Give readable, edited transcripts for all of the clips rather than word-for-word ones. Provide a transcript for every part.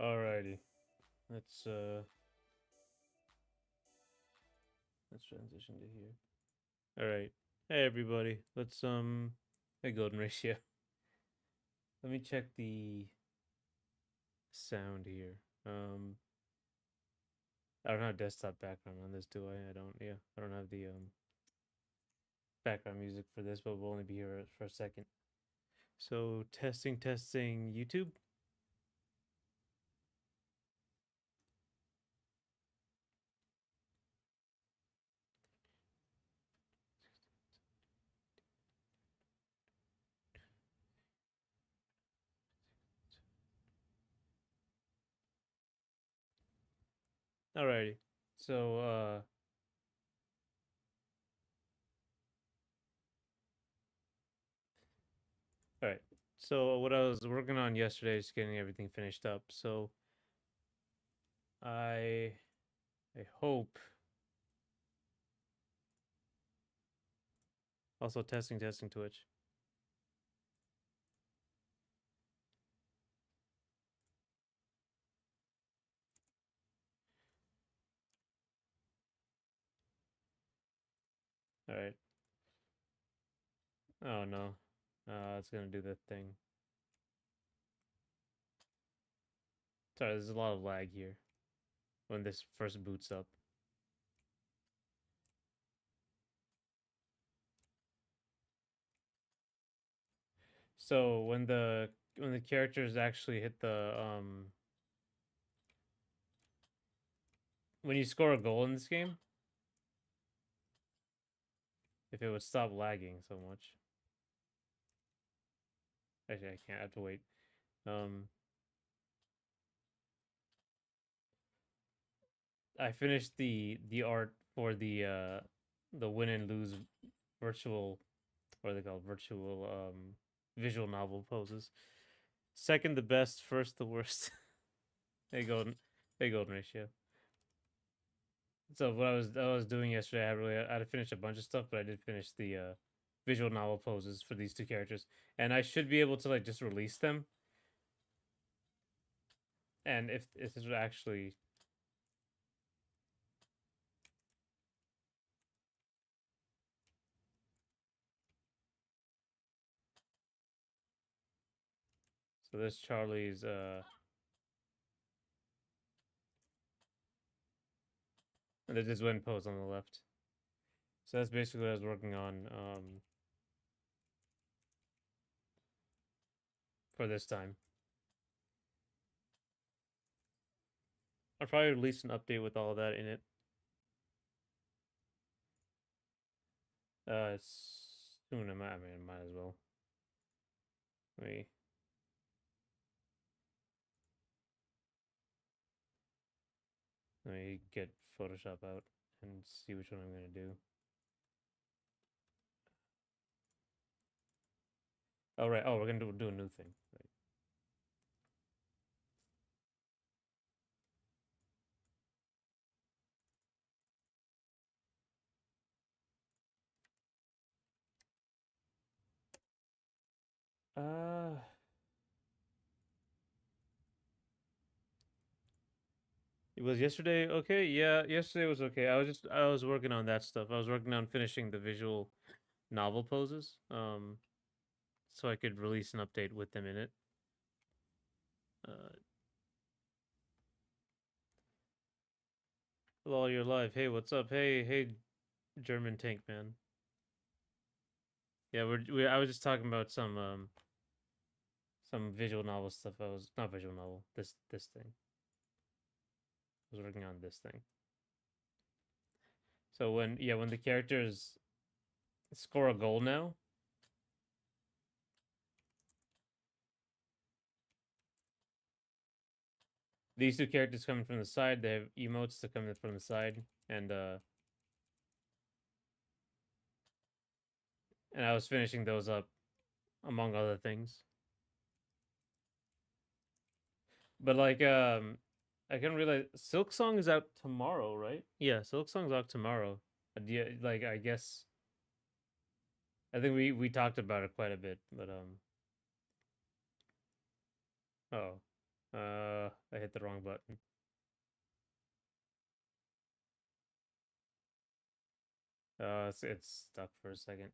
Alrighty. Let's let's transition to here. Alright. Hey everybody. Hey golden ratio. Let me check the sound here. I don't have desktop background on this, do I? I don't, yeah. I don't have the background music for this, but we'll only be here for a second. So testing YouTube. Alrighty. So alright. So what I was working on yesterday is getting everything finished up. So I hope also testing Twitch. Alright. Oh no. It's gonna do that thing. Sorry, there's a lot of lag here when this first boots up. So when the characters actually hit the when you score a goal in this game, if it would stop lagging so much. Actually, I can't. I have to wait. I finished the art for the win and lose virtual, what are they called, virtual visual novel poses. Second the best, first the worst. They golden ratio. So what I was doing yesterday, I had to finish a bunch of stuff, but I did finish the visual novel poses for these two characters, and I should be able to like just release them. And if this is actually so, this Charlie's and there's this win pose on the left. So that's basically what I was working on for this time. I'll probably release an update with all of that in it. Soon. I mean, I might as well. Let me get Photoshop out and see which one I'm gonna do. Oh right. Oh, we're gonna do a new thing. Right. It was yesterday okay? Yeah, yesterday was okay. I was working on that stuff. I was working on finishing the visual novel poses. So I could release an update with them in it. Uh, hello, you're live. Hey, what's up? Hey, German tank man. Yeah, I was just talking about some visual novel stuff. I was not visual novel. This thing. I was working on this thing. So when the characters score a goal now, these two characters coming from the side, they have emotes to come in from the side, and I was finishing those up among other things. But like I can realize Silk Song is out tomorrow, right? Yeah, Silk Song's out tomorrow. Yeah, like I guess I think we talked about it quite a bit, but oh. I hit the wrong button. It's stuck for a second.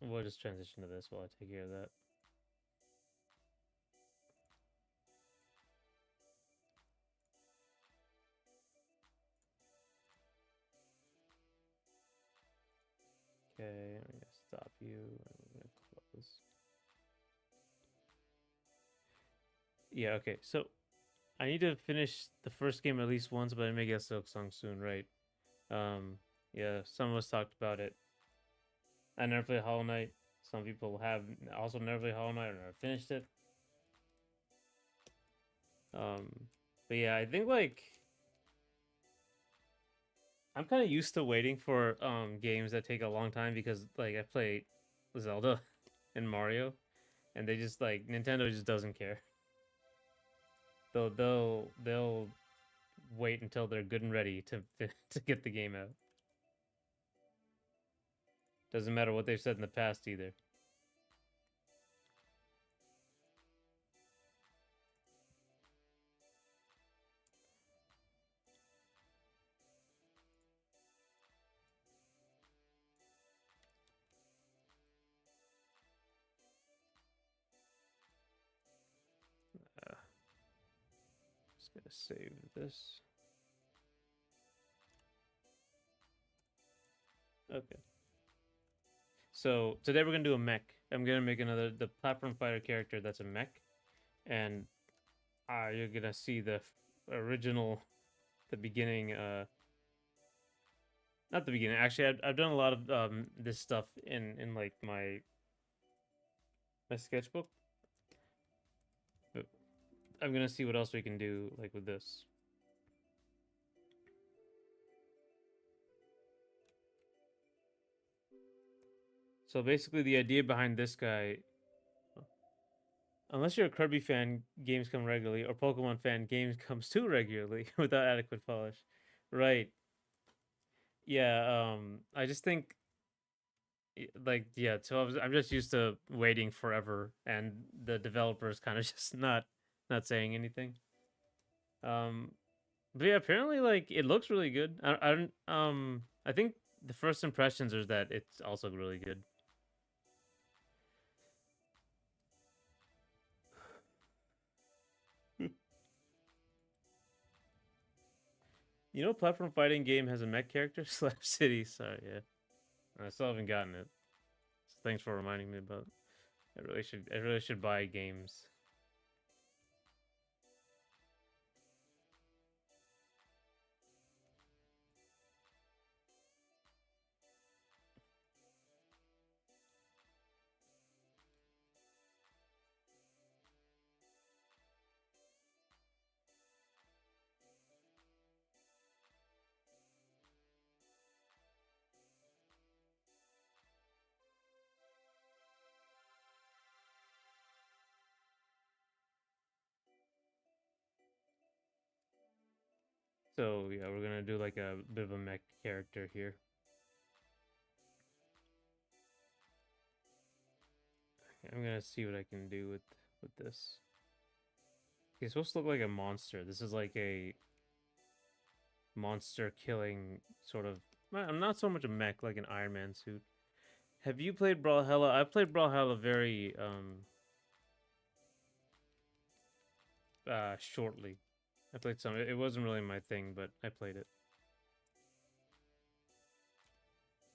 We'll just transition to this while I take care of that. Okay, I'm gonna stop you. I'm gonna close. Yeah, okay. So I need to finish the first game at least once, but I may get Silksong soon, right? Um, yeah, some of us talked about it. I never played Hollow Knight. Some people have also never played Hollow Knight or never finished it. Um, but yeah, I think like I'm kind of used to waiting for games that take a long time because like I played Zelda and Mario, and they just like Nintendo just doesn't care. They'll wait until they're good and ready to to get the game out. Doesn't matter what they've said in the past either. Just gonna save this. Okay. So today we're gonna do a mech. I'm gonna make another the platform fighter character that's a mech, and you're gonna see the original, the beginning. Not the beginning. Actually, I've done a lot of this stuff in like my sketchbook. But I'm gonna see what else we can do like with this. So basically, the idea behind this guy, unless you're a Kirby fan, games come regularly, or Pokemon fan, games comes too regularly without adequate polish. Right. Yeah. I just think like yeah. So I'm just used to waiting forever, and the developers kind of just not saying anything. Um, but yeah, apparently like it looks really good. I don't I think the first impressions are that it's also really good. You know, platform fighting game has a mech character. Slap City. Sorry, yeah. I still haven't gotten it. So thanks for reminding me about. I really should. I really should buy games. So yeah, we're gonna do like a bit of a mech character here. I'm gonna see what I can do with this. He's supposed to look like a monster. This is like a monster killing sort of. I'm not so much a mech, like an Iron Man suit. Have you played Brawlhalla? I played Brawlhalla very shortly. I played some. It wasn't really my thing, but I played it.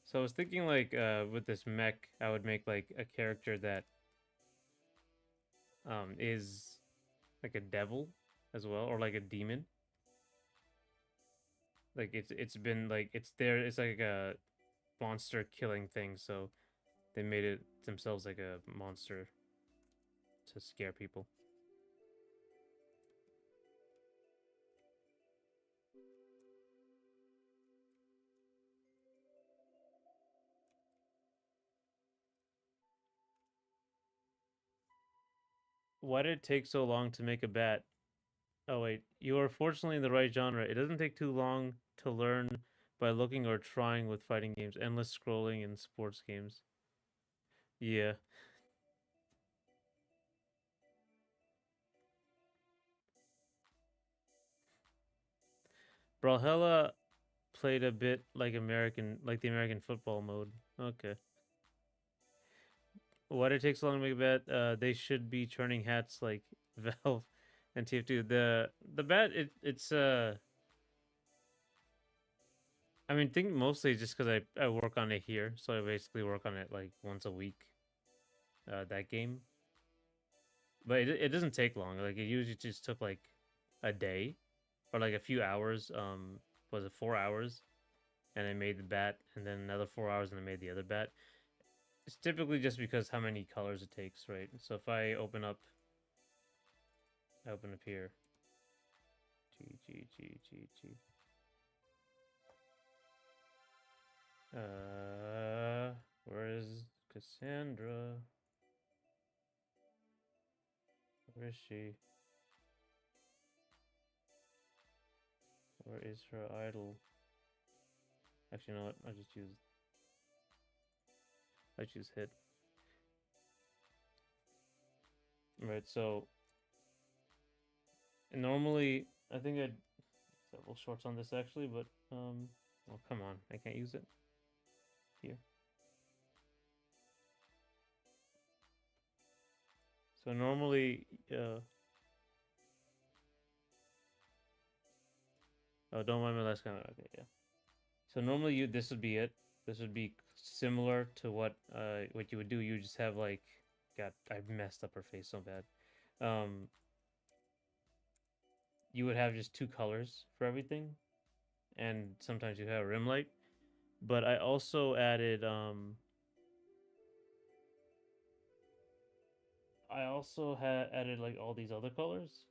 So I was thinking like with this mech, I would make like a character that is like a devil as well, or like a demon. Like it's been like it's there. It's like a monster killing thing. So they made it themselves like a monster to scare people. Why did it take so long to make a bat? Oh wait, you are fortunately in the right genre. It doesn't take too long to learn by looking or trying with fighting games, endless scrolling in sports games. Yeah. Brawlhalla played a bit like the American football mode. Okay. Why did it take so long to make a bet? They should be churning hats like Valve and TF2. The bet it's I mean, think mostly just because I work on it here, so I basically work on it like once a week. That game, but it doesn't take long. Like it usually just took like a day or like a few hours. Was it 4 hours? And I made the bat, and then another 4 hours, and I made the other bat. It's typically just because how many colors it takes, right? So if I open up here, G. Where is Cassandra? Where is she? Where is her idol? Actually, you know what? I choose hit. Right. So normally, I think I'd several shorts on this actually, but oh come on, I can't use it here. So normally, oh, don't mind my last comment. Okay, yeah. So normally this would be it. This would be similar to what you would do. You just have like, God, I messed up her face so bad. Um, you would have just two colors for everything, and sometimes you have a rim light. But I also had added like all these other colors.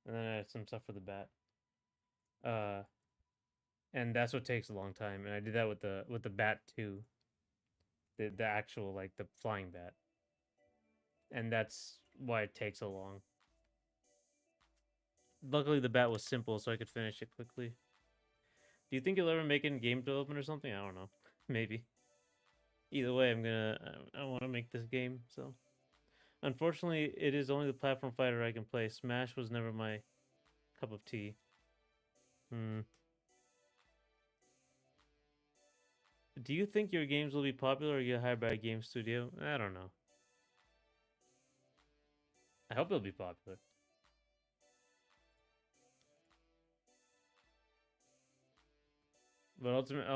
And then I had some stuff for the bat. Uh, and that's what takes a long time. And I did that with the bat too, the actual like the flying bat, and that's why it takes so long. Luckily, the bat was simple, so I could finish it quickly. Do you think you'll ever make it in game development or something? I don't know. Maybe. Either way, I want to make this game. So, unfortunately, it is only the platform fighter I can play. Smash was never my cup of tea. Hmm. Do you think your games will be popular or get hired by a game studio? I don't know. I hope they'll be popular. But ultimately,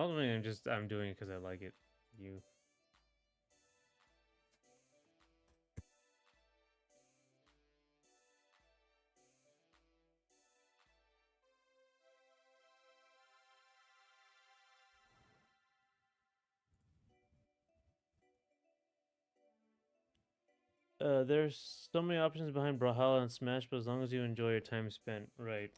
I'm doing it because I like it. You. There's so many options behind Brawlhalla and Smash, but as long as you enjoy your time spent, right?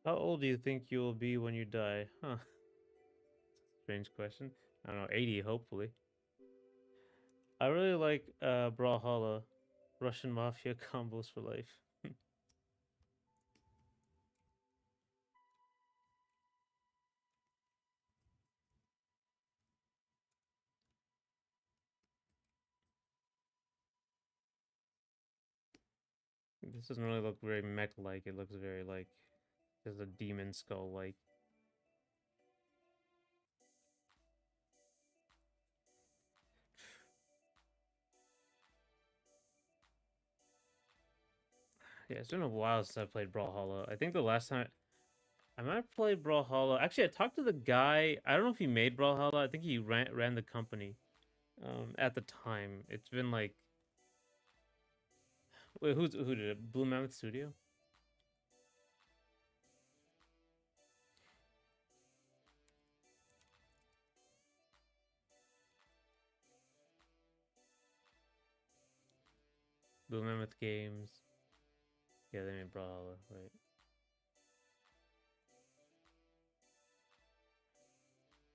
How old do you think you will be when you die? Huh. Strange question. I don't know, 80, hopefully. I really like Brawlhalla. Russian Mafia combos for life. This doesn't really look very mech-like. It looks very like there's a demon skull-like. Yeah, it's been a while since I played Brawlhalla. I think the last time I might play Brawlhalla. Actually, I talked to the guy. I don't know if he made Brawlhalla. I think he ran the company. At the time, it's been like, wait, who did it? Blue Mammoth Studio. Blue Mammoth Games. Yeah, they made Brawlhalla, right?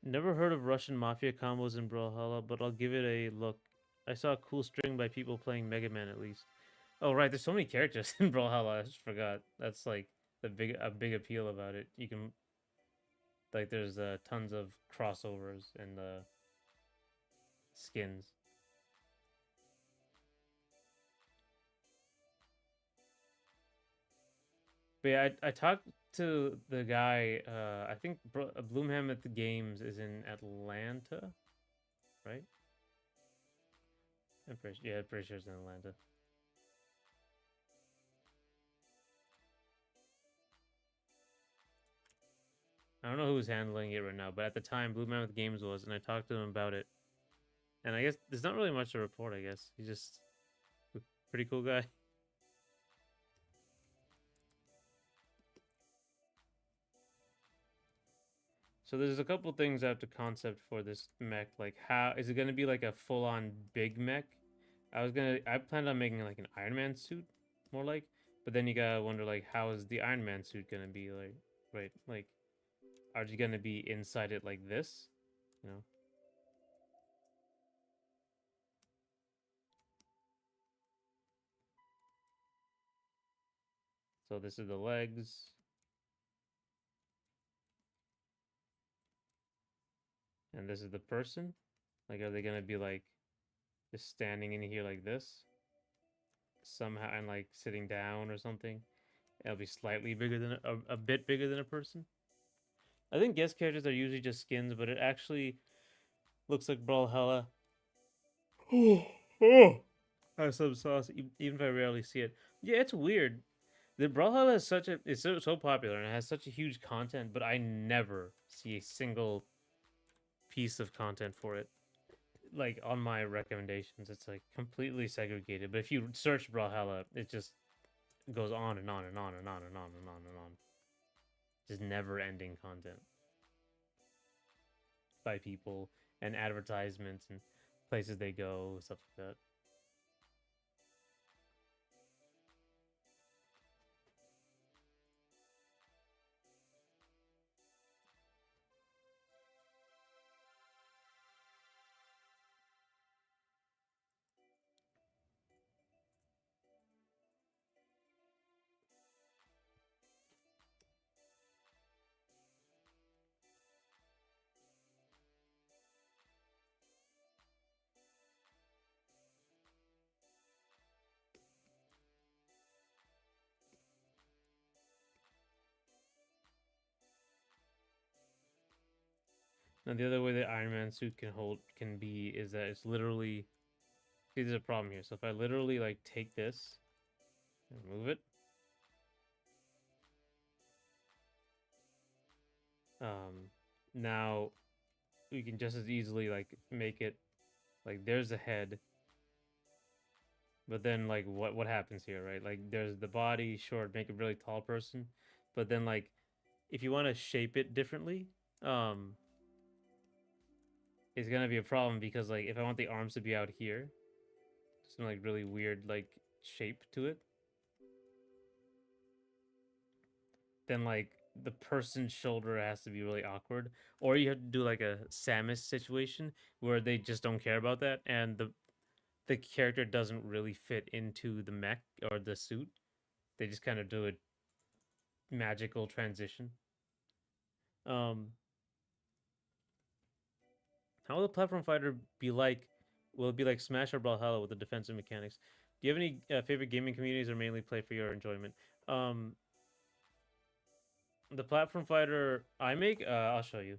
Never heard of Russian Mafia combos in Brawlhalla, but I'll give it a look. I saw a cool string by people playing Mega Man at least. Oh right, there's so many characters in Brawlhalla. I just forgot. That's like a big appeal about it. You can like there's tons of crossovers and skins. But yeah, I talked to the guy. I think Bloomhammoth Games is in Atlanta, right? I'm pretty sure it's in Atlanta. I don't know who's handling it right now, but at the time, Blue Mammoth Games was, and I talked to him about it. And I guess there's not really much to report. I guess he's just a pretty cool guy. So there's a couple things I have to concept for this mech. Like, how is it going to be like a full-on big mech? I planned on making like an Iron Man suit, more like. But then you gotta wonder like, how is the Iron Man suit gonna be like? Right, like, are you gonna be inside it like this? You know. So this is the legs, and this is the person. Like, are they gonna be like just standing in here like this somehow, and like sitting down or something? It'll be slightly bigger than a bit bigger than a person. I think guest characters are usually just skins, but it actually looks like Brawlhalla. Oh, oh. Has some sauce, even if I rarely see it. Yeah, it's weird. The Brawlhalla is so popular and it has such a huge content, but I never see a single piece of content for it. Like on my recommendations, it's like completely segregated. But if you search Brawlhalla, it just goes on and on and on and on and on and on and on. Just never ending content by people and advertisements and places they go, stuff like that. And the other way that Iron Man suit can be is that it's literally, see, there's a problem here. So if I literally like take this and move it, um, now we can just as easily like make it like there's a head, but then like what happens here, right? Like there's the body, short, make a really tall person, but then like if you want to shape it differently, um, it's gonna be a problem because like if I want the arms to be out here, some like really weird like shape to it, then like the person's shoulder has to be really awkward, or you have to do like a Samus situation where they just don't care about that, and the character doesn't really fit into the mech or the suit. They just kind of do a magical transition. Um, how will the platform fighter be like? Will it be like Smash or Brawlhalla with the defensive mechanics? Do you have any favorite gaming communities, or mainly play for your enjoyment? Um, the platform fighter I make, I'll show you.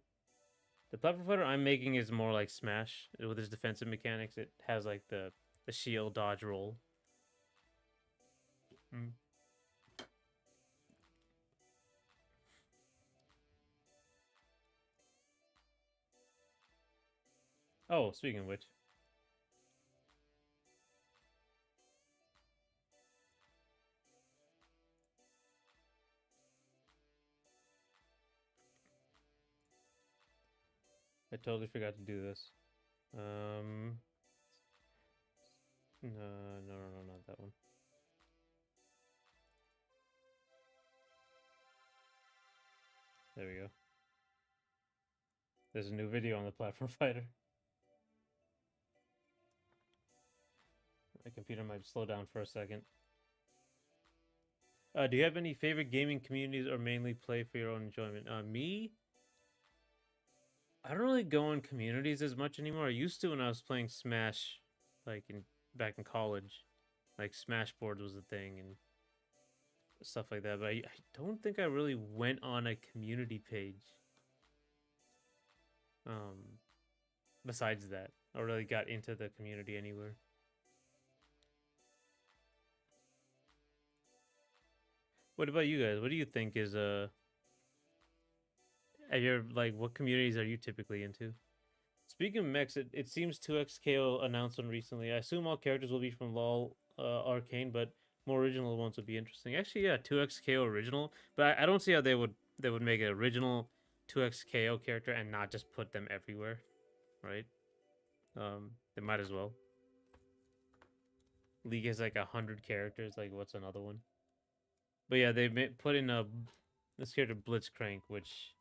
The platform fighter I'm making is more like Smash with its defensive mechanics. It has like the shield dodge roll. Mm. Oh, speaking of which, I totally forgot to do this. Um, no, no, no, no, not that one. There we go. There's a new video on the platform fighter. My computer might slow down for a second. Do you have any favorite gaming communities or mainly play for your own enjoyment? Me? I don't really go in communities as much anymore. I used to when I was playing Smash, like back in college. Like Smash Boards was a thing and stuff like that. But I don't think I really went on a community page. Um, Besides that, I really got into the community anywhere. What about you guys? What do you think is your like what communities are you typically into? Speaking of mechs, it seems 2XKO announced one recently. I assume all characters will be from LoL Arcane, but more original ones would be interesting. Actually, yeah, 2XKO original, but I don't see how they would make an original 2XKO character and not just put them everywhere, right? They might as well. League has like 100 characters. Like, what's another one? But yeah, put in a this character Blitzcrank, which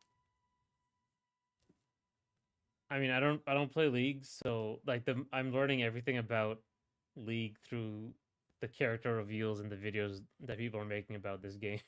I mean, I don't play League, so like I'm learning everything about League through the character reveals and the videos that people are making about this game.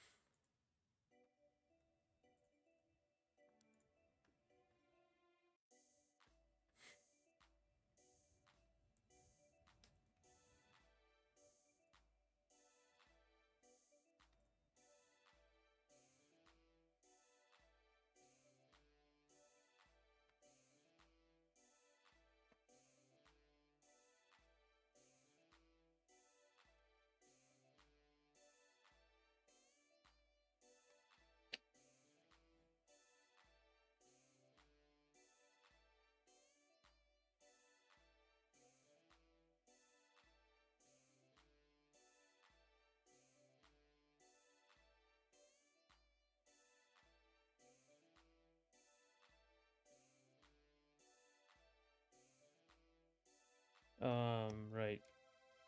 Right.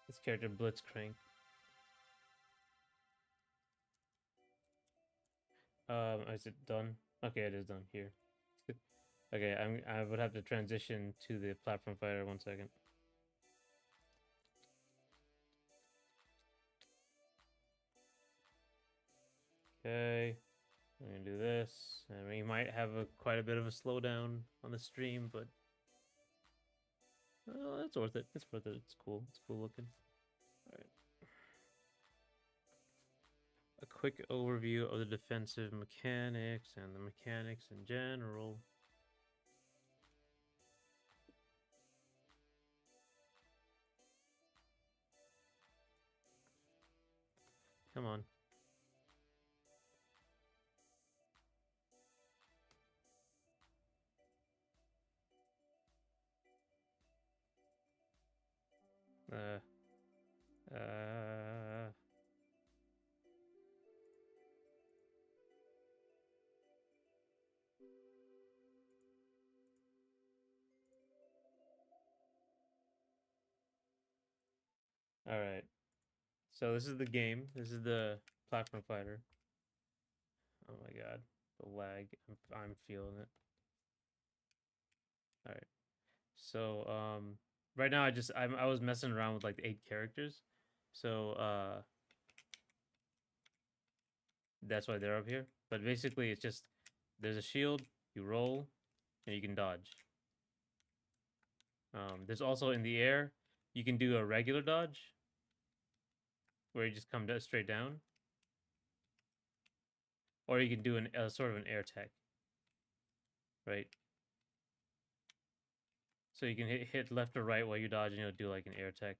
This character Blitzcrank. Is it done? Okay, it is done here. Okay, I would have to transition to the platform fighter 1 second. Okay, I'm gonna do this, and we might have quite a bit of a slowdown on the stream, but it's worth it. It's worth it. It's cool. It's cool looking. All right. A quick overview of the defensive mechanics and the mechanics in general. Come on. Uh, uh, all right. So this is the game. This is the platform fighter. Oh my god, the lag. I'm feeling it. All right. So right now I was messing around with like 8 characters. So that's why they're up here. But basically it's just there's a shield, you roll, and you can dodge. There's also in the air, you can do a regular dodge where you just come straight down, or you can do a sort of an air tech, right? So you can hit left or right while you dodge, and you'll do like an air tech,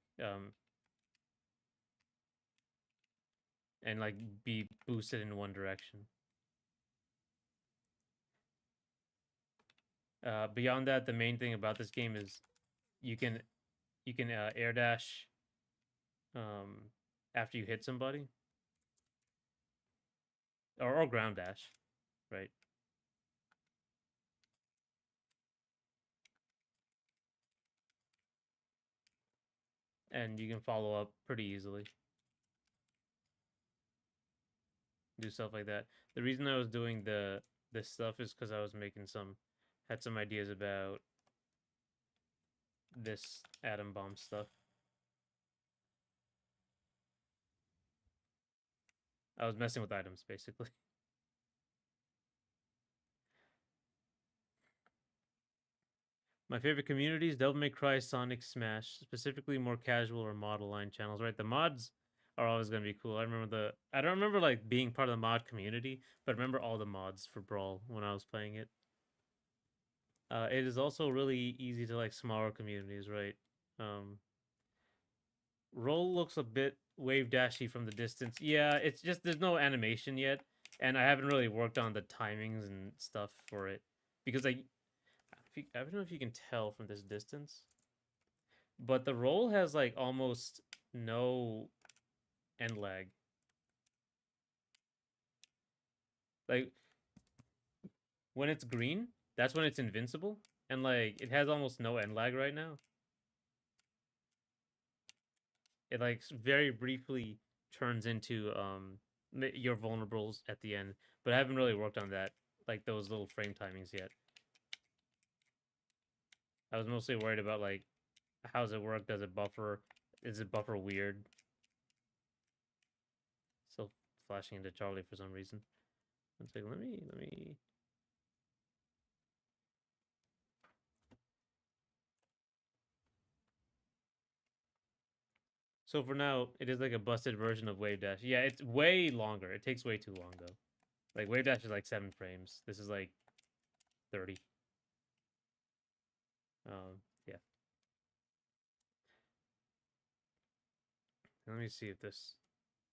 and like be boosted in one direction. Beyond that, the main thing about this game is you can air dash after you hit somebody, or ground dash, right? And you can follow up pretty easily. Do stuff like that. The reason I was doing this stuff is because I was making had some ideas about this atom bomb stuff. I was messing with items basically. My favorite communities: Devil May Cry, Sonic, Smash, specifically more casual or model line channels. Right, the mods are always gonna be cool. I don't remember like being part of the mod community, but I remember all the mods for Brawl when I was playing it. It is also really easy to like smaller communities, right? Um, Roll looks a bit wave dashy from the distance. Yeah, it's just there's no animation yet, and I haven't really worked on the timings and stuff for it because I don't know if you can tell from this distance, but the roll has like almost no end lag. Like when it's green, that's when it's invincible, and like it has almost no end lag right now. It like very briefly turns into your vulnerables at the end, but I haven't really worked on that, like those little frame timings yet. I was mostly worried about like how's it work? Does it buffer? Is it buffer weird? Still flashing into Charlie for some reason. One second, let me. So for now, it is like a busted version of Wave Dash. Yeah, it's way longer. It takes way too long though. Like Wave Dash is like 7 frames. This is like 30. Yeah. Let me see if this.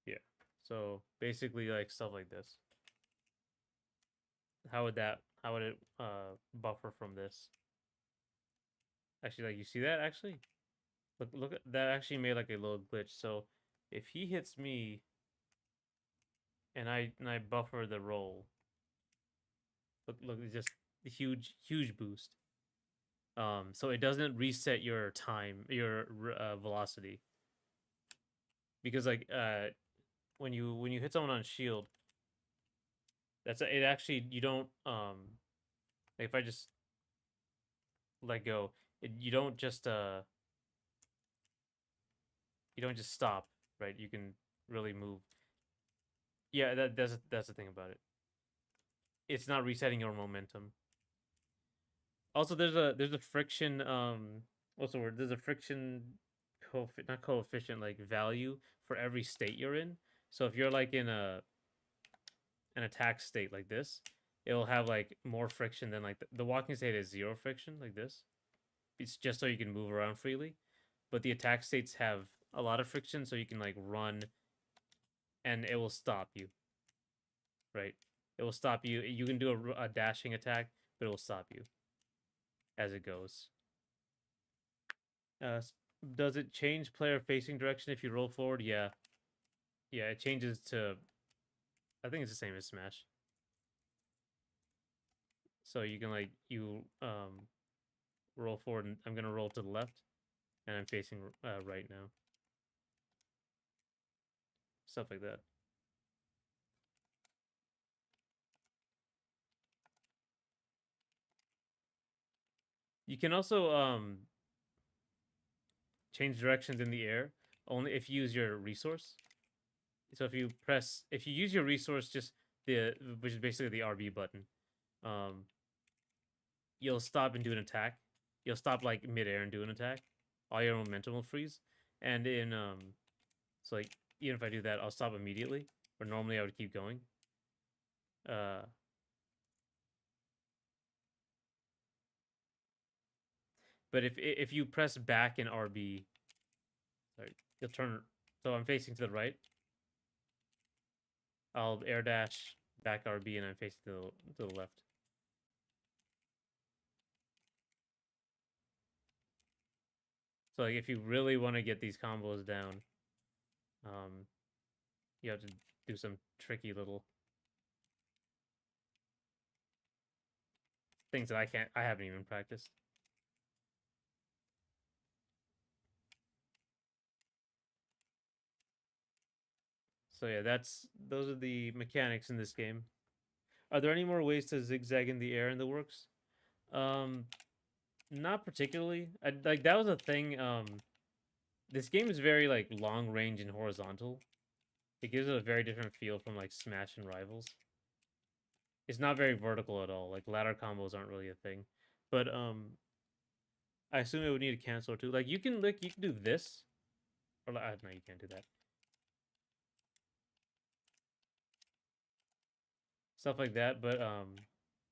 Yeah. So basically, like stuff like this. How would that? How would it buffer from this? Actually, like you see that actually? Look at that actually made like a little glitch. So if he hits me and I buffer the roll, look, it's just a huge boost. So it doesn't reset your time, your velocity, because like when you hit someone on shield, it actually you don't like if I just let go, you don't just stop, right? You can really move. Yeah, that's the thing about it. It's not resetting your momentum. Also, there's a friction. What's the word? There's a friction, not coefficient, like value for every state you're in. So if you're like in an attack state like this, it'll have like more friction than like the walking state is 0 friction like this. It's just so you can move around freely, but the attack states have a lot of friction, so you can like run, and it will stop you. Right? It will stop you. You can do a dashing attack, but it will stop you as it goes. Uh, does it change player facing direction if you roll forward? Yeah. Yeah, it changes to. I think it's the same as Smash. So you can like roll forward, and I'm gonna roll to the left, and I'm facing right now. Stuff like that. You can also change directions in the air only if you use your resource. So if you use your resource, just which is basically the RB button, um, you'll stop and do an attack. You'll stop like midair and do an attack. All your momentum will freeze. And so like even if I do that, I'll stop immediately. But normally I would keep going. Uh, but if you press back in RB, sorry, you'll turn. So I'm facing to the right. I'll air dash back RB, and I'm facing to the left. So like if you really want to get these combos down, um, you have to do some tricky little things that I haven't even practiced. So yeah, those are the mechanics in this game. Are there any more ways to zigzag in the air in the works? Um, Not particularly. Like that was a thing. This game is very like long range and horizontal. It gives it a very different feel from like Smash and Rivals. It's not very vertical at all. Like ladder combos aren't really a thing. But I assume it would need a cancel too. Like you can do this, or no, you can't do that. Stuff like that. But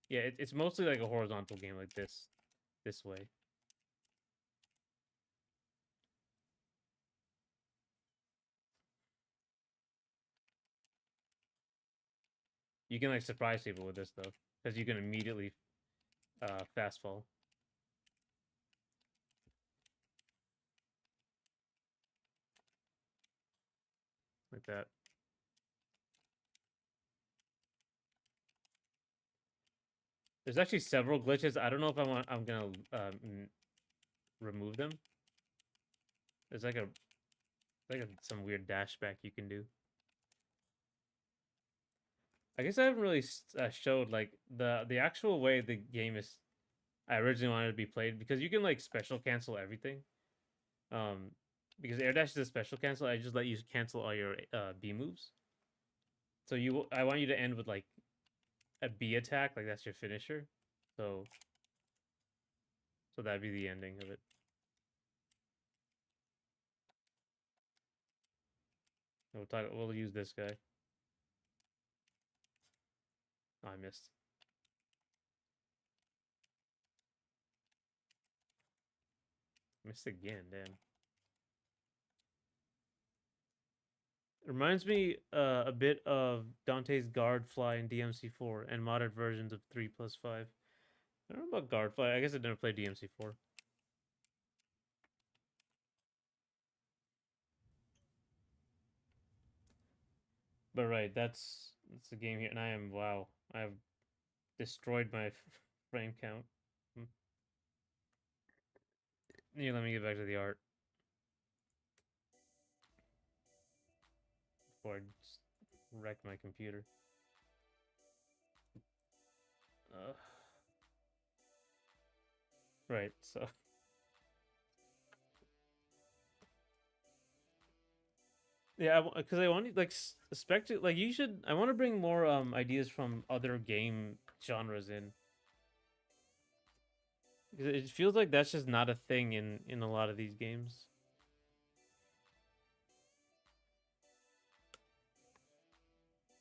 yeah, it's mostly like a horizontal game like this way. You can like surprise people with this though, because you can immediately fast fall like that. There's actually several glitches. I don't know if I'm gonna remove them. There's some weird dash back you can do. I guess I haven't really showed like the actual way the game is. I originally wanted to be played because you can like special cancel everything. Um, because air dash is a special cancel. I just let you cancel all your B moves. So I want you to end with like a B attack, like that's your finisher. So that'd be the ending of it. We'll use this guy. Oh, I missed. Missed again, damn. It reminds me a bit of Dante's Guardfly in DMC4 and modded versions of 3+5. I don't know about Guardfly. I guess I never played DMC4. But right, that's the game here, and I am wow. I've destroyed my frame count. Hmm. Yeah, let me get back to the art before I just wreck my computer. Uh, right, so yeah, because I want to like spectate. Like you should. I want to bring more ideas from other game genres in. Because it feels like that's just not a thing in a lot of these games.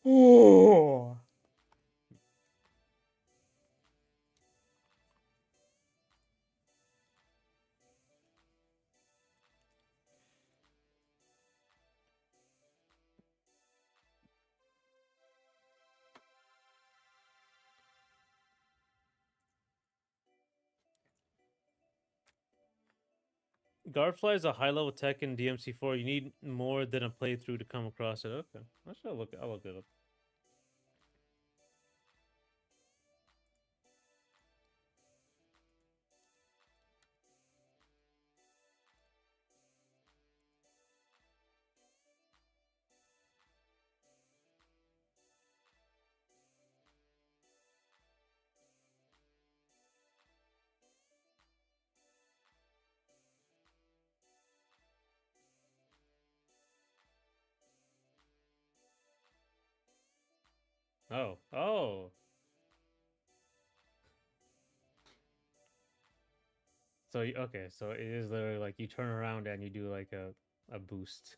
Oh. Guardfly is a high level tech in DMC4. You need more than a playthrough to come across it. Okay, I'll look it up. Oh. So okay, so it is literally like you turn around and you do like a boost.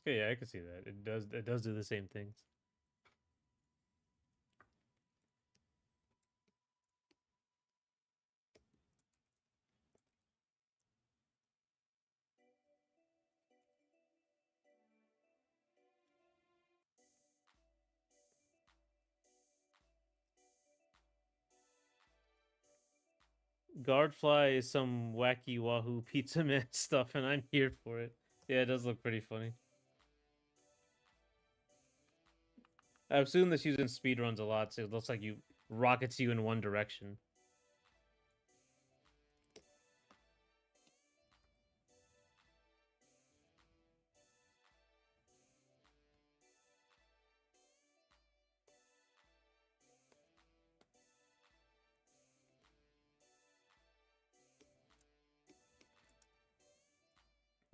Okay, yeah, I can see that. It does do the same things. Guardfly is some wacky wahoo pizza man stuff, and I'm here for it. Yeah, it does look pretty funny. I assume this using speedruns a lot, so it looks like you rockets you in one direction.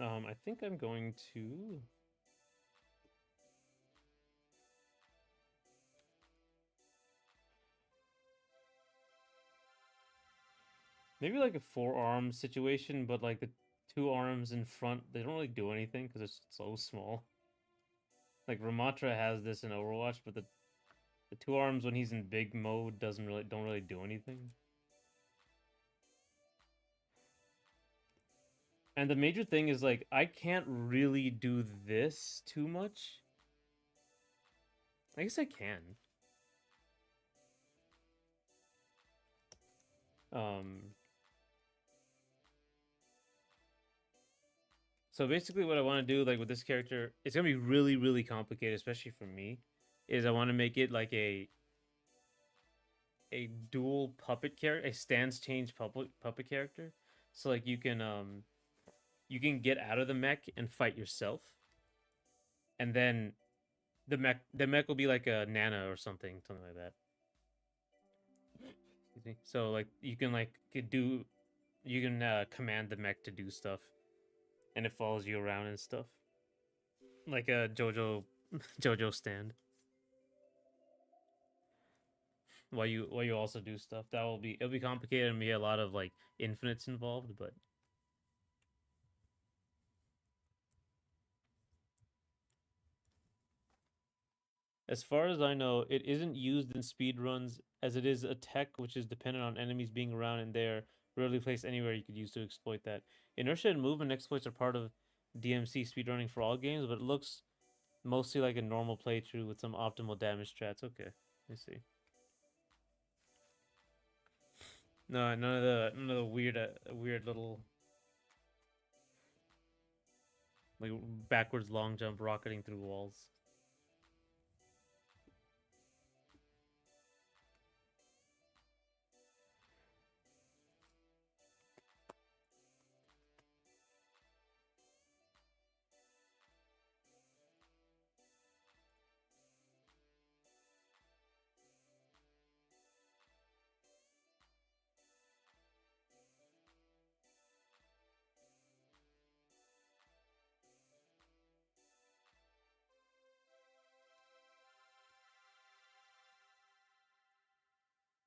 I think I'm going to maybe like a four-arm situation, but like the two arms in front, they don't really do anything because it's so small. Like Ramatra has this in Overwatch, but the two arms when he's in big mode don't really do anything. And the major thing is like I can't really do this too much. I guess I can. So basically what I want to do like with this character, it's going to be really really complicated especially for me, is I want to make it like a dual puppet character, a stance change puppet character. So like you can get out of the mech and fight yourself. And then the mech will be like a Nana or something like that. Excuse me. So like you can command the mech to do stuff and it follows you around and stuff. Like a JoJo stand. While you also do stuff. It'll be complicated and be a lot of like infinites involved, but as far as I know, it isn't used in speedruns as it is a tech which is dependent on enemies being around and they're rarely placed anywhere you could use to exploit that. Inertia and movement exploits are part of DMC speedrunning for all games, but it looks mostly like a normal playthrough with some optimal damage strats. Okay, let me see. No, none of the weird little like backwards long jump rocketing through walls.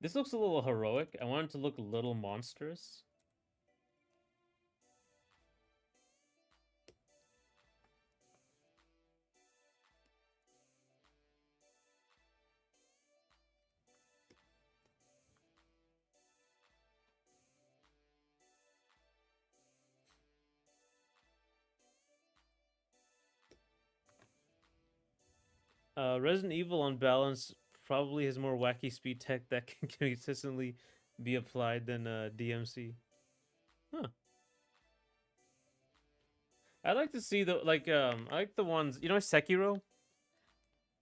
This looks a little heroic. I want it to look a little monstrous. Resident Evil on balance probably has more wacky speed tech that can consistently be applied than DMC. Huh. I like to see the I like the ones Sekiro.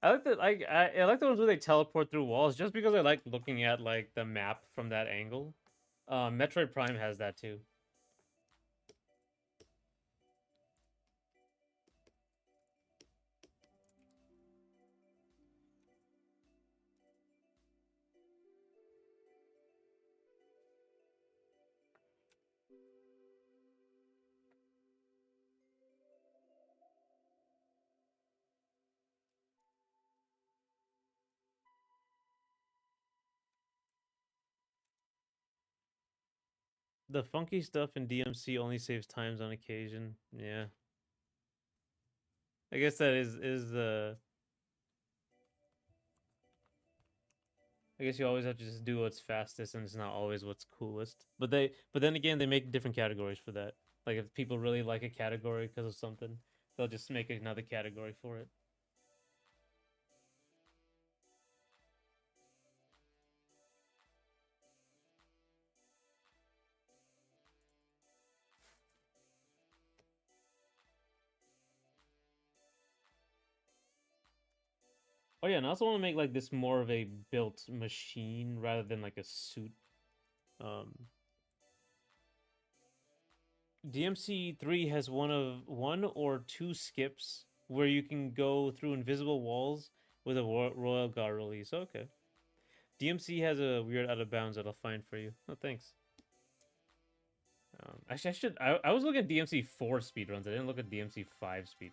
I like the ones where they teleport through walls just because I like looking at like the map from that angle. Metroid Prime has that too. The funky stuff in DMC only saves times on occasion. Yeah. I guess that is I guess you always have to just do what's fastest and it's not always what's coolest. But then again they make different categories for that. Like if people really like a category because of something, they'll just make another category for it. Oh yeah, and I also want to make like this more of a built machine rather than like a suit. Um, DMC3 has one or two skips where you can go through invisible walls with a Royal Guard release. Okay. DMC has a weird out of bounds that I'll find for you. Oh, thanks. Actually, I should. I was looking at DMC4 speedruns. I didn't look at DMC5 speed.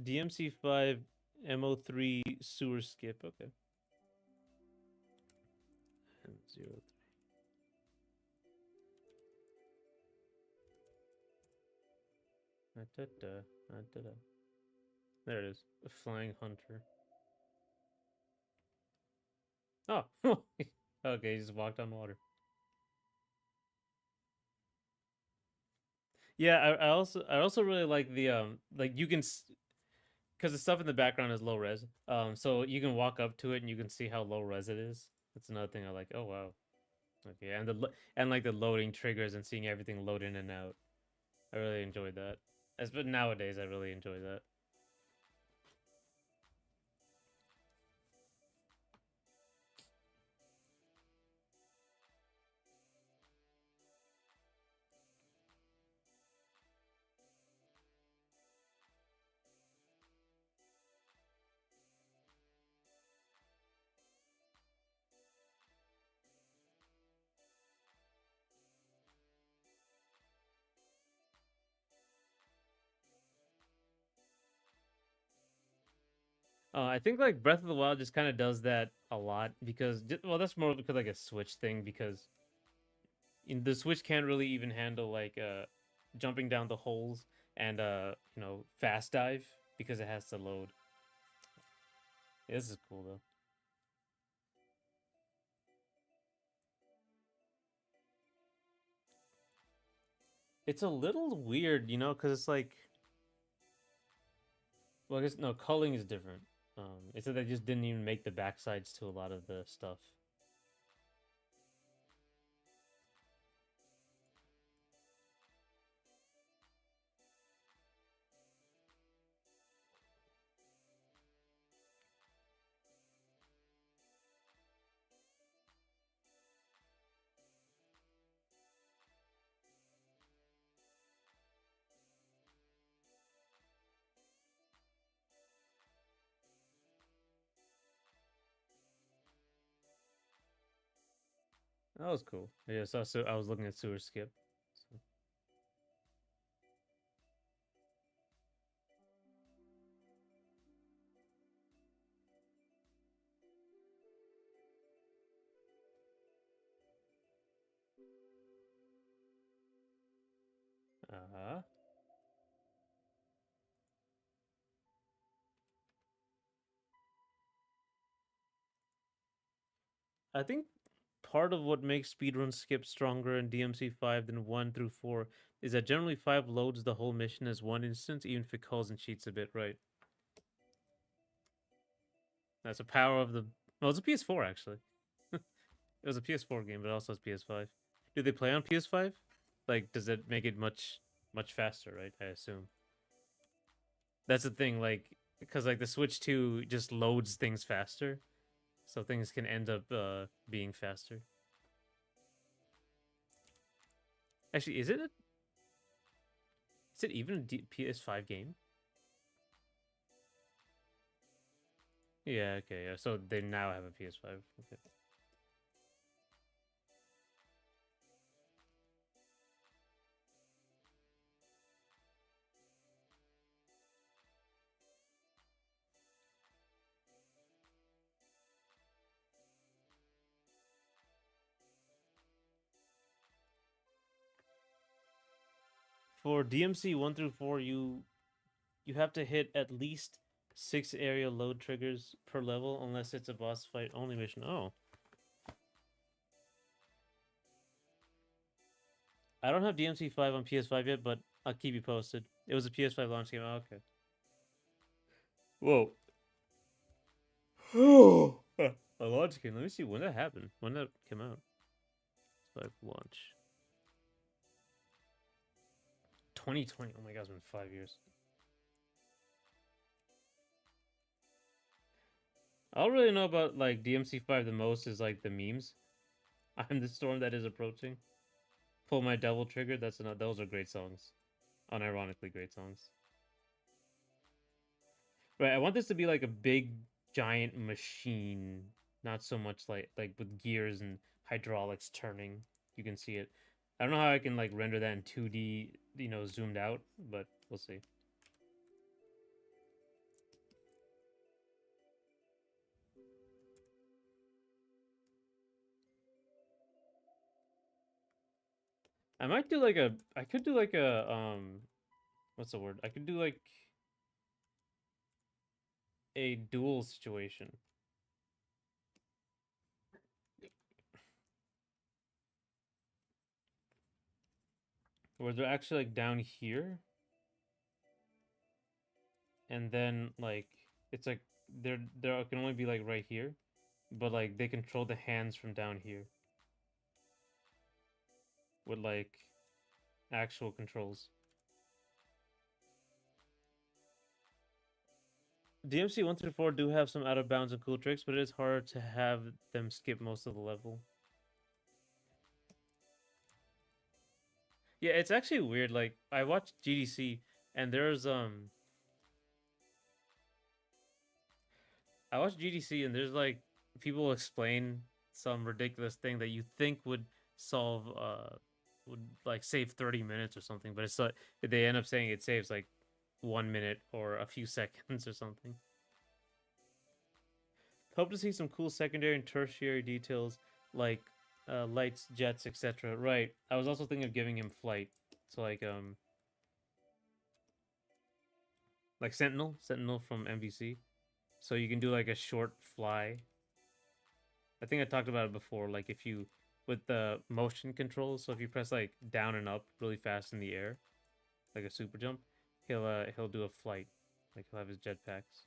DMC5 MO3 sewer skip. Okay. And 0. There it is. A flying hunter. Oh. Okay, he just walked on water. Yeah, I also really like the like you can because the stuff in the background is low res. So you can walk up to it and you can see how low res it is. That's another thing I like. Oh wow. Okay, and and like the loading triggers and seeing everything load in and out. I really enjoyed that. But nowadays I really enjoy that. I think like Breath of the Wild just kind of does that a lot because well that's more because like a Switch thing because the Switch can't really even handle like jumping down the holes and fast dive because it has to load. Yeah, this is cool though. It's a little weird, because it's like, well, I guess no, culling is different. It's that they just didn't even make the backsides to a lot of the stuff. That was cool. Yeah, so I was looking at Sewer Skip. So. Uh-huh. I think part of what makes speedrun skip stronger in DMC5 than 1 through 4 is that generally 5 loads the whole mission as one instance, even if it calls and cheats a bit, right? That's a power of the. Well, it's a PS4 actually. It was a PS4 game, but it also has PS5. Do they play on PS5? Like, does it make it much faster? Right, I assume. That's the thing, like, because like the Switch 2 just loads things faster, so things can end up being faster. Actually, is it even a PS5 game? Yeah, okay, yeah. So they now have a PS5. Okay. For DMC 1 through 4, you have to hit at least 6 area load triggers per level unless it's a boss fight only mission. Oh. I don't have DMC 5 on PS5 yet, but I'll keep you posted. It was a PS5 launch game. Oh, okay. Whoa. A launch game. Let me see when that happened. When that came out. Like launch. 2020. Oh my god, it's been 5 years. All I really know about like DMC5 the most is like the memes. I'm the storm that is approaching. Pull my devil trigger. That's enough. Those are great songs. Unironically great songs. Right, I want this to be like a big giant machine, not so much like with gears and hydraulics turning. You can see it. I don't know how I can like render that in 2D, zoomed out, but we'll see. I could do like a what's the word? I could do like a duel situation. Where they're actually like down here, and then like it's like there can only be like right here, but like they control the hands from down here with like actual controls. DMC 1 through 4 do have some out of bounds and cool tricks, but it is hard to have them skip most of the level. Yeah, it's actually weird. Like I watched GDC and I watched GDC and there's like people explain some ridiculous thing that you think would solve would like save 30 minutes or something, but it's like they end up saying it saves like 1 minute or a few seconds or something. Hope to see some cool secondary and tertiary details like lights, jets, etc. Right. I was also thinking of giving him flight. So like Sentinel from MVC. So you can do like a short fly. I think I talked about it before. Like if you with the motion controls, so if you press like down and up really fast in the air, like a super jump, he'll do a flight. Like he'll have his jetpacks.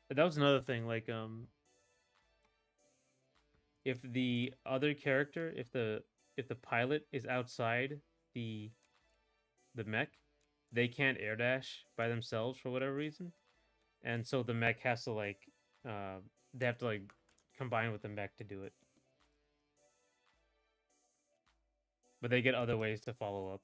But that was another thing. Like if the other character, if the pilot is outside the the mech, they can't air dash by themselves for whatever reason, and so the mech has to like they have to like combine with the mech to do it. But they get other ways to follow up.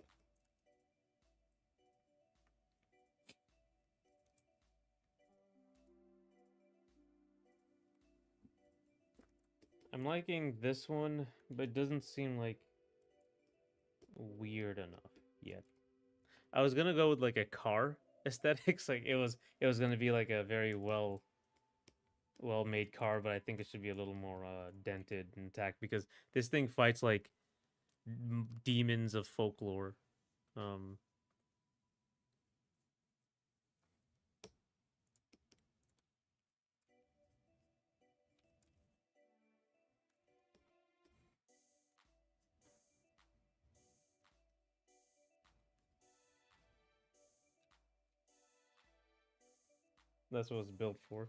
I'm liking this one, but it doesn't seem like weird enough yet. I was gonna go with like a car aesthetics, like it was gonna be like a very well made car, but I think it should be a little more dented and intact because this thing fights like demons of folklore. Um, that's what it's built for.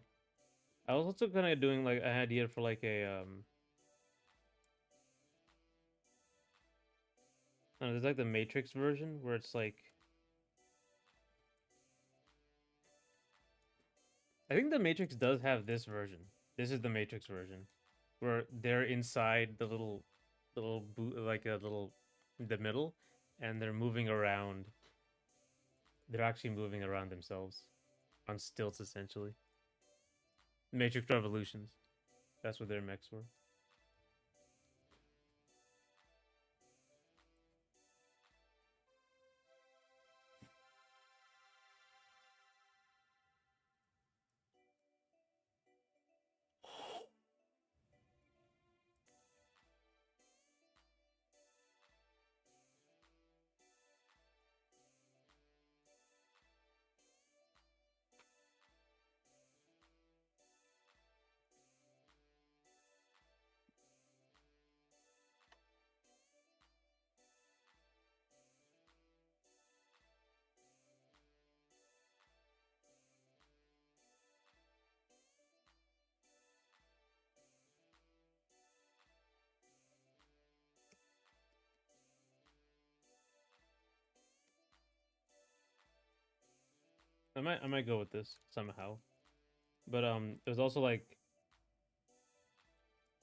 I was also kind of doing like an idea for like a I don't know, there's like the Matrix version where it's like I think the Matrix does have this version. This is the Matrix version where they're inside the little boot like a little the middle and they're moving around. They're actually moving around themselves on stilts essentially. Matrix Revolutions. That's what their mechs were. I might go with this somehow. But there's also like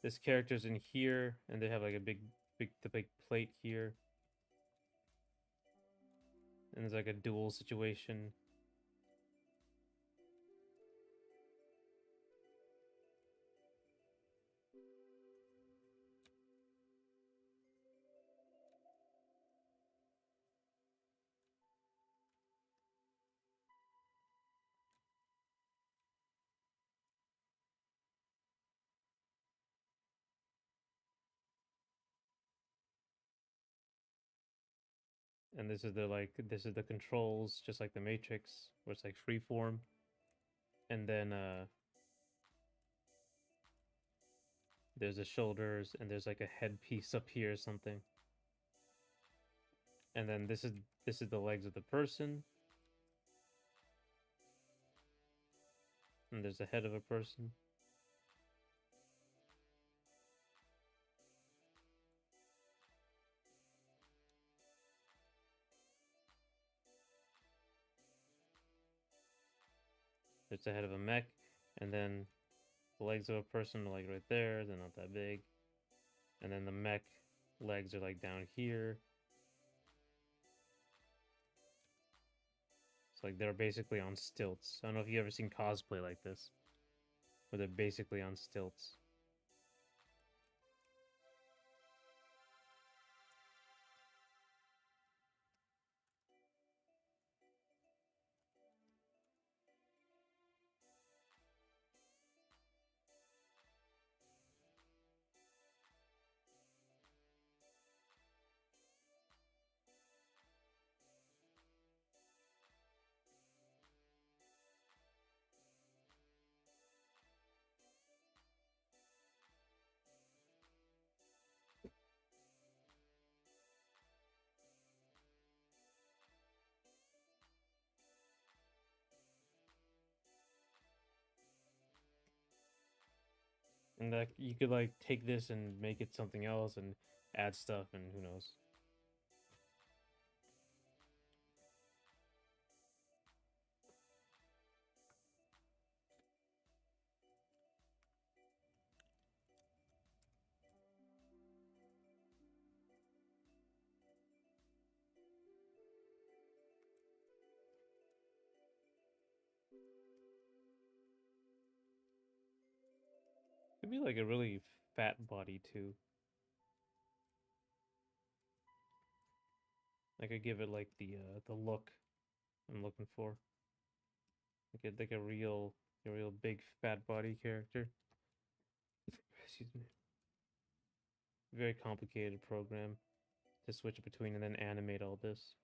this character's in here, and they have like a big plate here, and there's like a dual situation. And this is the controls, just like the Matrix, where it's like freeform. And then there's the shoulders, and there's like a headpiece up here or something. And then this is the legs of the person. And there's the head of a person. There's the head of a mech, and then the legs of a person are like right there. They're not that big. And then the mech legs are like down here. It's like they're basically on stilts. I don't know if you've ever seen cosplay like this, where they're basically on stilts. And that you could like take this and make it something else and add stuff, and who knows. Could be like a really fat body too. I could give it like the look I'm looking for. Like a real big fat body character. Excuse me. Very complicated program to switch between and then animate all this.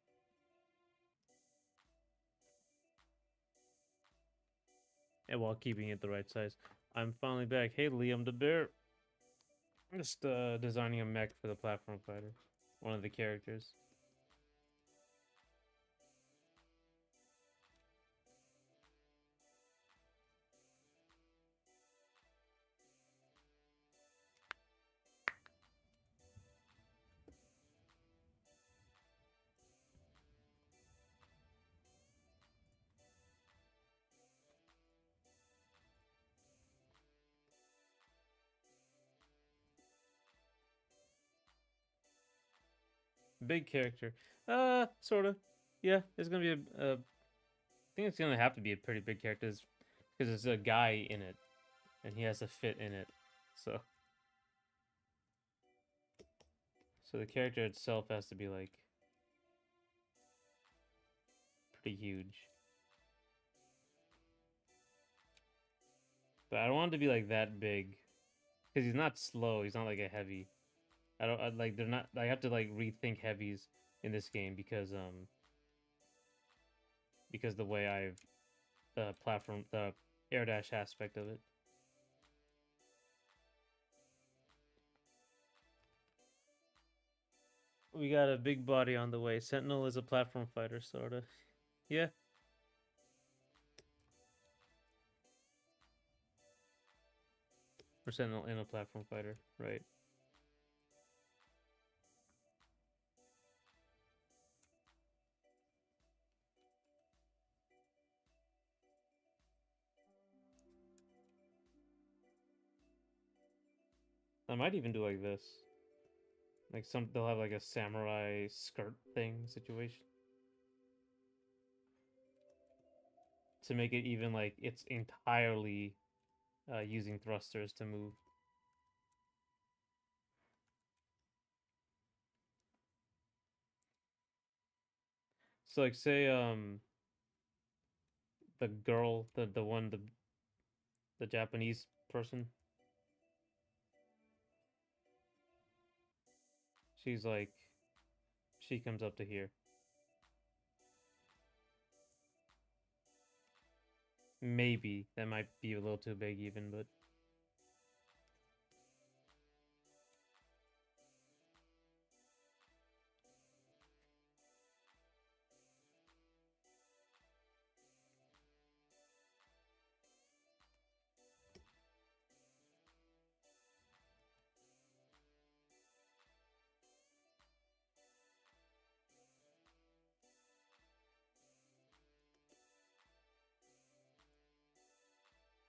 And while keeping it the right size. I'm finally back. Hey, Liam the Bear. I'm just designing a mech for the platform fighter. One of the characters. Big character. Sorta. Yeah, it's gonna be I think it's gonna have to be a pretty big character because there's a guy in it, and he has to fit in it. So, so the character itself has to be like pretty huge. But I don't want it to be like that big, because he's not slow. He's not like a heavy. I don't like. They're not. I have to like rethink heavies in this game because the way I've the platform the air dash aspect of it. We got a big body on the way. Sentinel is a platform fighter, sorta. Yeah. Or Sentinel in a platform fighter, right? I might even do like this. Like they'll have like a samurai skirt thing situation to make it even like it's entirely using thrusters to move. So like say the girl, the Japanese person, she's like she comes up to here. Maybe that might be a little too big even, but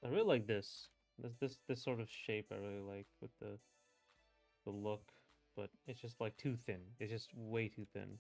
I really like this. This sort of shape I really like with the look, but it's just like too thin. It's just way too thin.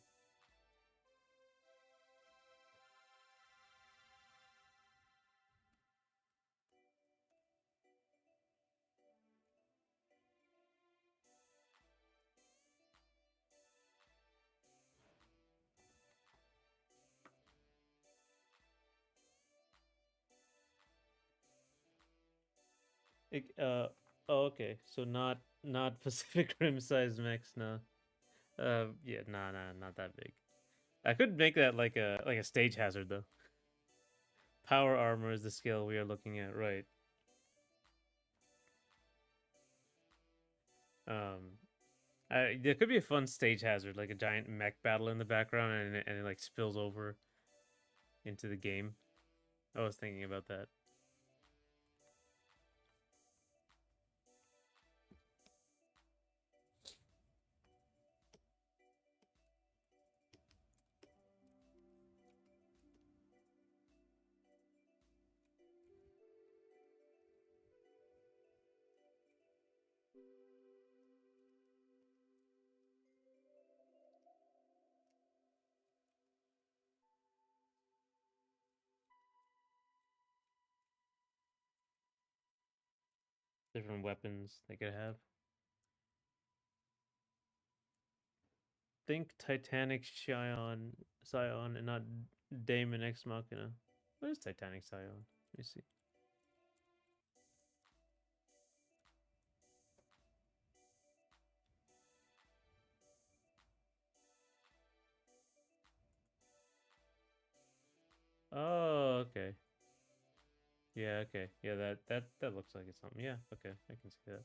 Oh, okay. So not Pacific Rim size mechs, no. Yeah, nah, not that big. I could make that like a stage hazard though. Power armor is the skill we are looking at, right? Um, there could be a fun stage hazard, like a giant mech battle in the background, and it like spills over into the game. I was thinking about that. Different weapons they could have. Think Titanic Scion, and not Daemon Ex Machina. What is Titanic Scion? Let me see. Oh, okay. Yeah, okay. Yeah, that looks like it's something. Yeah, okay. I can see that.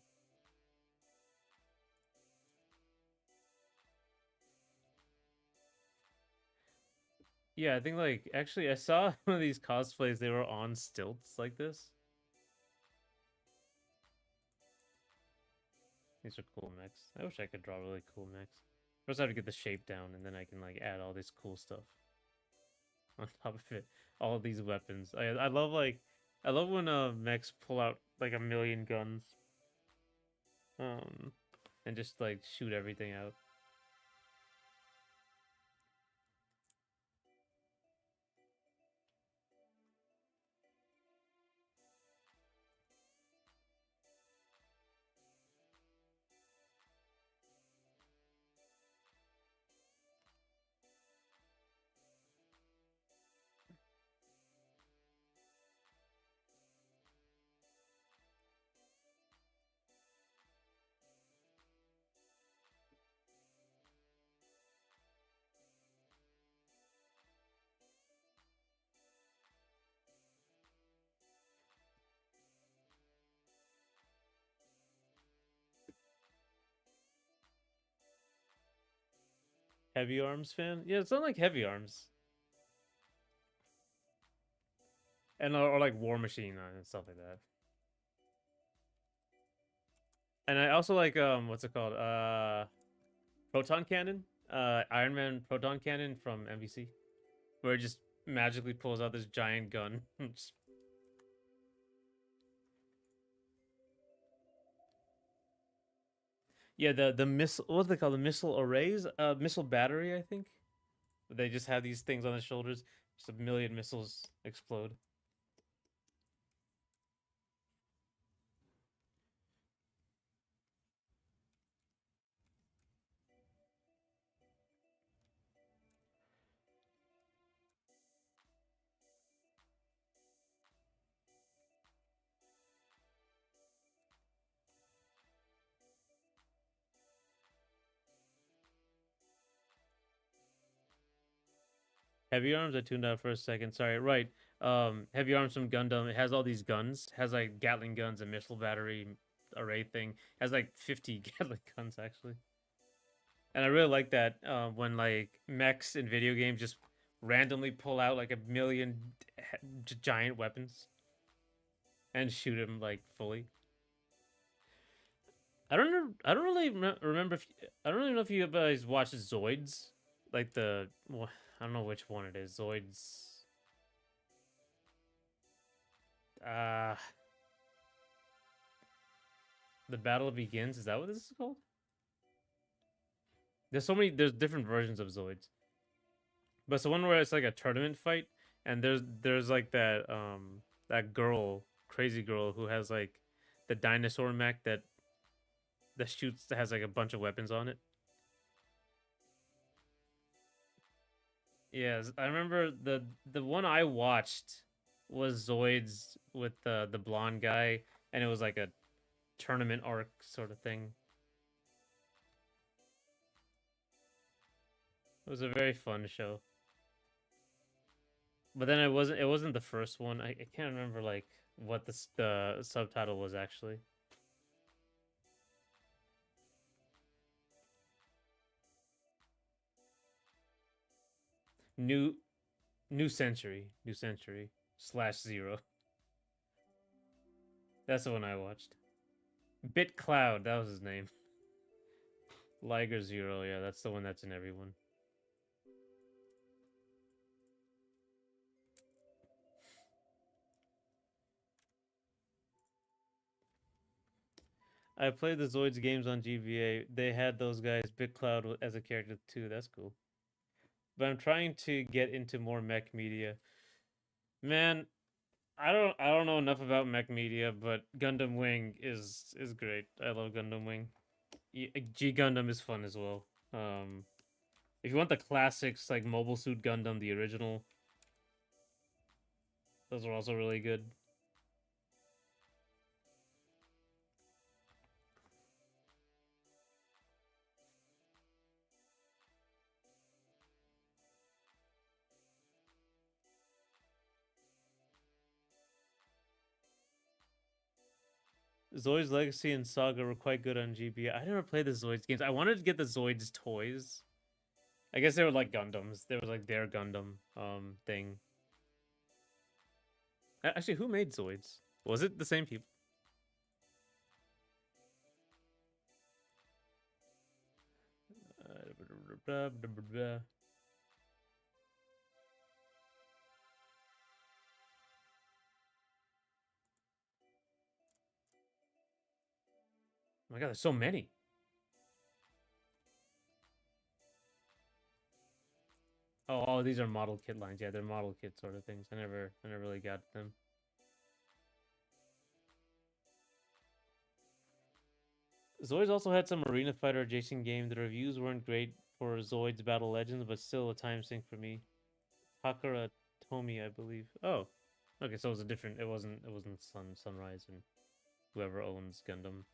Yeah, I think like actually I saw one of these cosplays, they were on stilts like this. These are cool mechs. I wish I could draw really cool mechs. First I have to get the shape down and then I can like add all this cool stuff on top of it. All of these weapons. I love when mechs pull out like a million guns. Um and just like shoot everything out. Heavy Arms fan? Yeah, it's not like Heavy Arms. And or like War Machine and stuff like that. And I also like what's it called? Proton Cannon. Iron Man Proton Cannon from MVC. Where it just magically pulls out this giant gun. Yeah, the missile. What do they call the missile arrays? Missile battery, I think. They just have these things on the shoulders. Just a million missiles explode. Heavy arms. I tuned out for a second. Sorry. Right. Heavy arms from Gundam. It has all these guns. It has like Gatling guns and missile battery array thing. It has like 50 Gatling guns actually. And I really like that when like mechs in video games just randomly pull out like a million giant weapons and shoot him like fully. I don't know. I don't really remember if I don't really know if you guys watched Zoids, like the well, I don't know which one it is. Zoids. Uh the battle begins. Is that what this is called? There's so many. There's different versions of Zoids, but it's the one where it's like a tournament fight, and there's like that girl, crazy girl who has like the dinosaur mech that shoots that has like a bunch of weapons on it. Yes, I remember the one I watched was Zoids with the blonde guy, and it was like a tournament arc sort of thing. It was a very fun show. But then it wasn't the first one. I can't remember like what the subtitle was actually. New New Century slash Zero. That's the one I watched. Bit Cloud, that was his name. Liger Zero, yeah, that's the one that's in everyone. I played the Zoids games on GBA. They had those guys, Bit Cloud as a character too. That's cool. But I'm trying to get into more mech media. Man, I don't know enough about mech media, but Gundam Wing is great. I love Gundam Wing. G Gundam is fun as well. Um, if you want the classics like Mobile Suit Gundam, the original, those are also really good. Zoids Legacy and Saga were quite good on GBA. I never played the Zoids games. I wanted to get the Zoids toys. I guess they were like Gundams. They was like their Gundam thing. Actually, who made Zoids? Was it the same people? Oh my god, there's so many. Oh, these are model kit lines. Yeah, they're model kit sort of things. I never really got them. Zoids also had some Arena Fighter adjacent game. The reviews weren't great for Zoids Battle Legends, but still a time sink for me. Hakura Tomi, I believe. Oh, okay. So it was a different. It wasn't Sunrise and whoever owns Gundam.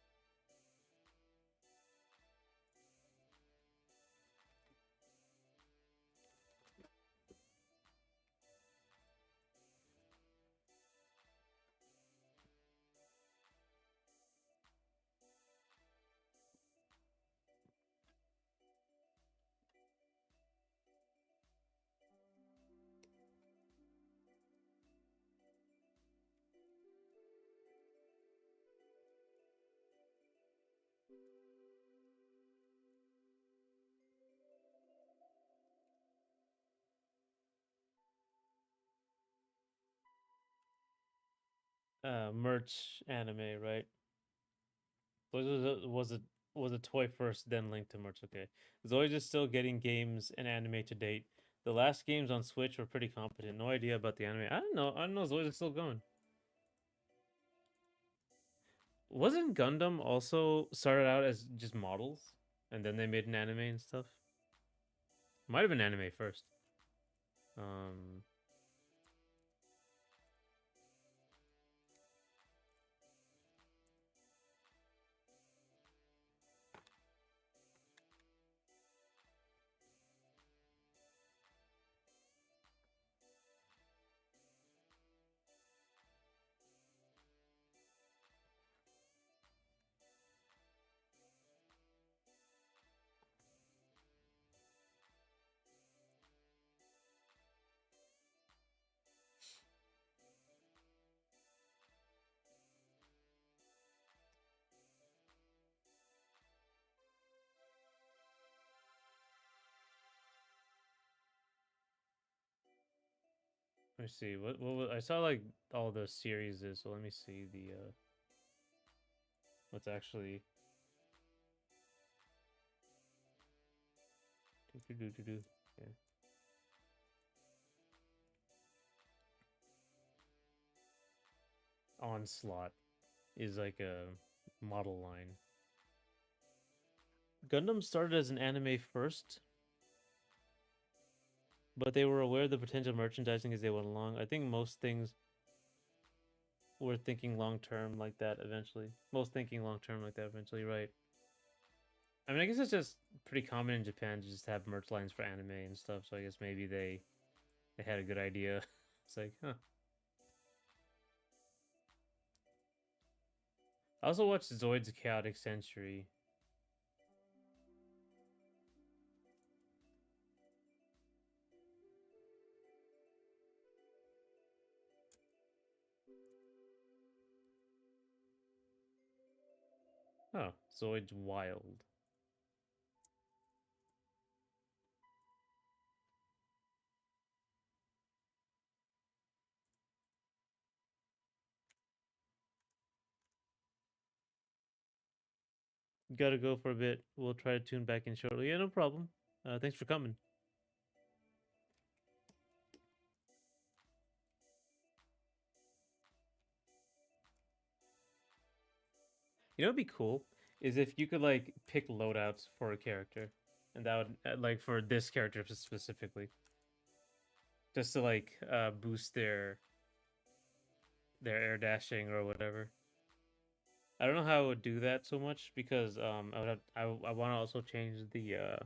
Merch anime, right? Was it? was a toy first, then linked to merch. Okay, Zoids is still getting games and anime to date. The last games on Switch were pretty competent. No idea about the anime. I don't know. I don't know. Zoids is still going. Wasn't Gundam also started out as just models, and then they made an anime and stuff? Might have been anime first. Um, let me see. I saw like all the series is. So let me see the what's actually do. Yeah. Onslaught is like a model line. Gundam started as an anime first, but they were aware of the potential merchandising as they went along. I think most things were thinking long term like that eventually. Most thinking long term like that eventually, right? I mean, I guess it's just pretty common in Japan to just have merch lines for anime and stuff. So I guess maybe they had a good idea. It's like, huh. I also watched Zoid's Chaotic Century. Oh, Zoid's Wild. Gotta go for a bit. We'll try to tune back in shortly. Yeah, no problem. Thanks for coming. You know what'd be cool is if you could like pick loadouts for a character, and that would like for this character specifically, just to like boost their air dashing or whatever. I don't know how I would do that so much because I would have I want to also change the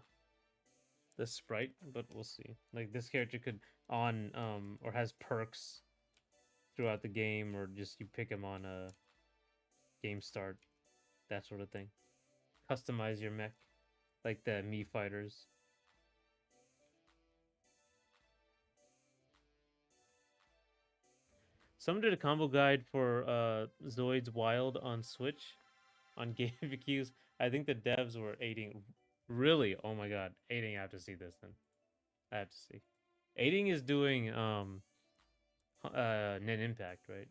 sprite, but we'll see. Like this character could on or has perks throughout the game, or just you pick him on a game start, that sort of thing. Customize your mech like the Mii fighters. Someone did a combo guide for Zoid's Wild on Switch on GameCube. I think the devs were aiding. Really? Oh my god, aiding! I have to see this then. I have to see. Aiding is doing Net Impact, right?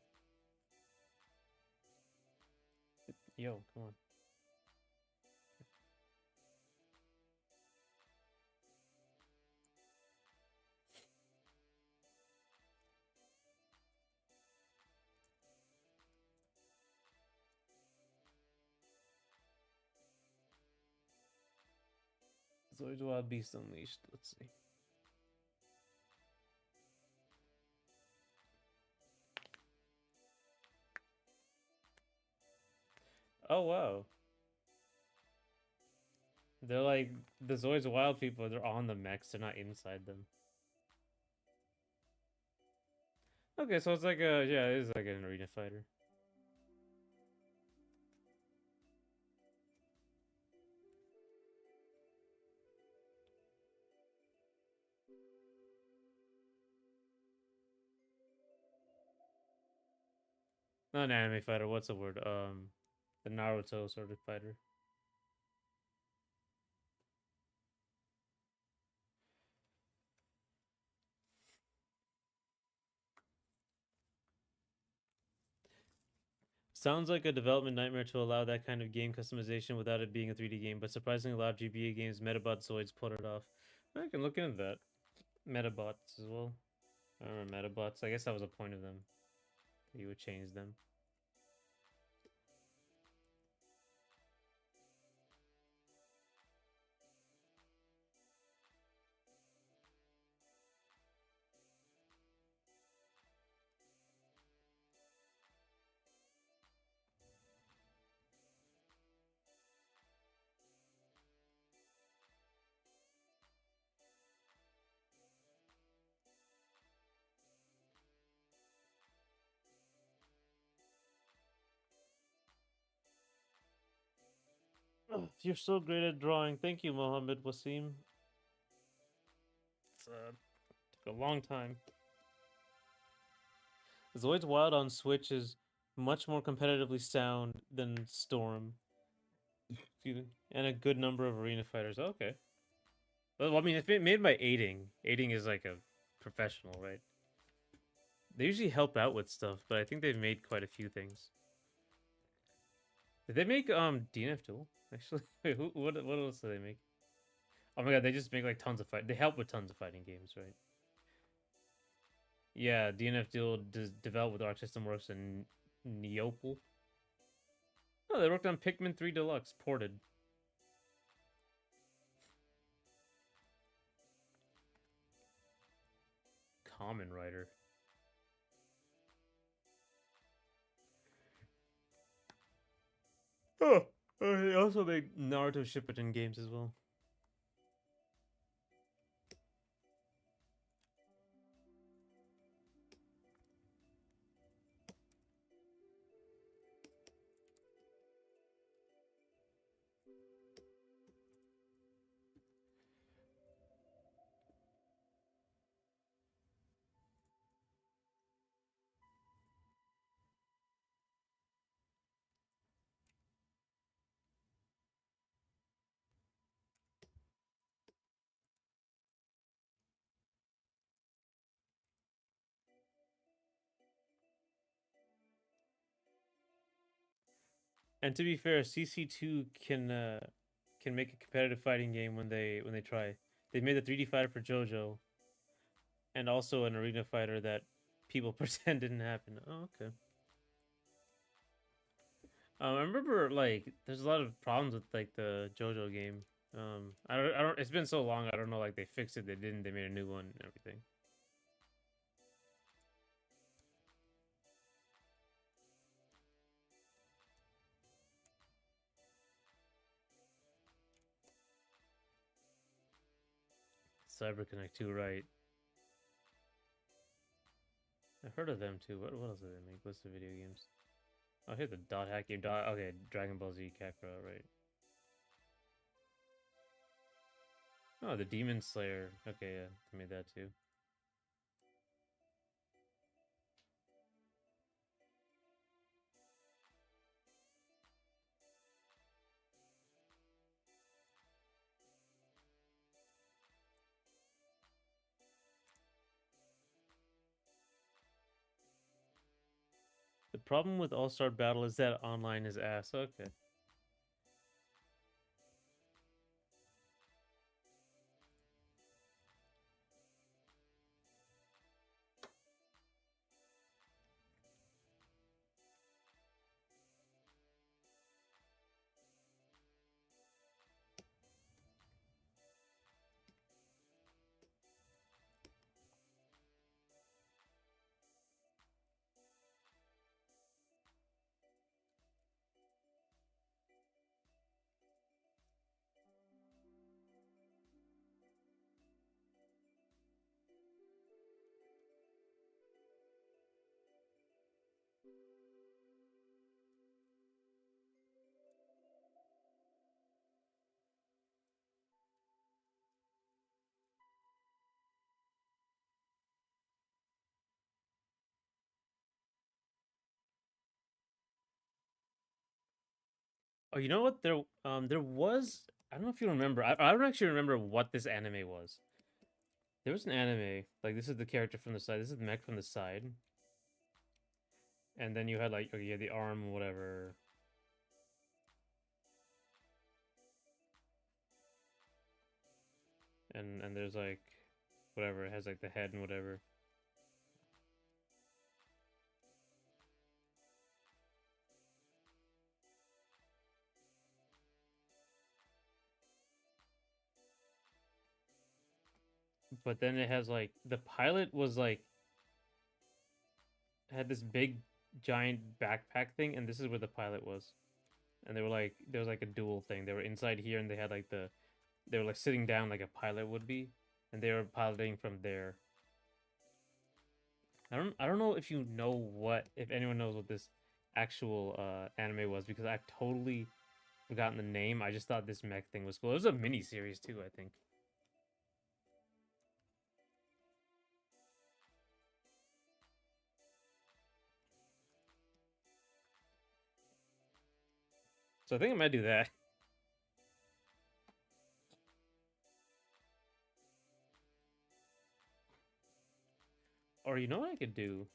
Yo, come on. Zoid's Wild Beast Unleashed. Let's see. Oh wow. They're like the Zoid's Wild people. They're on the mechs. They're not inside them. Okay, so it's like a yeah, it is like an arena fighter. Not an anime fighter. What's the word? The Naruto sort of fighter. Sounds like a development nightmare to allow that kind of game customization without it being a 3D game, but surprisingly a lot of GBA games, Metabot Zoids pulled it off. I can look into that. Metabots as well. I remember Metabots. I guess that was a point of them. You would change them. Oh, you're so great at drawing. Thank you, Mohammed Wasim. It's took a long time. Zoid's Wild on Switch is much more competitively sound than Storm. And a good number of arena fighters. Okay. Well, I mean, it's made by Aiding. Aiding is like a professional, right? They usually help out with stuff, but I think they've made quite a few things. Did they make DNF Duel? Actually, wait, what else do they make? Oh my god, they just make like tons of fight. They help with tons of fighting games, right? Yeah, DNF Duel developed with Arc System Works and Neopal. Oh, they worked on Pikmin 3 Deluxe ported. Common Writer. Oh, they also made Naruto Shippuden games as well. And to be fair, CC2 can make a competitive fighting game when they try. They made a 3D fighter for JoJo, and also an arena fighter that people pretend didn't happen. Oh, okay. I remember like there's a lot of problems with like the JoJo game. I don't. It's been so long. I don't know. Like they fixed it. They didn't. They made a new one and everything. CyberConnect 2, right? I've heard of them too. What else do they make? What's the video games? Oh, here the dot hack game. Okay, Dragon Ball Z Kakarot, right? Oh, the Demon Slayer. Okay, yeah, they made that too. The problem with All Star Battle is that online is ass. Okay. Oh, you know what? There was. I don't know if you remember. I don't actually remember what this anime was. There was an anime like this is the character from the side. This is the mech from the side, And then you had like, okay, you had the arm, whatever. And there's like whatever, it has like the head and whatever. But then it has like the pilot was like had this big giant backpack thing, and this is where the pilot was. And they were like there was like a dual thing. They were inside here and they had like they were like sitting down like a pilot would be, and they were piloting from there. I don't know if you know what if anyone knows what this actual anime was, because I've totally forgotten the name. I just thought this mech thing was cool. It was a mini series too, I think. So I think I might do that. Or you know what I could do?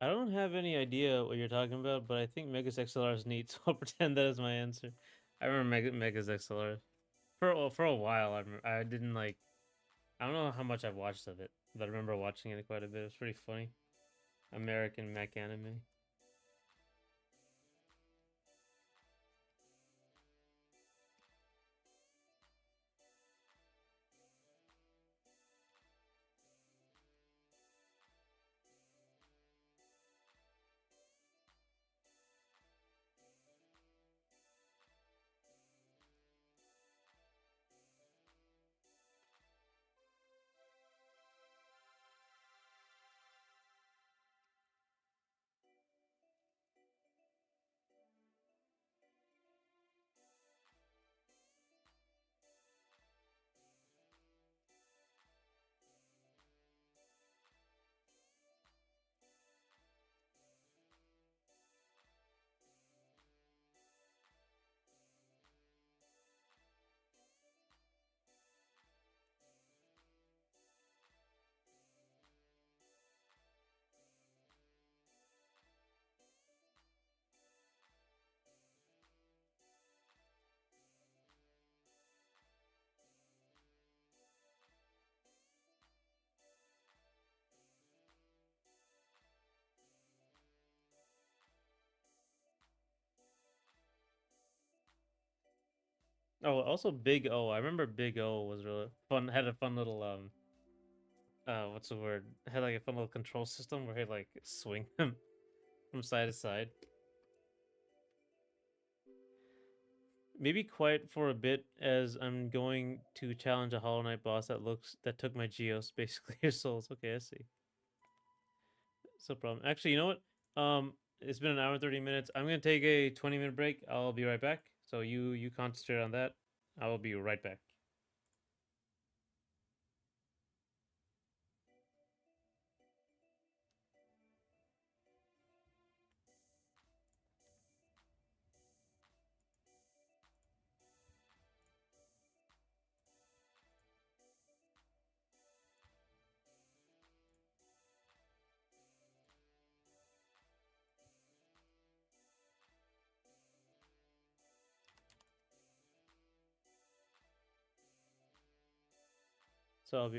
I don't have any idea what you're talking about, but I think Megas XLR is neat, so I'll pretend that is my answer. I remember Megas XLR for a while. I didn't like. I don't know how much I've watched of it, but I remember watching it quite a bit. It was pretty funny. American mech anime. Oh, also Big O. I remember Big O was really fun. Had a fun little what's the word? Had like a fun little control system where he like swing him from side to side. Maybe quiet for a bit as I'm going to challenge a Hollow Knight boss that took my Geos, basically your souls. Okay, I see. It's no problem. Actually, you know what? It's been an hour and 30 minutes. I'm gonna take a 20-minute break. I'll be right back. So you concentrate on that. I will be right back. So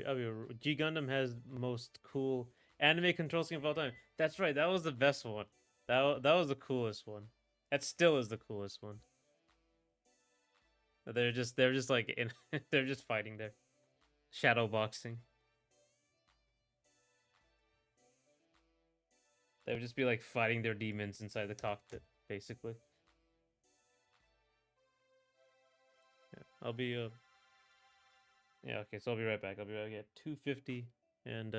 G Gundam has most cool anime control scheme of all time. That's right. That was the best one. That was the coolest one. That still is the coolest one. They're just like in they're just fighting there. Shadow boxing. They would just be like fighting their demons inside the cockpit, basically. Yeah, I'll be yeah, okay, so I'll be right back. I'll be right back at 250 and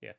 yeah.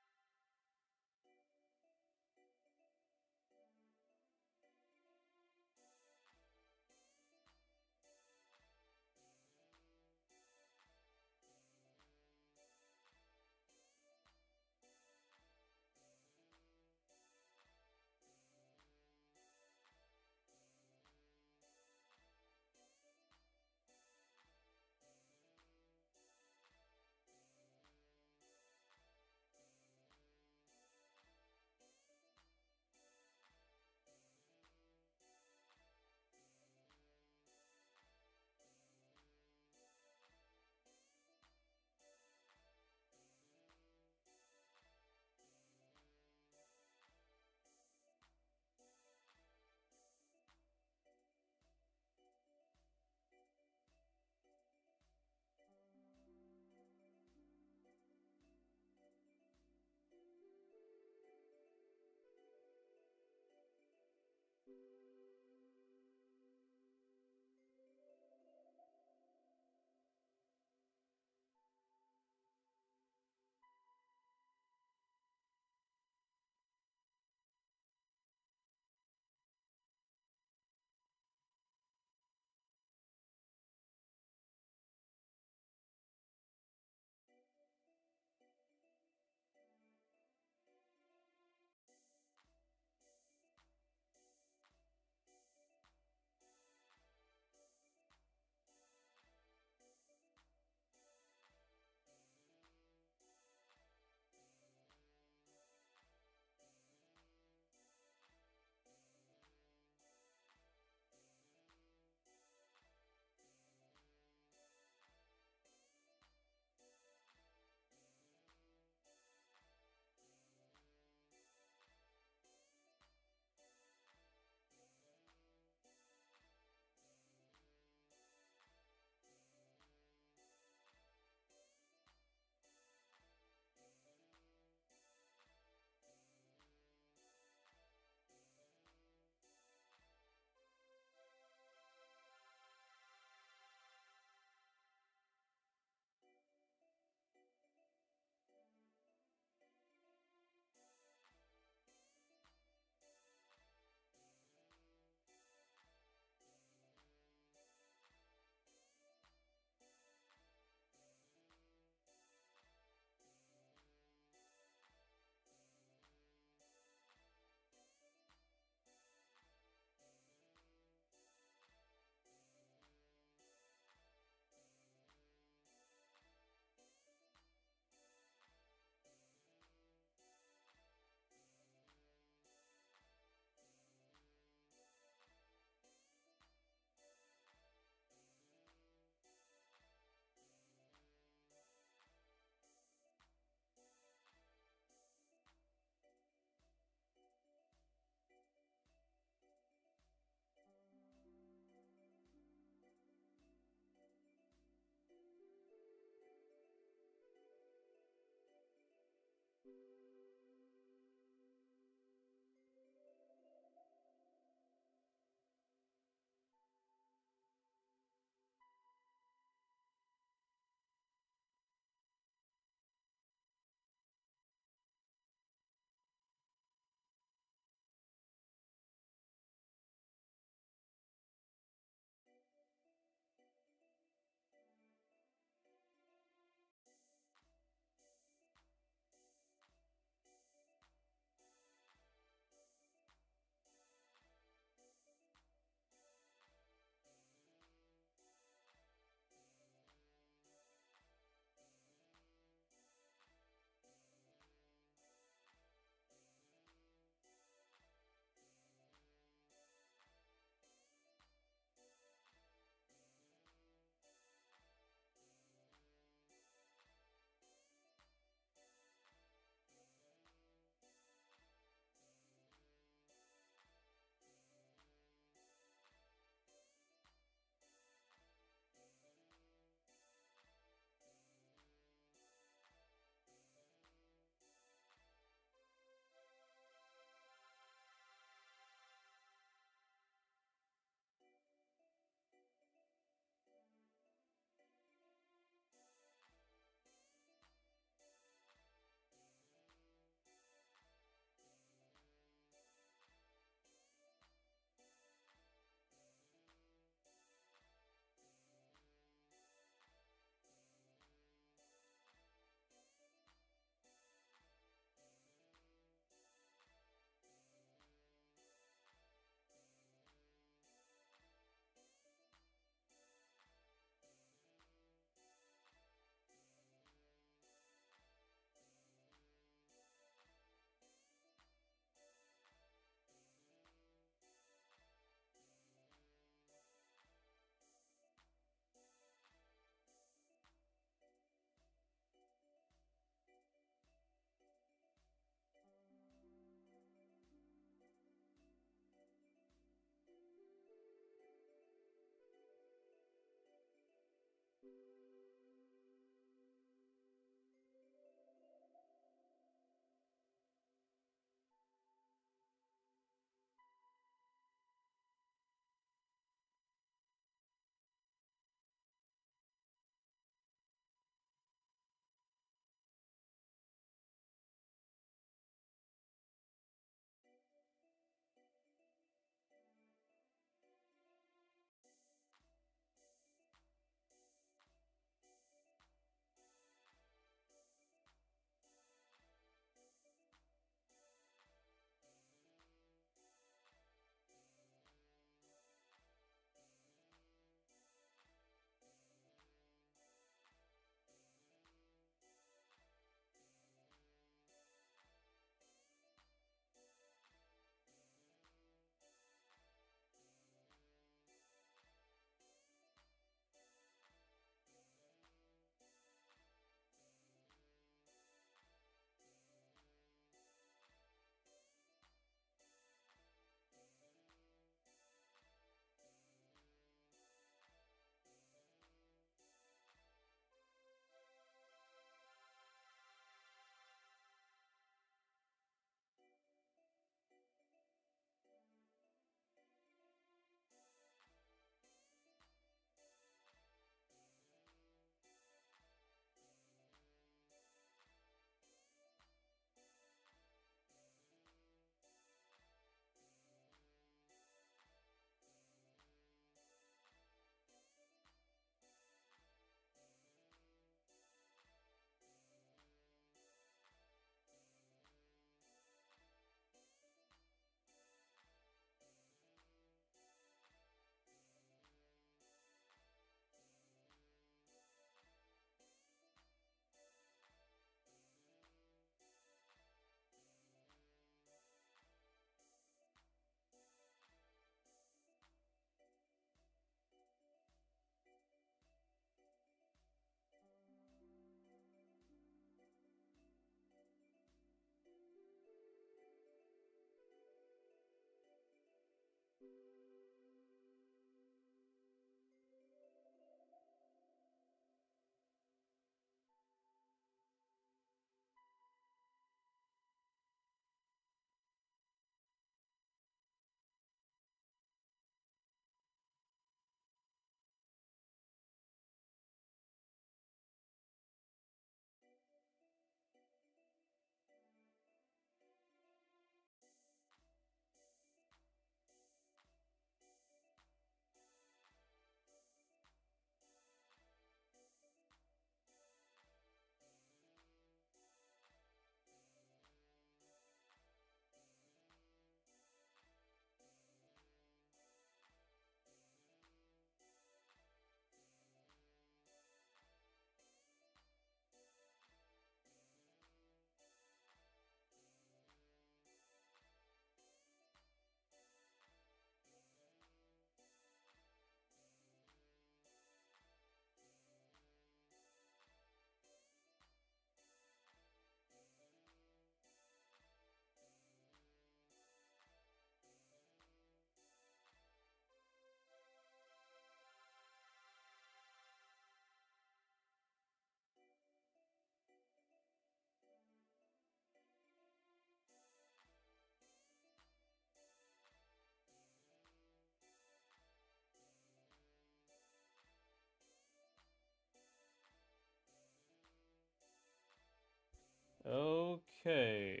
Okay.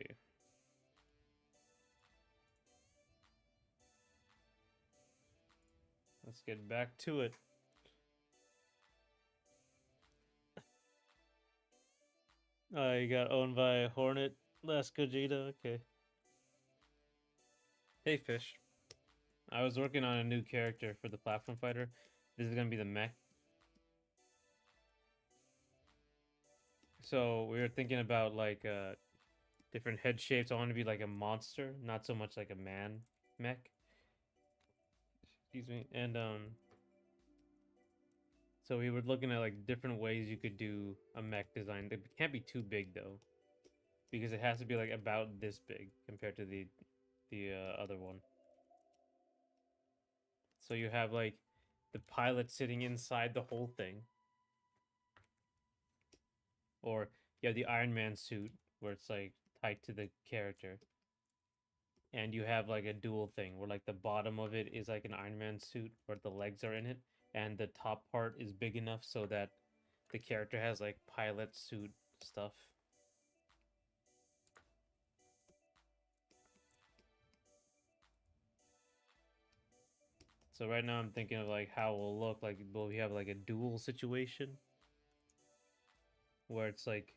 Let's get back to it. You got owned by Hornet, last Gogeta. Okay. Hey, Fish. I was working on a new character for the platform fighter. This is gonna be the mech. So we were thinking about like different head shapes. I want to be like a monster, not so much like a man mech. Excuse me. And so we were looking at like different ways you could do a mech design. It can't be too big though, because it has to be like about this big compared to the other one. So you have like the pilot sitting inside the whole thing, or you have the Iron Man suit where it's like tied to the character, and you have like a dual thing where like the bottom of it is like an Iron Man suit where the legs are in it, and the top part is big enough so that the character has like pilot suit stuff. So right now I'm thinking of like how it will look like. Will we have like a dual situation where it's like,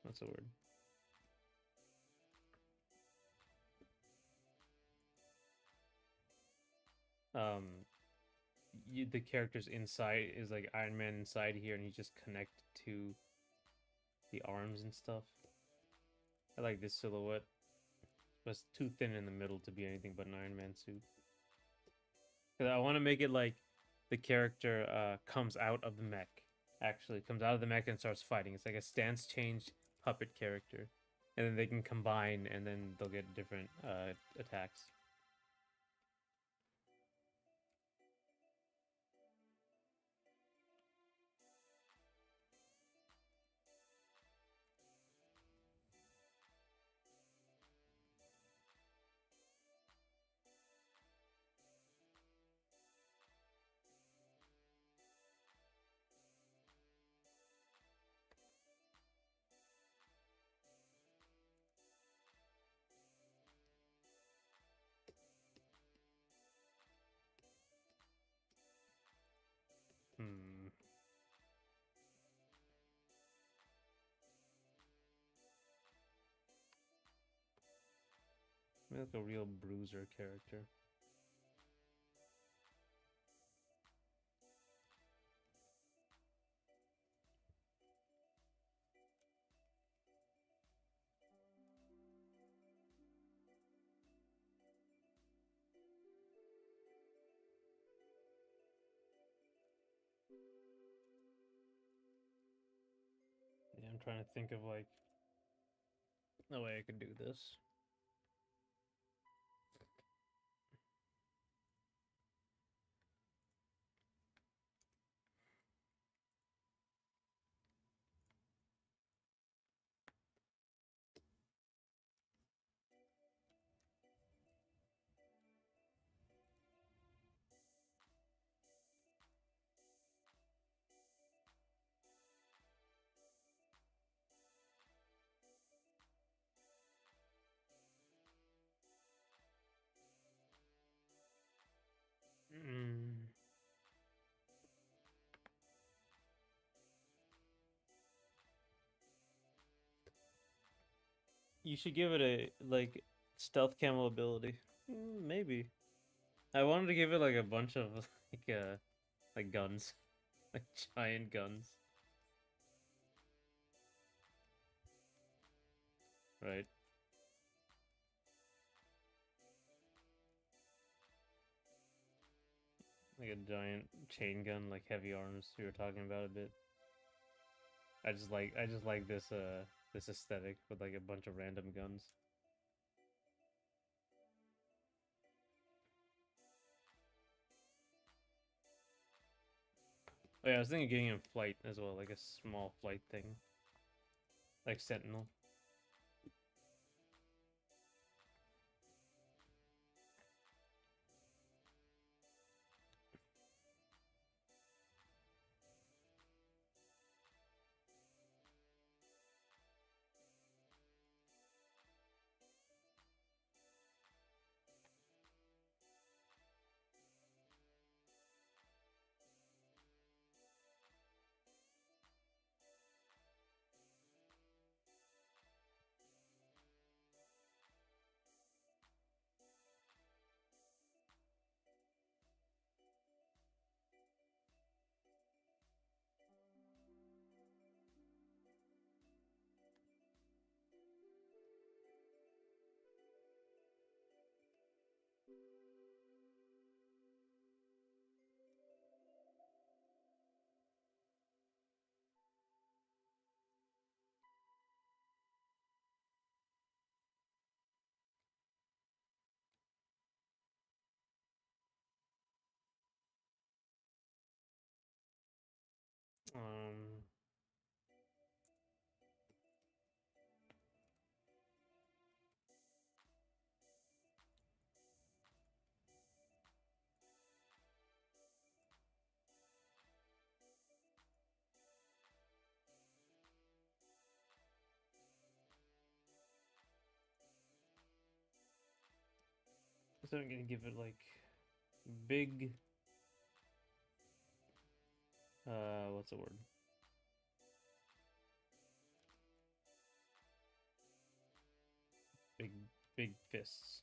what's the word? Um, the character's inside is like Iron Man inside here, and you just connect to the arms and stuff. I like this silhouette, but it's too thin in the middle to be anything but an Iron Man suit. Because I want to make it like the character comes out of the mech. Actually, comes out of the mech and starts fighting. It's like a stance change puppet character, and then they can combine, and then they'll get different attacks. Hmm. Maybe like a real bruiser character. Yeah, I'm trying to think of like the way I could do this. Mm. You should give it a like stealth camo ability. Maybe. I wanted to give it like a bunch of like guns, like giant guns, right? Like a giant chain gun, like heavy arms. You were talking about a bit. I just like this aesthetic with like a bunch of random guns. Oh yeah, I was thinking of getting a flight as well, like a small flight thing, like Sentinel. Um, so I'm gonna give it like big. What's the word? Big, big fists.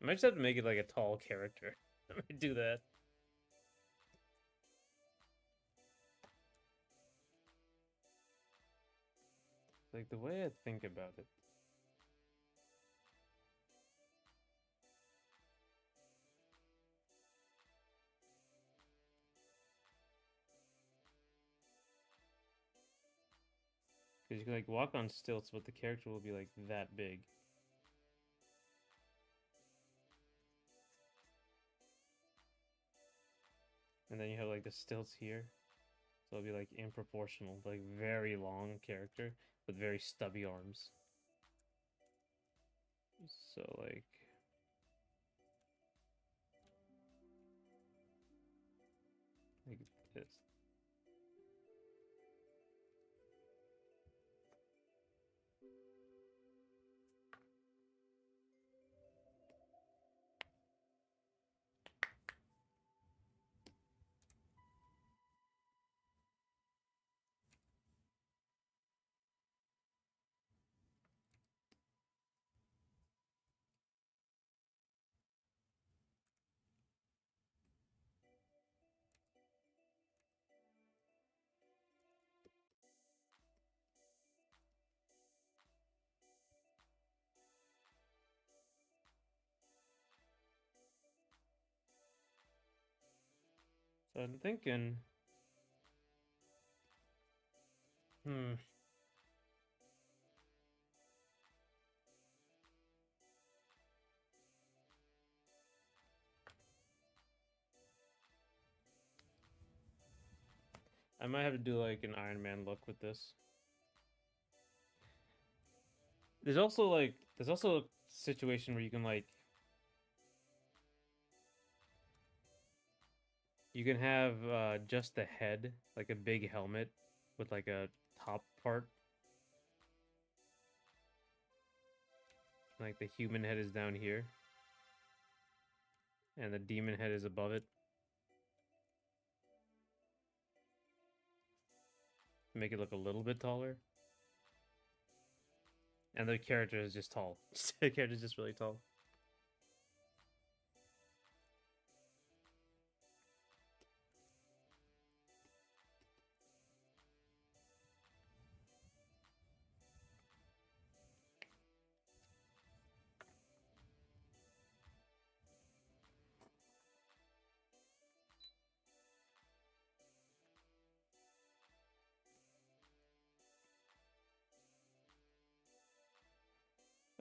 I might just have to make it like a tall character. I might do that. Like the way I think about it. Because you can like walk on stilts, but the character will be like that big. And then you have like the stilts here. So it'll be like in proportional, like very long character with very stubby arms. So like this. So I'm thinking, hmm, I might have to do like an Iron Man look with this. There's also a situation where you can like you can have just the head, like a big helmet with like a top part. Like the human head is down here and the demon head is above it. Make it look a little bit taller. And the character is just tall. The character is just really tall.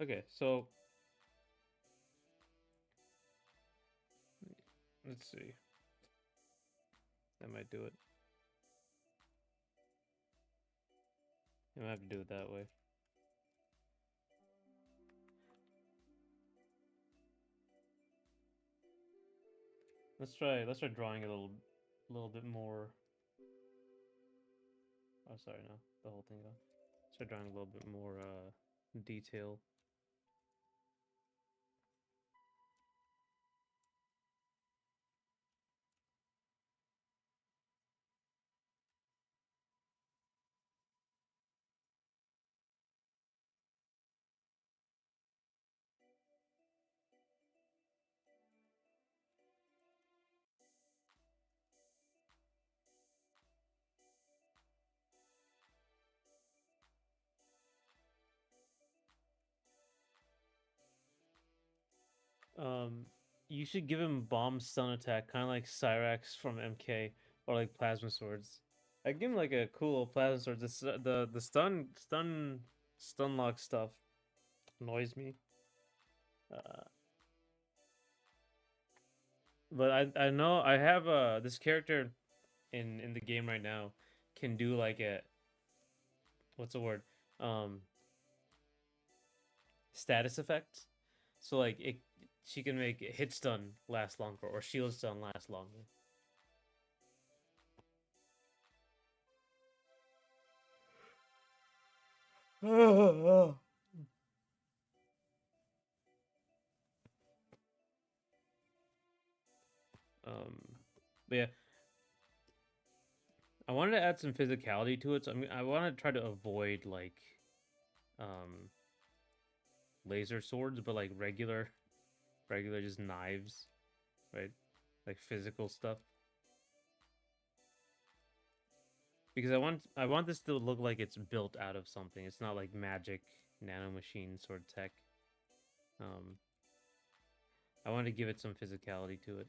Okay, so let's see. That might do it. I might have to do it that way. Let's try drawing a little bit more. Oh, sorry, no, the whole thing off. Let's try drawing a little bit more detail. Um, you should give him bomb stun attack, kind of like Cyrax from MK, or like plasma swords. I give him like a cool plasma sword. The stun lock stuff annoys me. Uh, but I know I have this character in the game right now can do like a what's the word um status effect. So like it she can make hit stun last longer or shield stun last longer. Um, but yeah, I wanted to add some physicality to it. So I mean, I want to try to avoid like um laser swords, but like regular just knives, right? Like physical stuff. Because I want this to look like it's built out of something. It's not like magic nanomachine sort of tech. Um, I want to give it some physicality to it.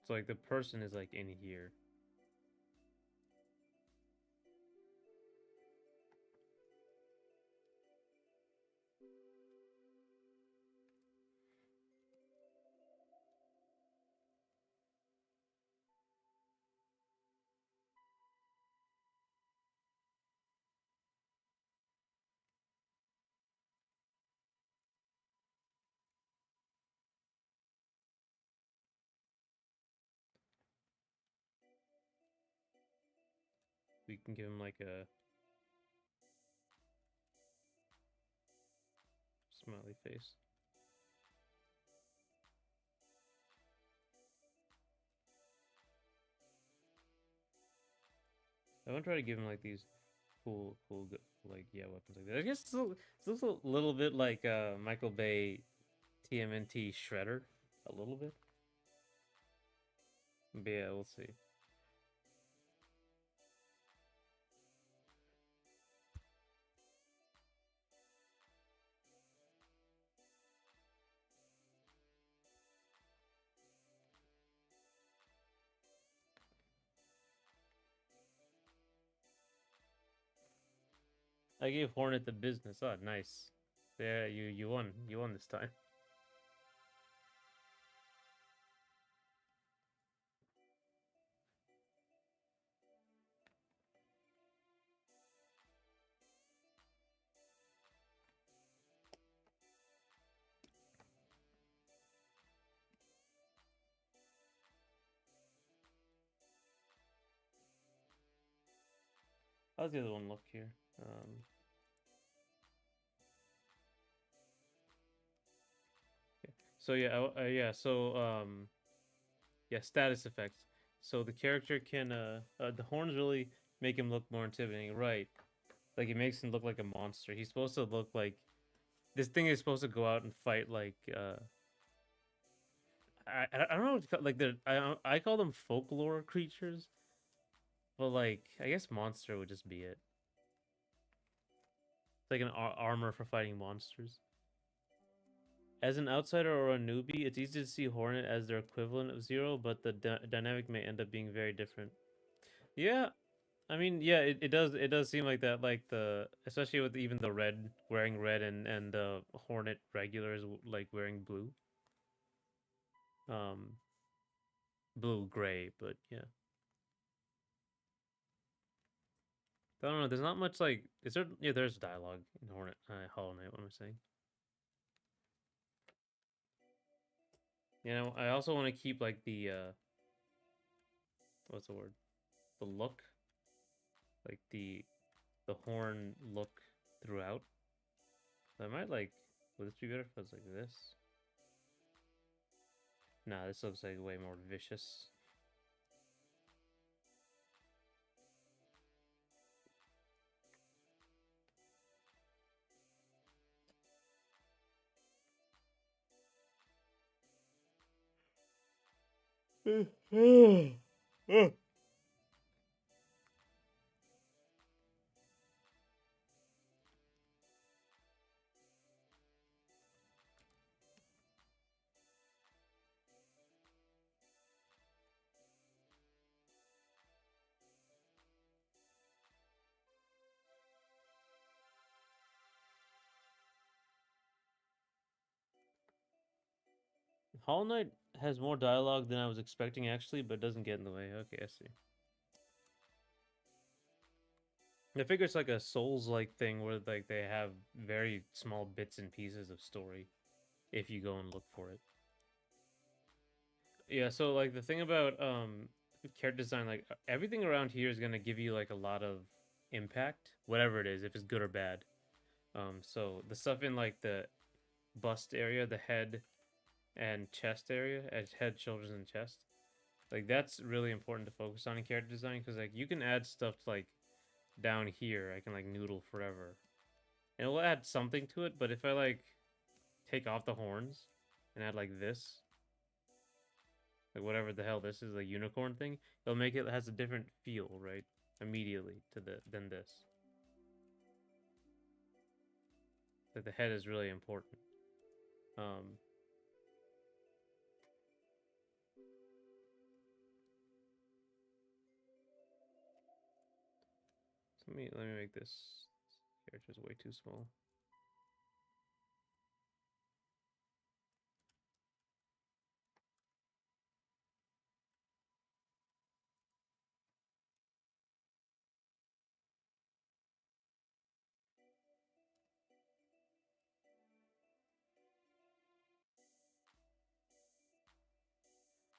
So like the person is like in here. We can give him like a smiley face. I want to try to give him like these cool like yeah weapons like that. I guess it looks a little bit like Michael Bay TMNT Shredder, a little bit. But yeah, we'll see. I gave Hornet the business. Oh, nice. Yeah, you won. You won this time. How's the other one look here? Yeah. So yeah, yeah. So yeah, status effects. So the character can the horns really make him look more intimidating, right? Like it makes him look like a monster. He's supposed to look like this thing is supposed to go out and fight like I don't know what to call, like I call them folklore creatures, but like I guess monster would just be it. It's like an armor for fighting monsters. As an outsider or a newbie, it's easy to see Hornet as their equivalent of Zero, but the dynamic may end up being very different. Yeah, I mean, yeah, it does seem like that. Like the especially with even the red wearing red and the Hornet regulars like wearing blue, um, blue gray. But yeah, I don't know. There's not much like is there? Yeah, there's dialogue in Hornet Hollow Knight. What am I saying? You know, I also want to keep like the what's the word? The look, like the horn look throughout. So I might like. Would this be better if it was like this? Nah, this looks like way more vicious. Hollow Knight has more dialogue than I was expecting, actually, but doesn't get in the way. Okay, I see. I figure it's like a Souls-like thing where like they have very small bits and pieces of story if you go and look for it. Yeah, so like the thing about character design, like everything around here is gonna give you like a lot of impact, whatever it is, if it's good or bad. So the stuff in like the bust area, the head and chest area, as head, shoulders, and chest, like that's really important to focus on in character design because like you can add stuff like down here. I can like noodle forever, and it'll add something to it. But if I like take off the horns and add like this, like whatever the hell this is, a unicorn thing, it'll make it has a different feel, right? Immediately to the than this. Like the head is really important. Um, so let me make this character's way too small.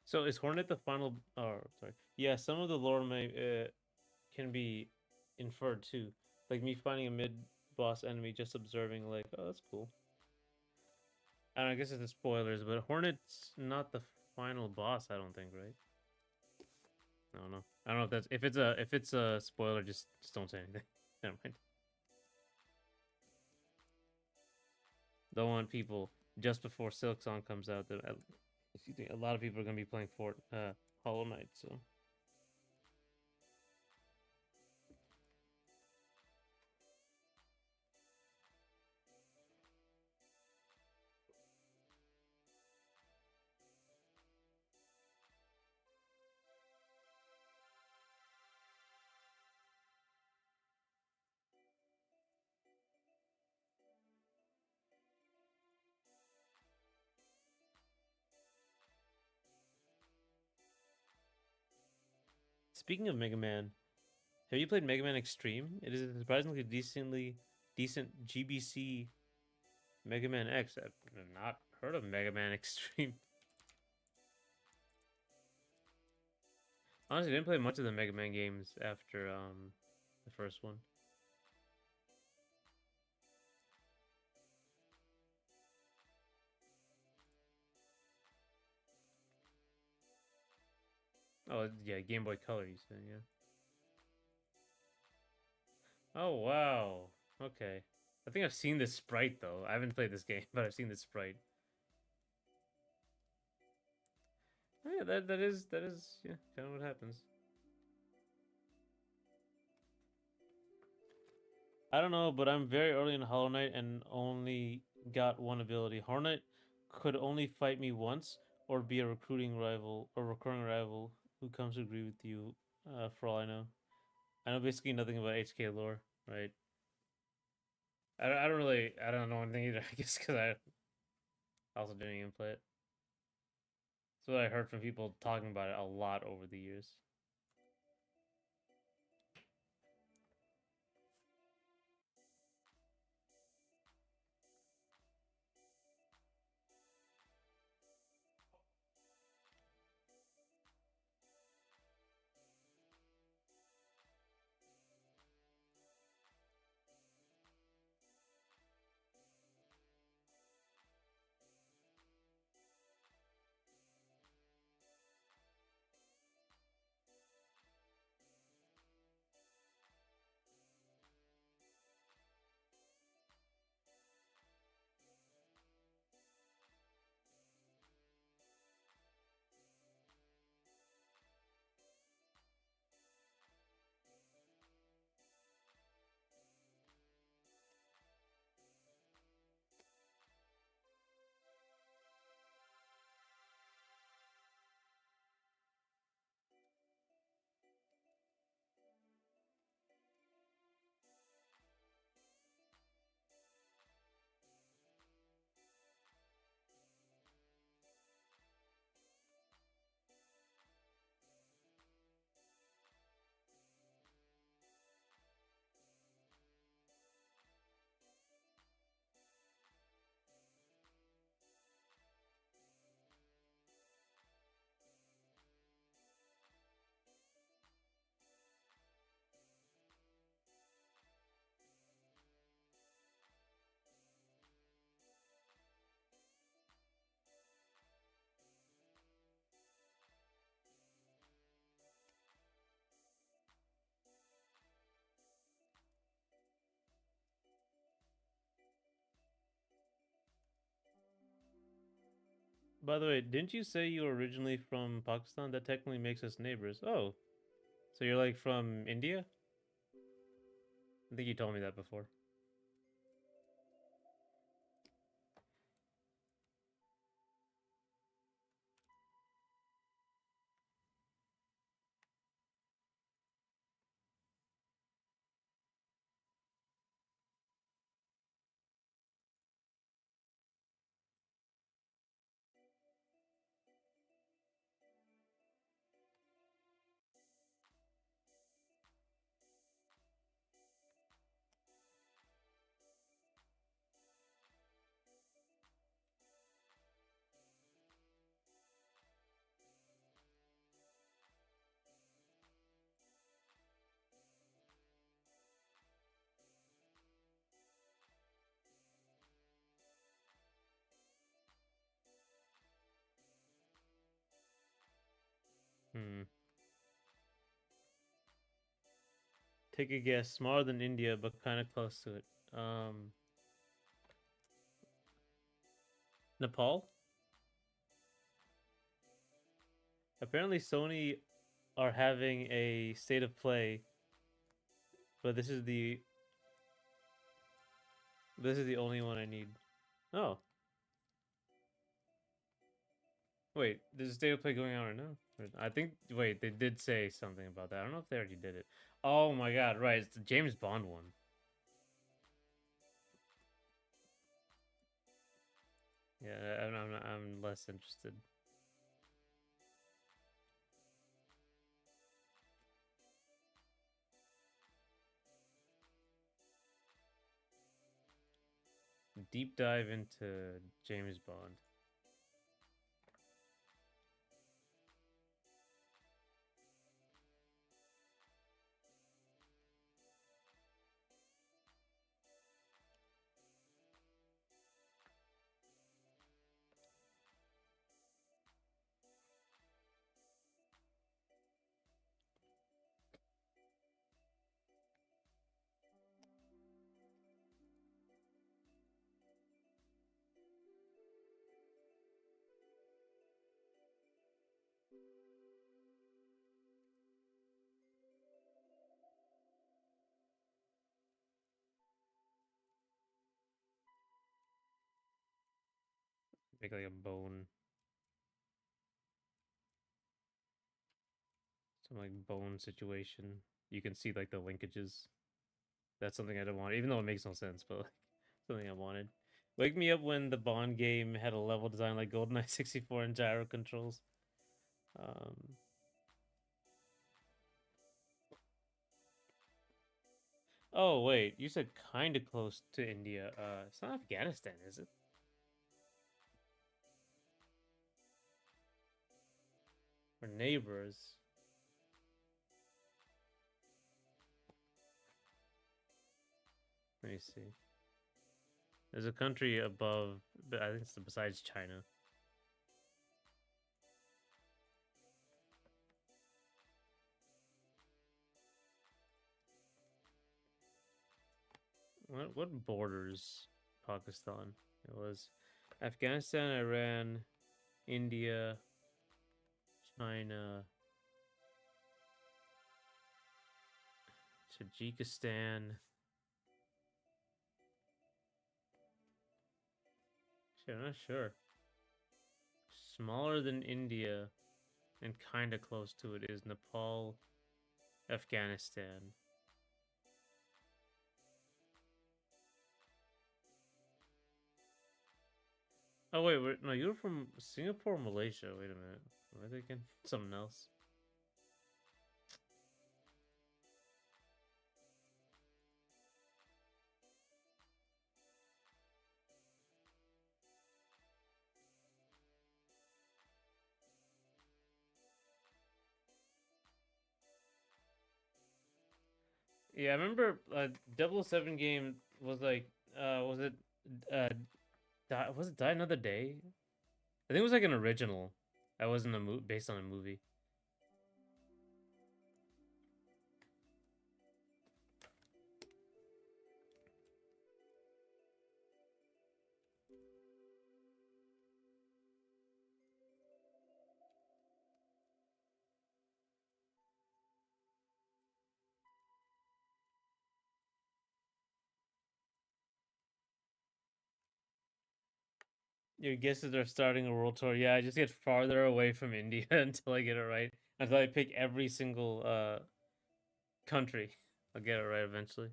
So is Hornet the final? Oh, sorry. Yeah, some of the lore may can be inferred too. Like me finding a mid boss enemy, just observing, like, oh, that's cool. And I guess it's the spoilers, but Hornet's not the final boss. I don't think, right? I don't know. I don't know if that's if it's a spoiler. Just don't say anything. Never mind. Don't want people just before Silk Song comes out that excuse me, a lot of people are gonna be playing Hollow Knight. So speaking of Mega Man, have you played Mega Man Extreme? It is a surprisingly decent GBC Mega Man X. I've not heard of Mega Man Extreme. Honestly, I didn't play much of the Mega Man games after the first one. Oh yeah, Game Boy Color. You said, yeah. Oh wow. Okay. I think I've seen this sprite though. I haven't played this game, but I've seen this sprite. Oh, yeah, that is yeah, kind of what happens. I don't know, but I'm very early in Hollow Knight and only got one ability. Hornet could only fight me once or be a recruiting rival or recurring rival who comes to agree with you. For all I know, I know basically nothing about HK lore, right? I don't know anything either. I guess because I also didn't even play it. That's what I heard from people talking about it a lot over the years. By the way, didn't you say you were originally from Pakistan? That technically makes us neighbors. Oh, so you're like from India? I think you told me that before. Hmm. Take a guess. Smaller than India, but kind of close to it. Nepal? Apparently, Sony are having a state of play, but this is the only one I need. Oh, wait, there's a state of play going on right now. I think. Wait, they did say something about that. I don't know if they already did it. Oh my God! Right, it's the James Bond one. Yeah, I'm less interested. Deep dive into James Bond. Make like a some like bone situation. You can see like the linkages. That's something I don't want, even though it makes no sense, but like something I wanted. Wake me up when the Bond game had a level design like GoldenEye 64 and gyro controls. Um, oh wait, you said kind of close to India. It's not Afghanistan, is it? Or neighbors? Let me see. There's a country above, but I think it's besides China. What borders Pakistan? It was Afghanistan, Iran, India, China, Tajikistan. Shit, I'm not sure. Smaller than India and kind of close to it is Nepal, Afghanistan. Oh wait, no, you're from Singapore, Malaysia. Wait a minute, am I thinking something else? Yeah, I remember 007 game was like was it was it Die Another Day? I think it was like an original. That wasn't based on a movie. Your guesses are starting a world tour. Yeah, I just get farther away from India until I get it right. Until I pick every single country. I'll get it right eventually.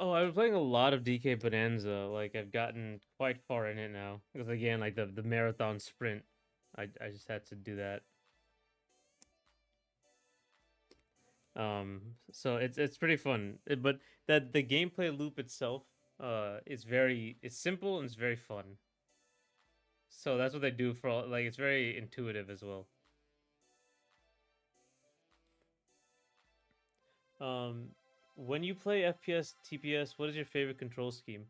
Oh, I've been playing a lot of DK Bonanza. Like I've gotten quite far in it now. Because again, like the marathon sprint, I just had to do that. So it's pretty fun. But that the gameplay loop itself, is very it's simple and it's very fun. So that's what they do for all, like it's very intuitive as well. Um, when you play FPS, TPS, what is your favorite control scheme?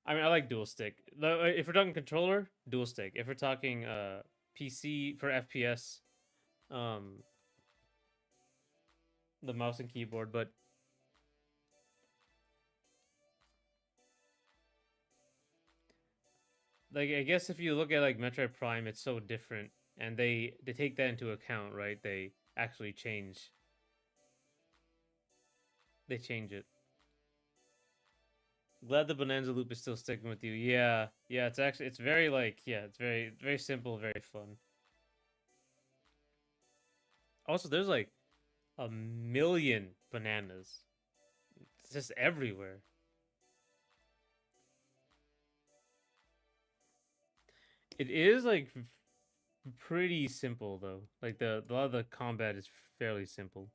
I mean, I like dual stick. If we're talking controller, dual stick. If we're talking PC for FPS, um, the mouse and keyboard. But like, I guess if you look at like Metroid Prime, it's so different, and they take that into account, right? They actually change it. Glad the Bonanza loop is still sticking with you. Yeah, yeah. It's very like yeah, it's very simple, very fun. Also, there's like a million bananas. It's just everywhere. It is like pretty simple though. Like a lot of the combat is fairly simple.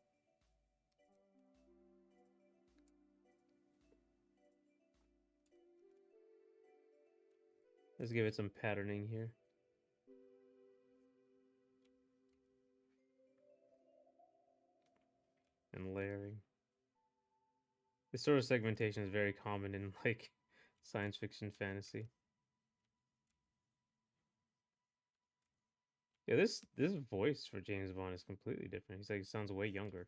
Let's give it some patterning here and layering. This sort of segmentation is very common in like science fiction fantasy. Yeah, this voice for James Bond is completely different. He's like he sounds way younger.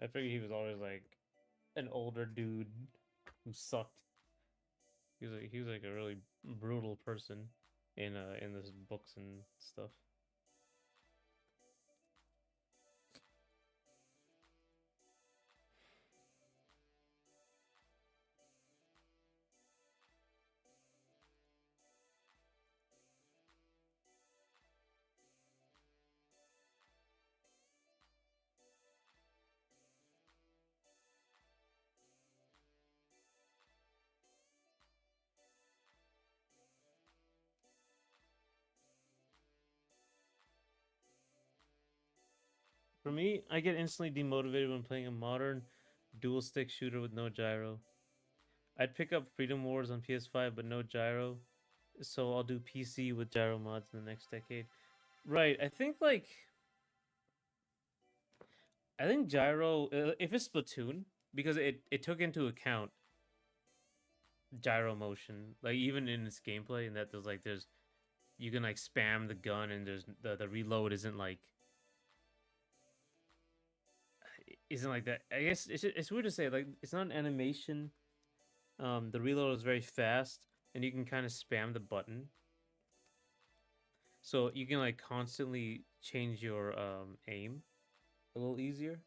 I figured he was always like an older dude who sucked. He was like a really brutal person in this books and stuff. For me, I get instantly demotivated when playing a modern dual stick shooter with no gyro. I'd pick up Freedom Wars on PS5, but no gyro, so I'll do PC with gyro mods in the next decade. Right, I think gyro, if it's Splatoon, because it took into account gyro motion, like even in its gameplay, and that there's you can like spam the gun, and there's the reload isn't like that. I guess it's weird to say, like it's not an animation. The reload is very fast, and you can kind of spam the button, so you can like constantly change your aim a little easier.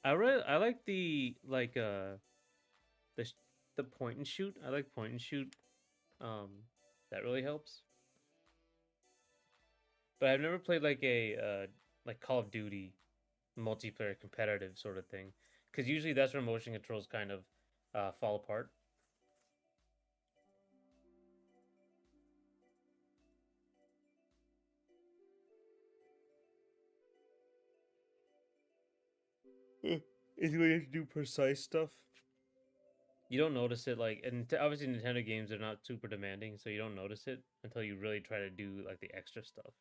I like the the point and shoot. I like point and shoot. Um, that really helps. But I've never played like Call of Duty multiplayer competitive sort of thing, because usually that's where motion controls kind of fall apart. Is when you have to do precise stuff. You don't notice it, like, and obviously Nintendo games are not super demanding, so you don't notice it until you really try to do like the extra stuff.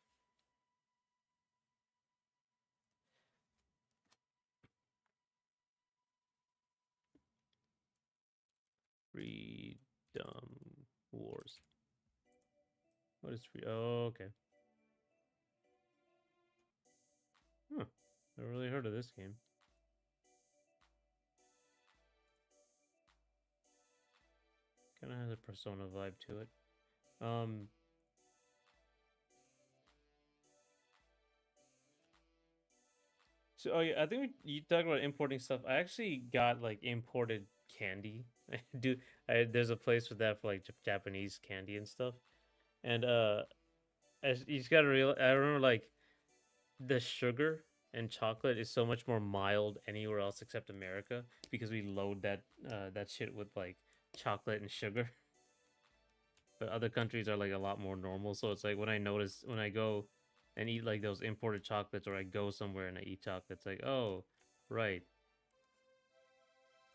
Freedom Wars. What is free? Oh, okay. Never really heard of this game. Kind of has a Persona vibe to it. Um, so oh yeah, I think you talk about importing stuff. I actually got like imported candy. I do. There's a place for that for like Japanese candy and stuff. And you just gotta real. I remember like the sugar and chocolate is so much more mild anywhere else except America because we load that shit with like chocolate and sugar. But other countries are like a lot more normal. So it's like when I go and eat like those imported chocolates, or I go somewhere and I eat chocolates, like, oh, right,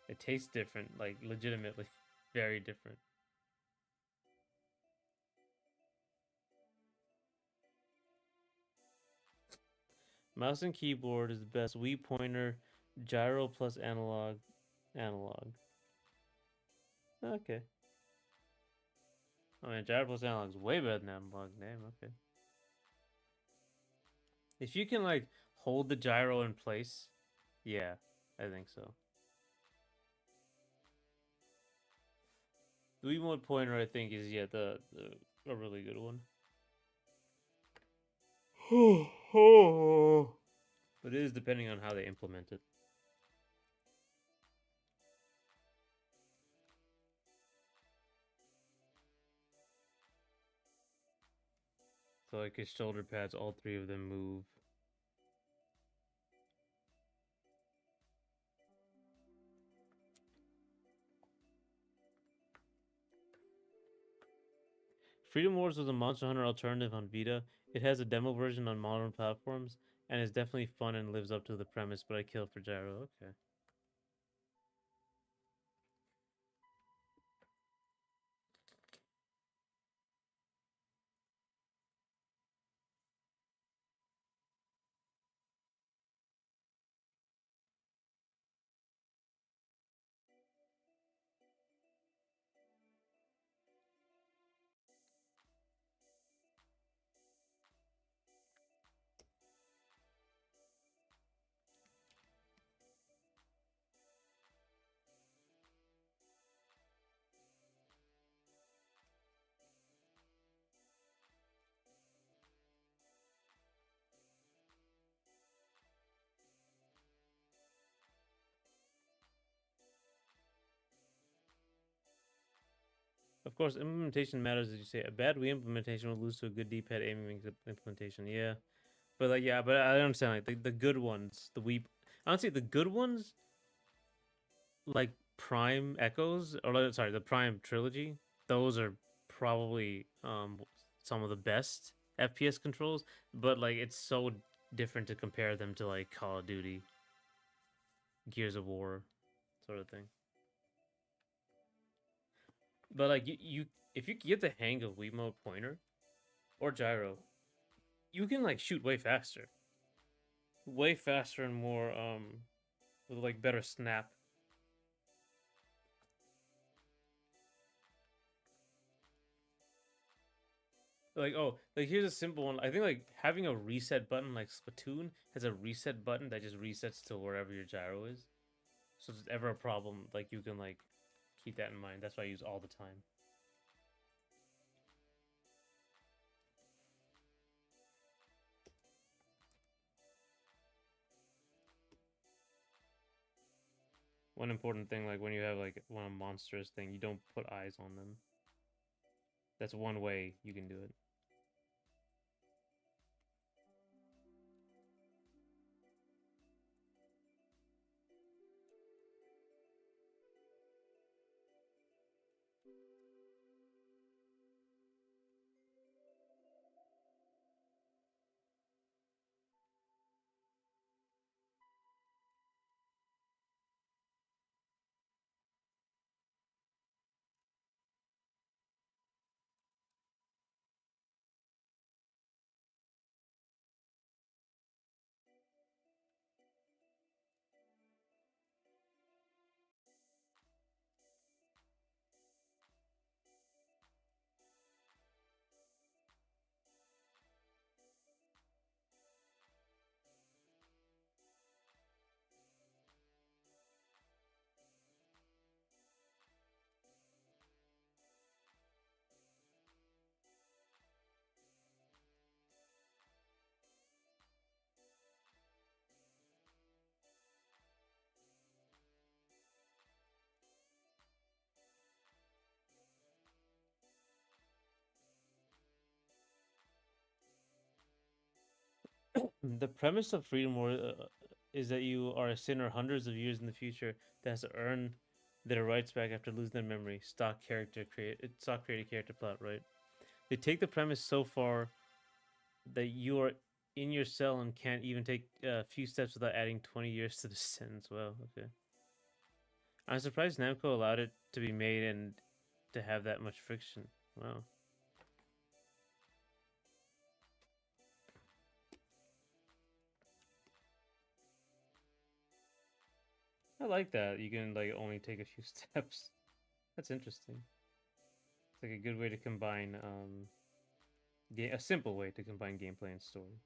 it tastes different, like legitimately very different. Mouse and keyboard is the best. Wii pointer, gyro plus analog. Okay. I mean, gyro plus analog is way better than analog. Damn. Okay. If you can like hold the gyro in place, yeah, I think so. The Wiimote pointer, I think, is yeah the a really good one. But it is depending on how they implement it. So like his shoulder pads, all three of them move. Freedom Wars was a Monster Hunter alternative on Vita. It has a demo version on modern platforms and is definitely fun and lives up to the premise, but I killed for gyro. Okay. Of course, implementation matters, as you say. A bad Wii implementation will lose to a good D-pad aiming implementation. Yeah, but like, yeah, but I understand like the good ones, the Wii. Honestly, the good ones like Prime Echoes, or sorry, the Prime trilogy. Those are probably some of the best FPS controls. But like, it's so different to compare them to like Call of Duty, Gears of War, sort of thing. But like, you if you get the hang of Wiimote pointer or gyro, you can like shoot way faster and more with like better snap. Like, oh, like here's a simple one. I think like having a reset button, like Splatoon has a reset button that just resets to wherever your gyro is. So if there's ever a problem, like you can like keep that in mind. That's what I use all the time. One important thing, like when you have like one monstrous thing, you don't put eyes on them. That's one way you can do it. The premise of Freedom War is that you are a sinner hundreds of years in the future that has to earn their rights back after losing their memory. Stock created character plot, right? They take the premise so far that you are in your cell and can't even take a few steps without adding 20 years to the sentence. Well, okay. I'm surprised Namco allowed it to be made and to have that much friction. Wow. I like that. You can like only take a few steps. That's interesting. It's like a good way to combine a simple way to combine gameplay and story.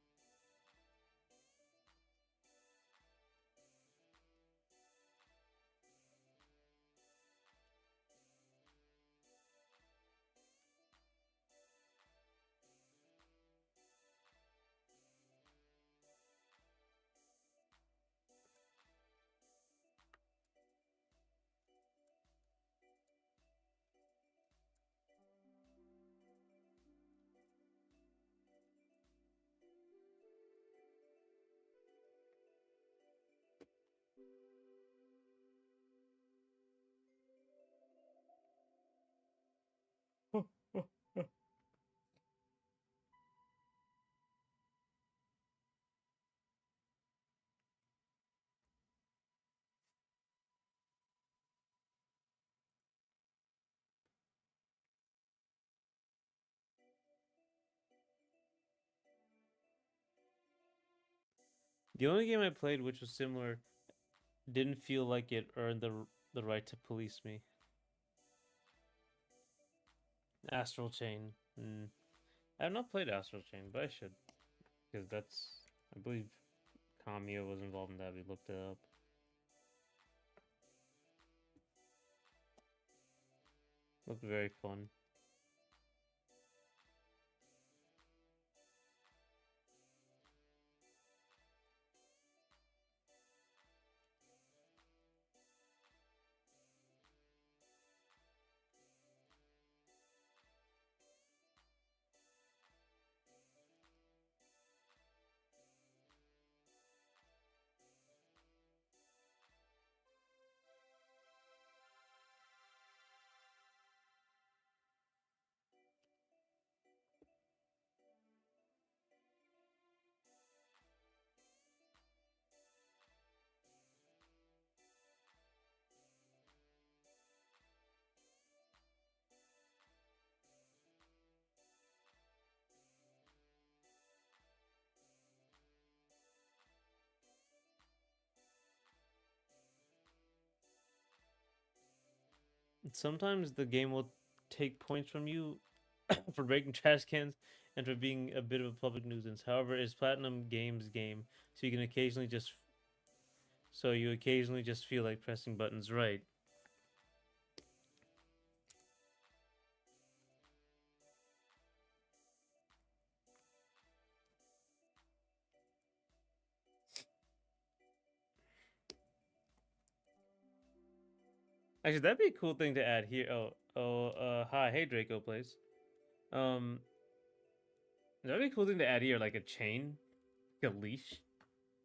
The only game I played which was similar didn't feel like it earned the right to police me. Astral Chain. I have not played Astral Chain, but I should because that's I believe Kamiya was involved in that. We looked it up. Looked very fun. Sometimes the game will take points from you for breaking trash cans and for being a bit of a public nuisance. However, it's Platinum Games game, so you occasionally just feel like pressing buttons, right? Actually, that'd be a cool thing to add here. Hi, hey Draco plays. Um, that'd be a cool thing to add here, like a chain, like a leash,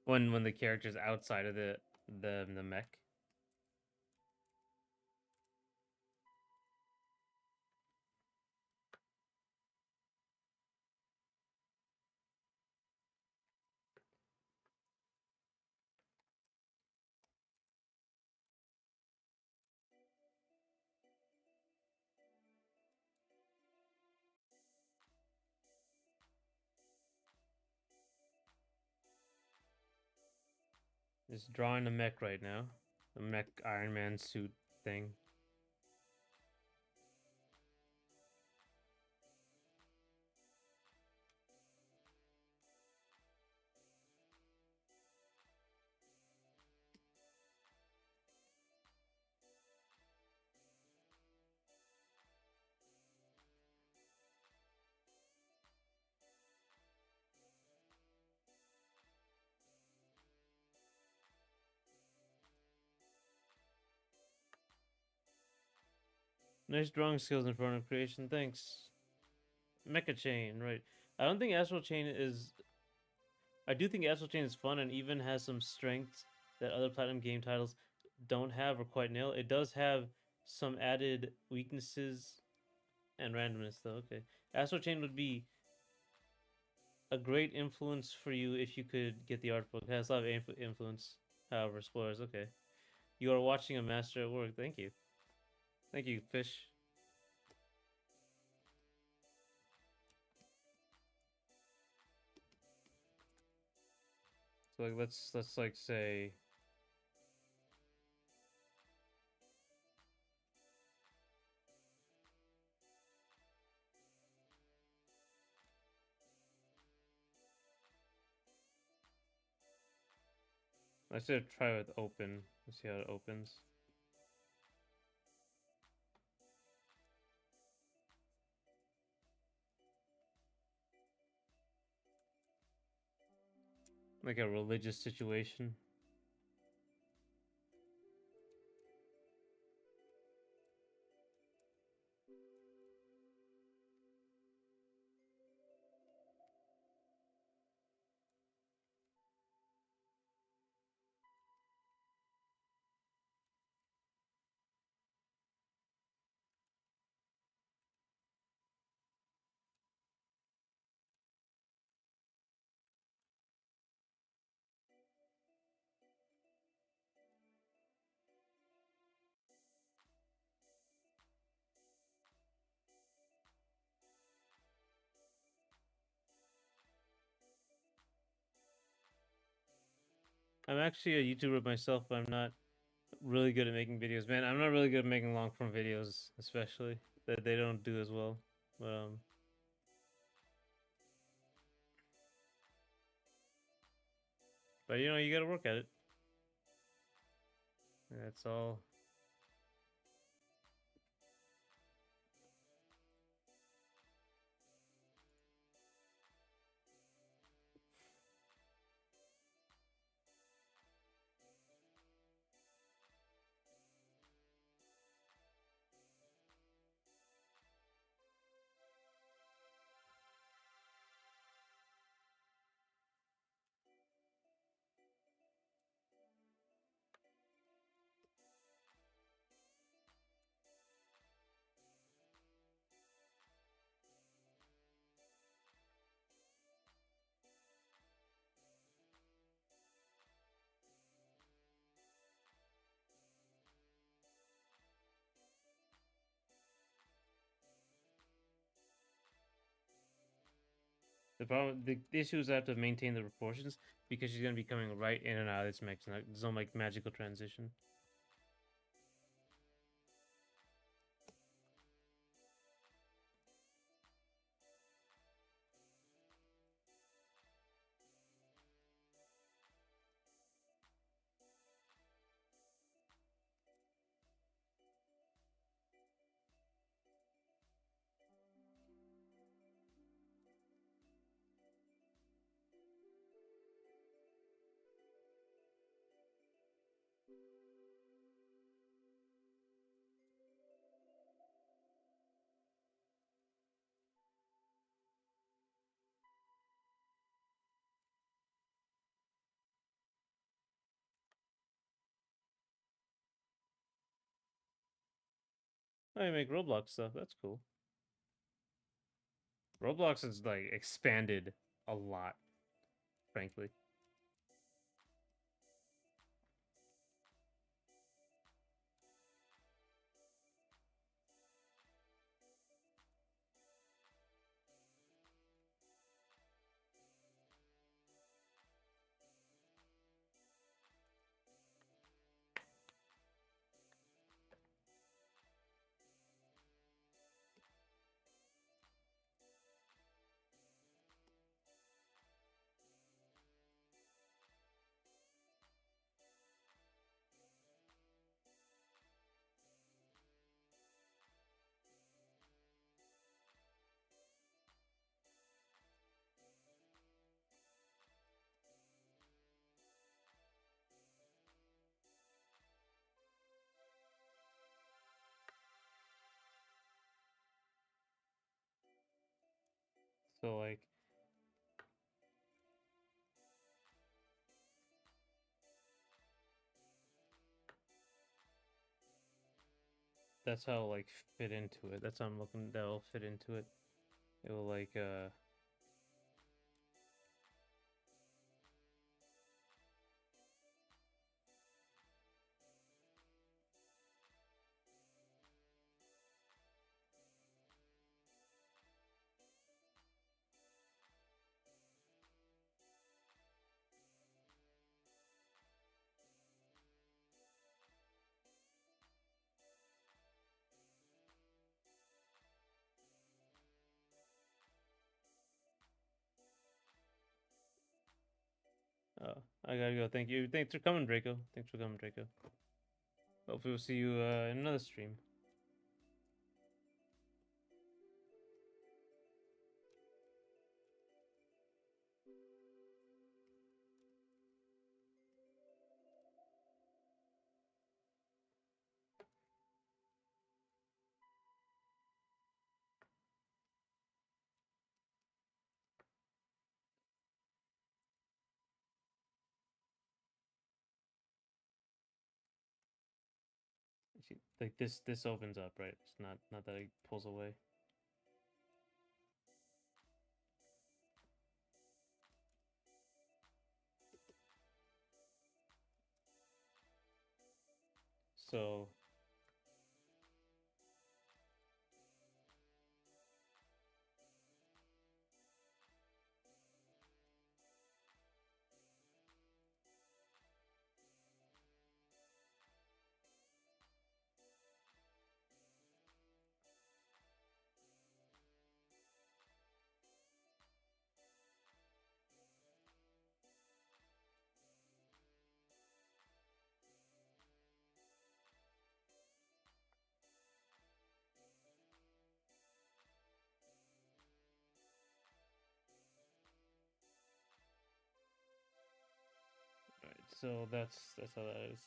when the character's outside of the mech. Just drawing a mech right now, a mech Iron Man suit thing. Nice drawing skills in front of creation. Thanks. Mecha Chain, right? I don't think Astral Chain is. I do think Astral Chain is fun and even has some strengths that other Platinum game titles don't have or quite nail. It does have some added weaknesses and randomness, though. Okay, Astral Chain would be a great influence for you if you could get the art book. It has a lot of influence. However, spoilers. Okay, you are watching a master at work. Thank you, Fish. So like, let's like say let's say try with open. Let's see how it opens. Like a religious situation. I'm actually a YouTuber myself, but I'm not really good at making videos. Man, I'm not really good at making long form videos, especially that they don't do as well. Um, but you know, you got to work at it. That's all. The issue is I have to maintain the proportions because she's gonna be coming right in and out of this mix, and there's no like magical transition. I make Roblox stuff. That's cool. Roblox is like expanded a lot, frankly. So like that's how it'll, like fit into it. That's how I'm looking. That'll fit into it. It will like I gotta go. Thank you. Thanks for coming, Draco. Thanks for coming, Draco. Hopefully we'll see you in another stream. Like this opens up, right? It's not that it pulls away. So right, so that's how that is.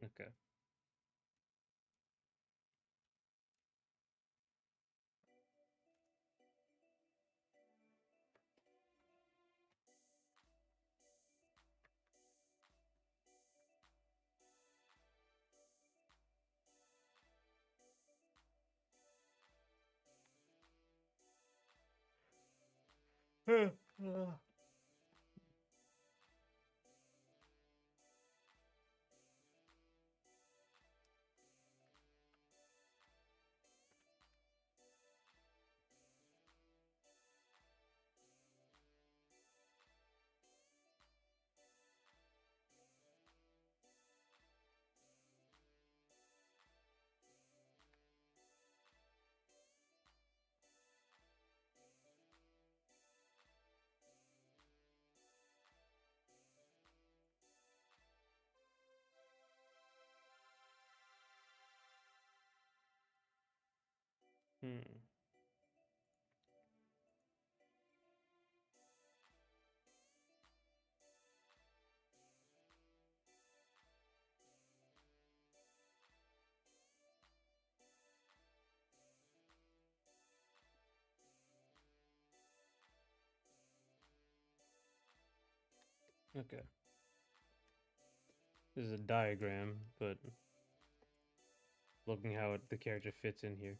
Okay. Hmm. Okay. This is a diagram, but looking how the character fits in here.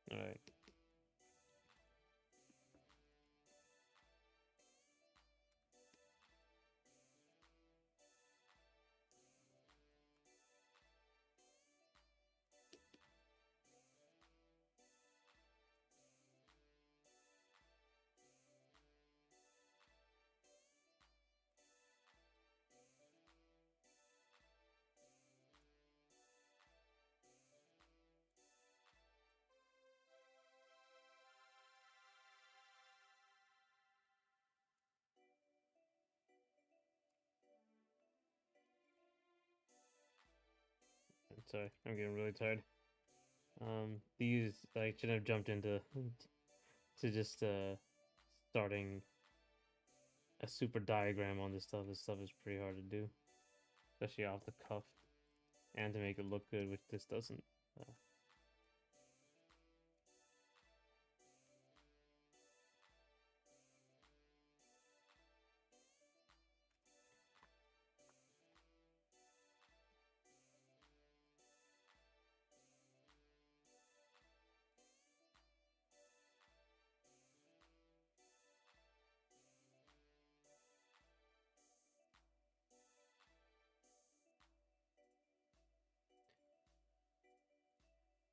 All right. Sorry, I'm getting really tired. These I shouldn't have jumped into to just starting a super diagram on this stuff. This stuff is pretty hard to do, especially off the cuff, and to make it look good, which this doesn't. Uh,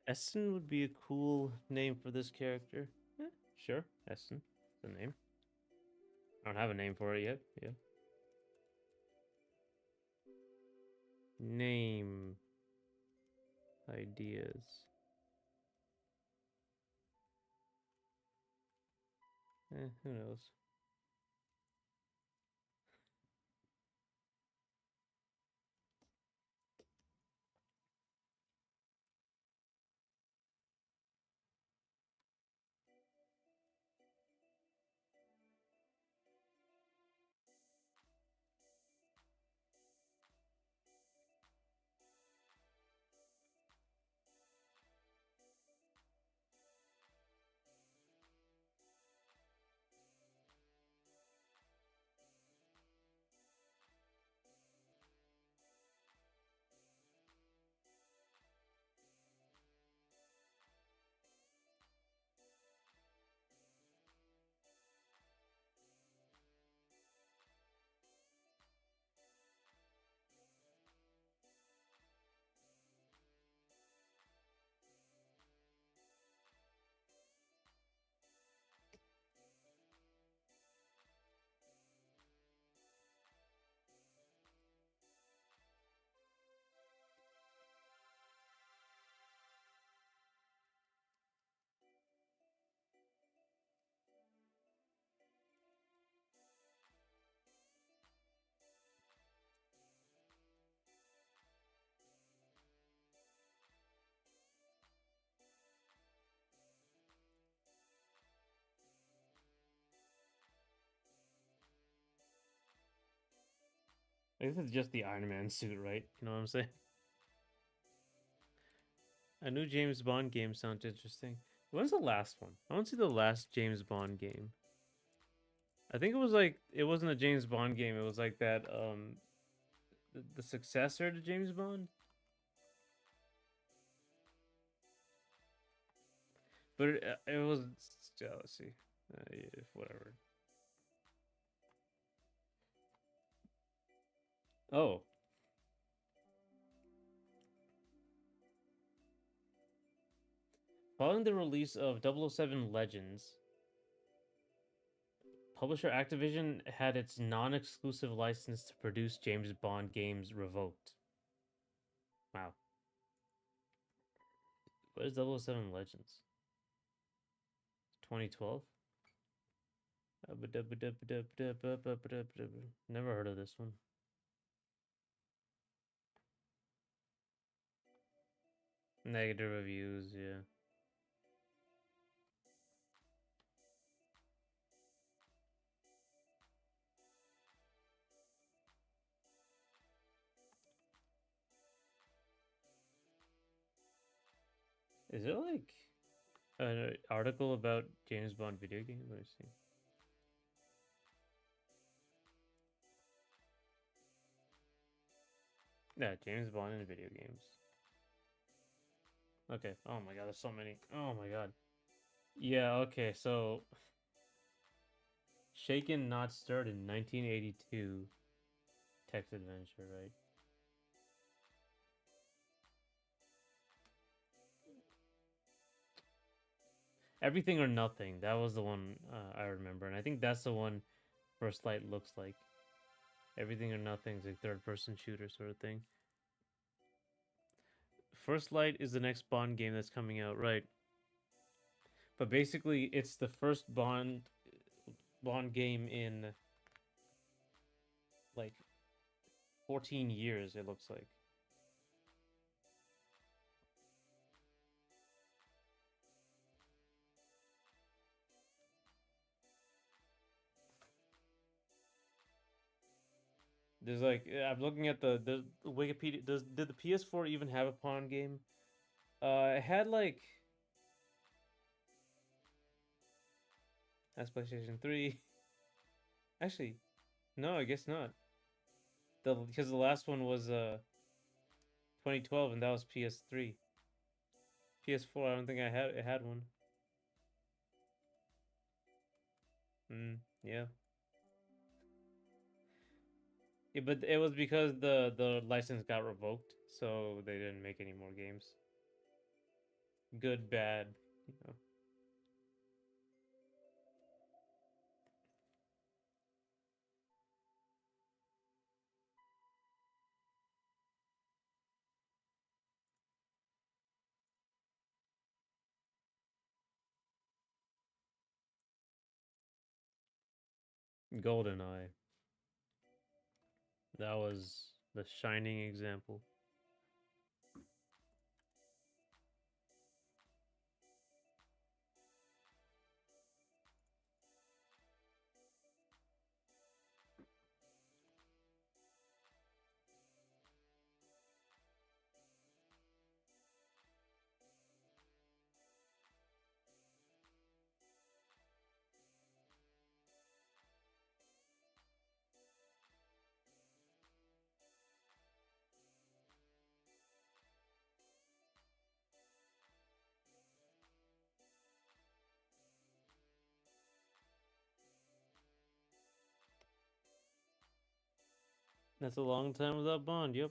Essen would be a cool name for this character. Eh, sure, Essen, the name. I don't have a name for it yet. Yeah. Name ideas. Who knows? I guess it's just the Iron Man suit, right? You know what I'm saying? A new James Bond game sounds interesting. When's the last one? I want to see the last James Bond game. I think it was like it wasn't a James Bond game. It was like that the successor to James Bond. But it was let's see. Yeah, whatever. Oh, following the release of 007 Legends, publisher Activision had its non-exclusive license to produce James Bond games revoked. Wow. What is 007 Legends? 2012? Never heard of this one. Negative reviews, yeah. Is there like an article about James Bond video games? Let me see. Yeah, James Bond in video games. Okay. Oh my god, there's so many. Oh my god. Yeah, okay, so Shaken Not Stirred in 1982 text adventure, right? Everything or Nothing. That was the one I remember, and I think that's the one First Light looks like. Everything or Nothing's a third-person shooter sort of thing. First Light is the next Bond game that's coming out, right? But basically, it's the first Bond game in like 14 years. It looks like. There's like I'm looking at the Wikipedia. Did the PS4 even have a Bond game? It had like that's PlayStation 3. Actually, no, I guess not. Because the last one was 2012 and that was PS3. PS4, I don't think it had one. Yeah. Yeah, but it was because the license got revoked, so they didn't make any more games. Good, bad, you know. GoldenEye. That was the shining example. That's a long time without Bond. Yep.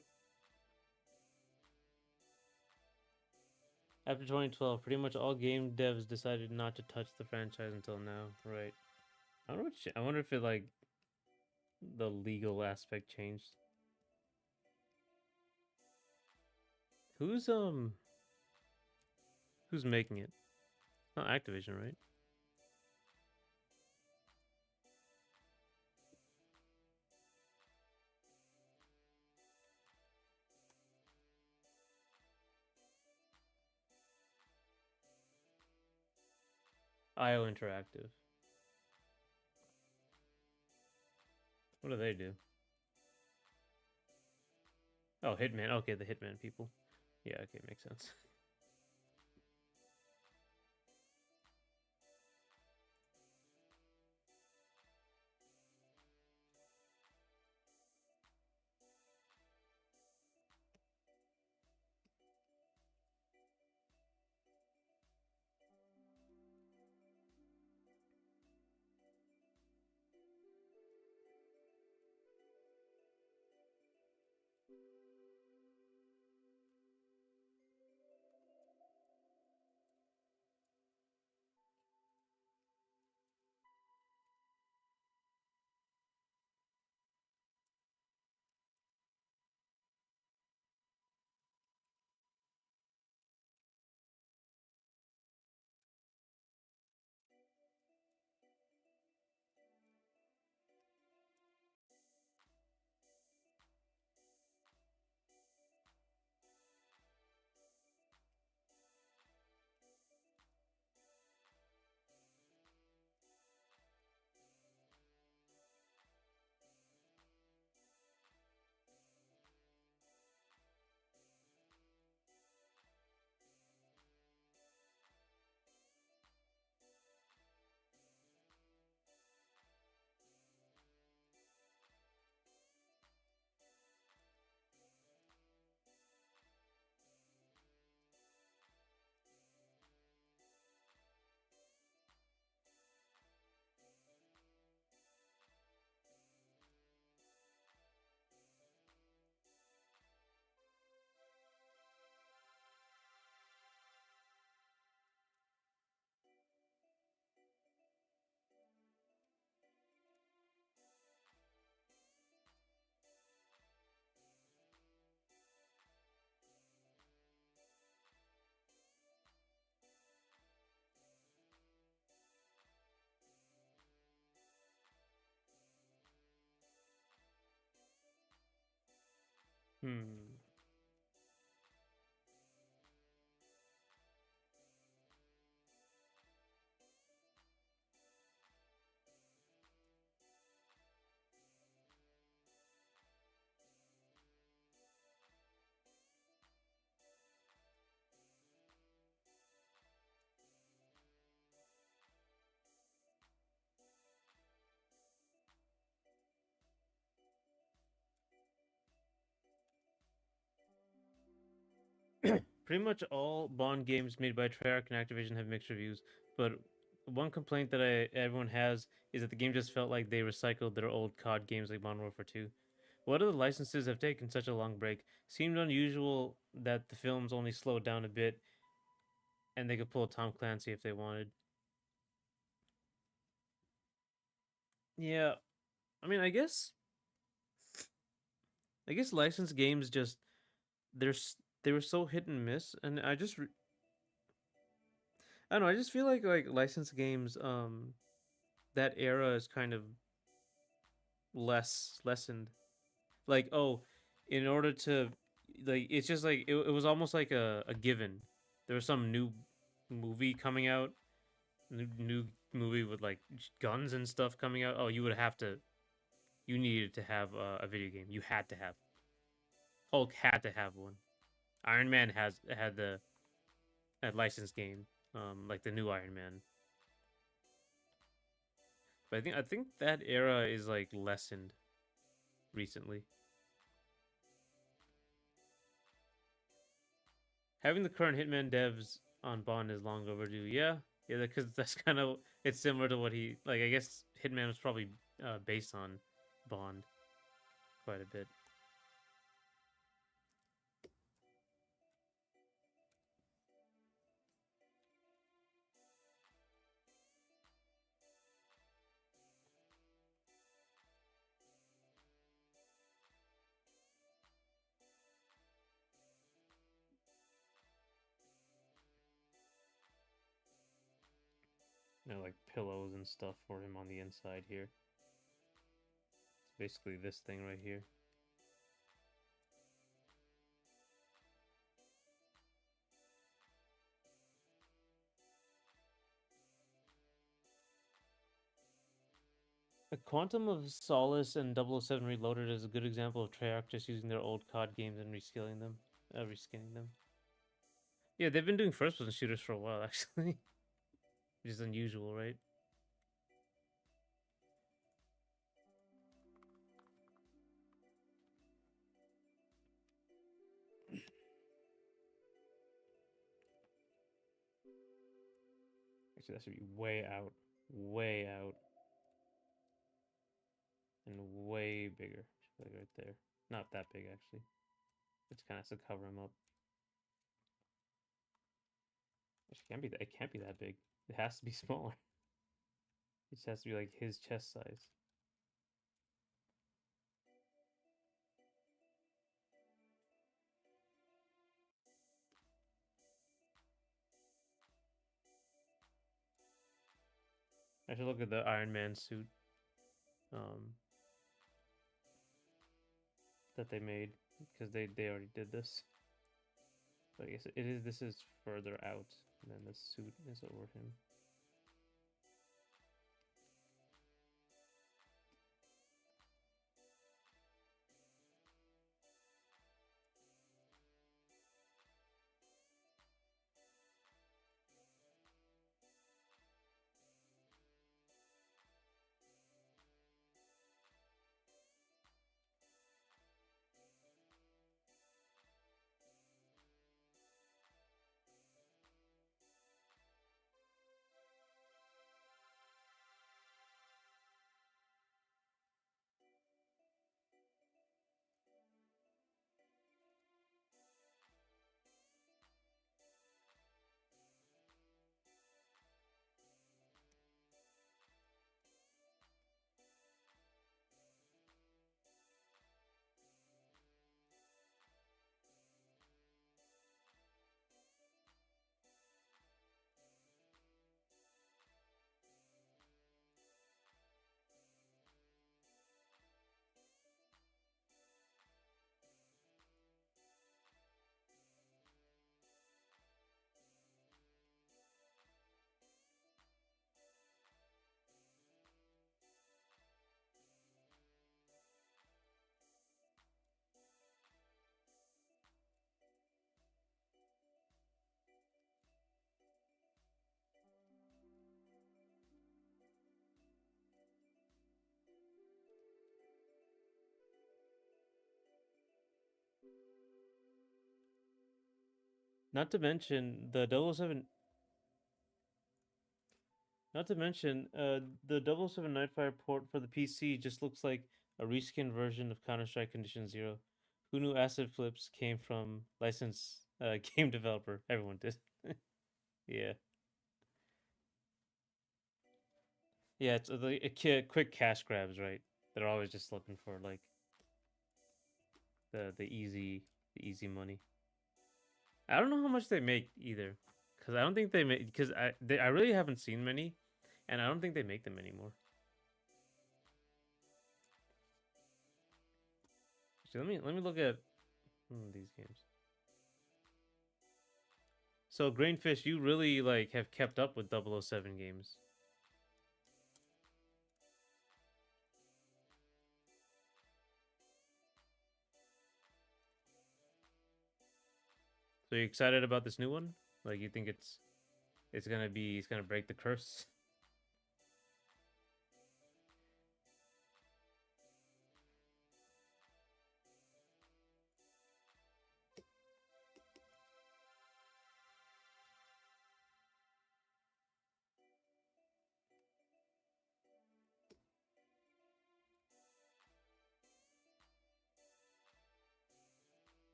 After 2012, pretty much all game devs decided not to touch the franchise until now. Right. I wonder if it like the legal aspect changed. Who's who's making it? Not Activision, right? IO Interactive. What do they do? Oh, Hitman. Okay, the Hitman people. Yeah, okay, makes sense. Hmm. Pretty much all Bond games made by Treyarch and Activision have mixed reviews, but one complaint that everyone has is that the game just felt like they recycled their old COD games like Modern Warfare 2. What other licenses have taken such a long break? Seemed unusual that the films only slowed down a bit and they could pull Tom Clancy if they wanted. Yeah, I mean, I guess licensed games just they were so hit and miss, and I don't know. I just feel like licensed games, that era is kind of lessened. Like, oh, in order to like, it's just like it was almost like a given. There was some new movie coming out, new movie with like guns and stuff coming out. Oh, you needed to have a video game. You had to have. Hulk had to have one. Iron Man has had the a licensed game, like the new Iron Man. But I think that era is like lessened recently. Having the current Hitman devs on Bond is long overdue. Yeah, yeah, because that's kind of it's similar to what he like. I guess Hitman was probably based on Bond quite a bit. Like pillows and stuff for him on the inside here. It's basically this thing right here. A Quantum of Solace and 007 Reloaded is a good example of Treyarch just using their old COD games and reskinning them. Yeah, they've been doing first-person shooters for a while, actually, which is unusual, right? Actually, that should be way out, and way bigger. Should be like right there. Not that big, actually. It's kind of to cover him up. It can't be that big. It has to be smaller. It just has to be like his chest size. I should look at the Iron Man suit, um, that they made because they already did this. But I guess it is. This is further out, and then the suit is over him. Not to mention the 007. Not to mention the 007 Nightfire port for the PC just looks like a reskinned version of Counter Strike Condition Zero. Who knew acid flips came from licensed game developer? Everyone did. Yeah, yeah. It's quick cash grabs, right? They're always just looking for like the easy money. I don't know how much they make either, because I don't think they make because I really haven't seen many, and I don't think they make them anymore. So let me look at these games. So Grainfish, you really like have kept up with 007 games. So you excited about this new one? Like you think it's gonna break the curse?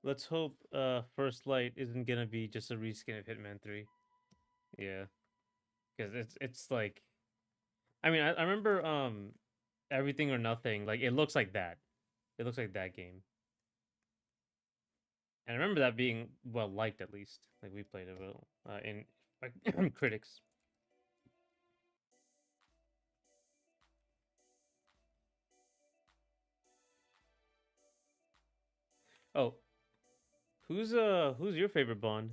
Let's hope First Light isn't gonna be just a reskin of Hitman 3. Yeah, because it's like I mean I remember Everything or Nothing, like it looks like that. It looks like that game. And I remember that being well liked at least. Like we played it well in like critics. Oh, who's your favorite Bond?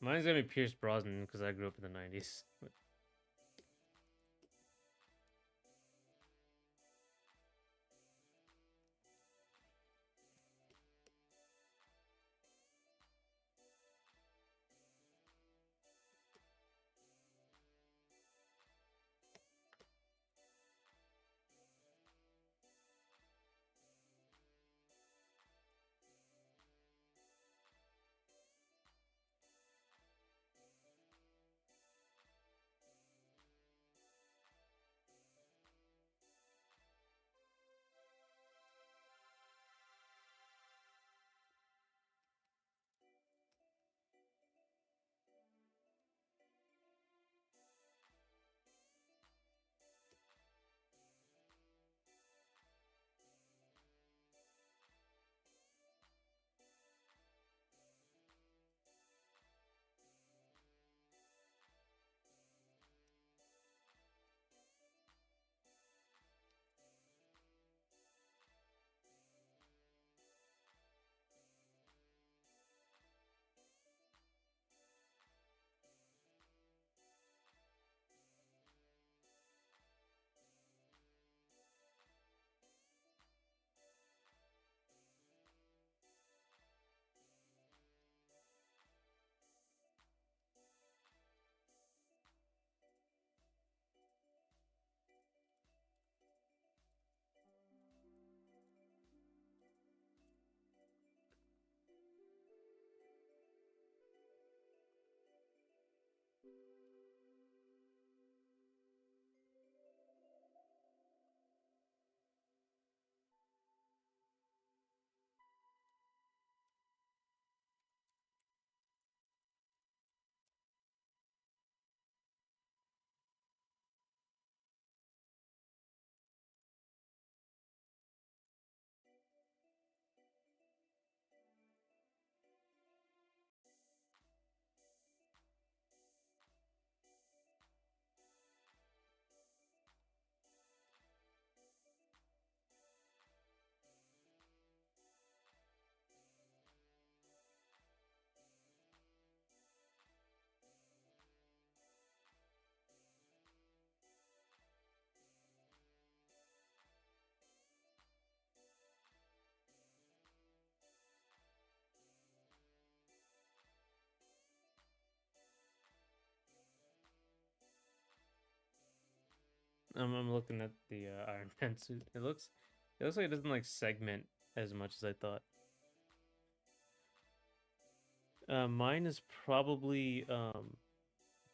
Mine's gonna be Pierce Brosnan because I grew up in the '90s. I'm looking at the Iron Man suit. It looks like it doesn't like segment as much as I thought. Mine is probably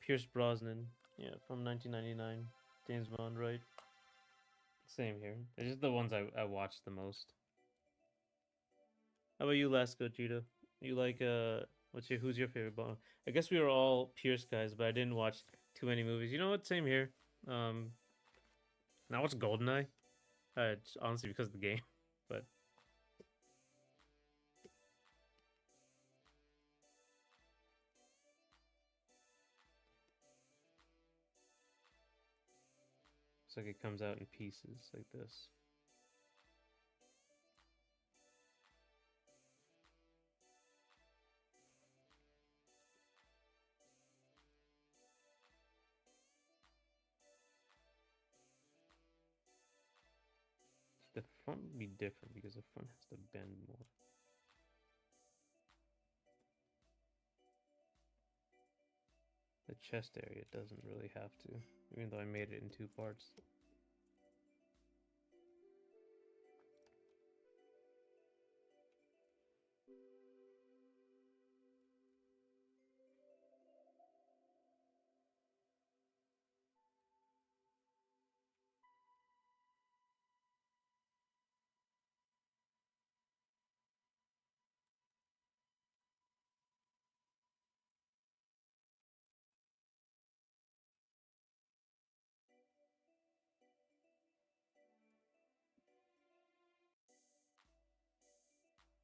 Pierce Brosnan, yeah, from 1999, James Bond, right? Same here. It's just the ones I watched the most. How about you, Last Gogeta? You like who's your favorite Bond? I guess we were all Pierce guys, but I didn't watch too many movies. You know what? Same here. Um, now watch Goldeneye. Honestly because of the game, but it's like it comes out in pieces like this. The front would be different because the front has to bend more. The chest area doesn't really have to, even though I made it in two parts.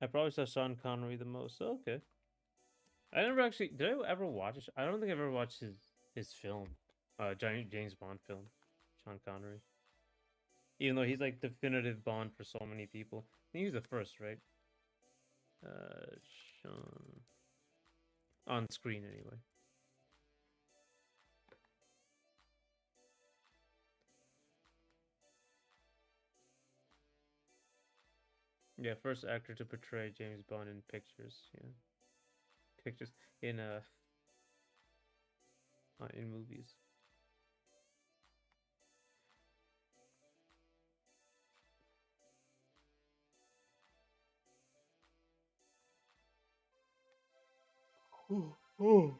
I probably saw Sean Connery the most. Oh, okay. I never actually did. I ever watch it? I don't think I've ever watched his film, James Bond film, Sean Connery. Even though he's like definitive Bond for so many people. I think he's the first, right? Sean on screen anyway. Yeah, first actor to portray James Bond in pictures. Yeah, pictures in movies. Oh, oh.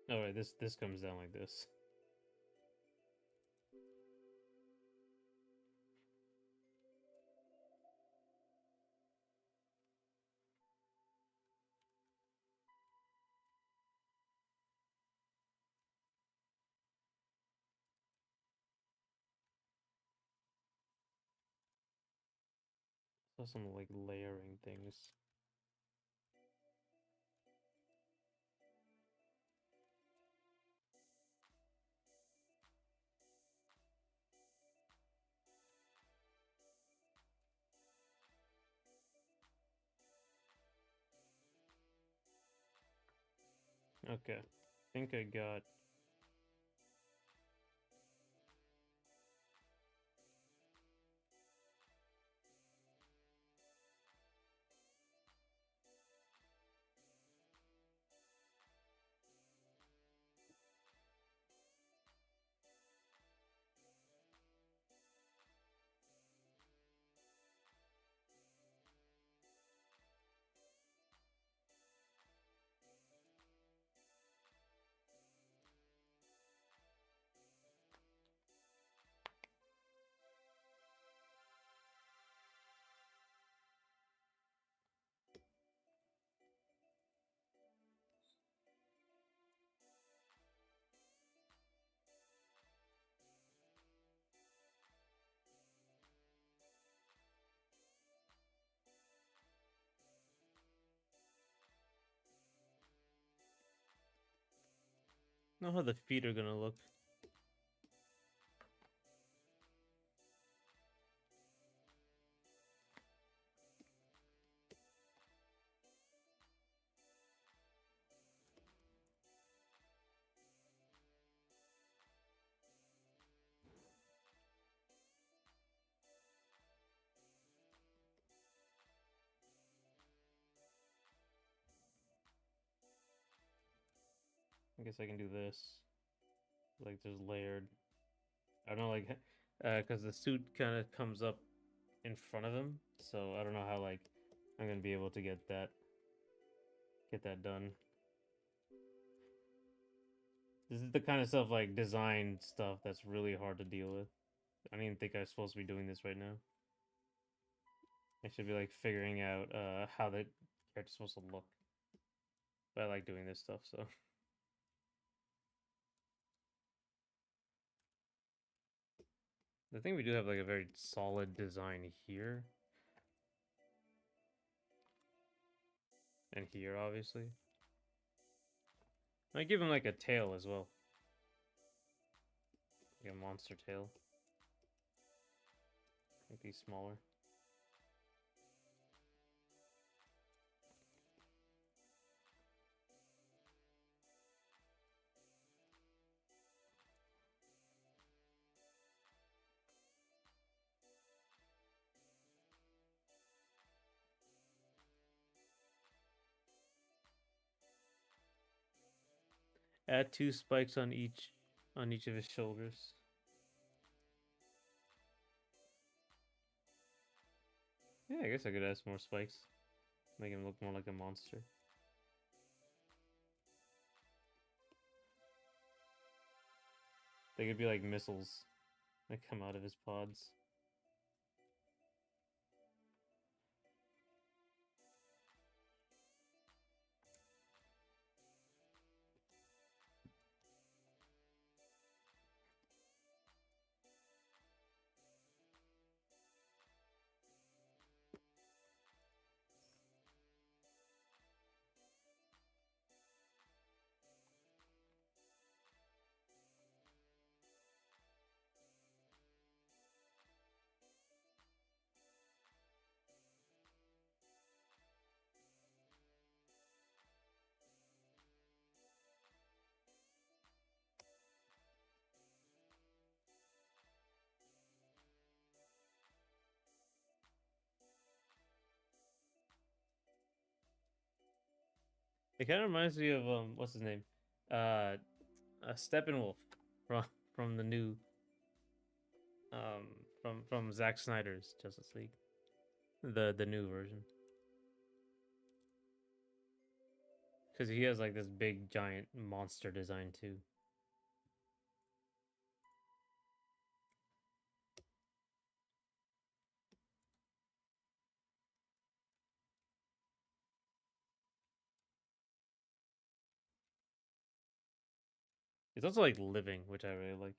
All right, this comes down like this. So some like layering things. Okay, I think I got. Know how the feet are gonna look. I guess I can do this. Like there's layered. I don't know, like, because the suit kind of comes up in front of him, so I don't know how like I'm gonna be able to get that done. This is the kind of stuff like design stuff that's really hard to deal with. I don't even think I'm supposed to be doing this right now. I should be like figuring out how the character's supposed to look. But I like doing this stuff, so. I think we do have like a very solid design here. And here, obviously. I give him like a tail as well. Like a monster tail. Make these smaller. Add 2 spikes on each of his shoulders. Yeah, I guess I could add some more spikes. Make him look more like a monster. They could be like missiles that come out of his pods. It kind of reminds me of what's his name? Uh Steppenwolf from the new um from Zack Snyder's Justice League. The new version. Cuz he has like this big giant monster design too. It's also like living, which I really like.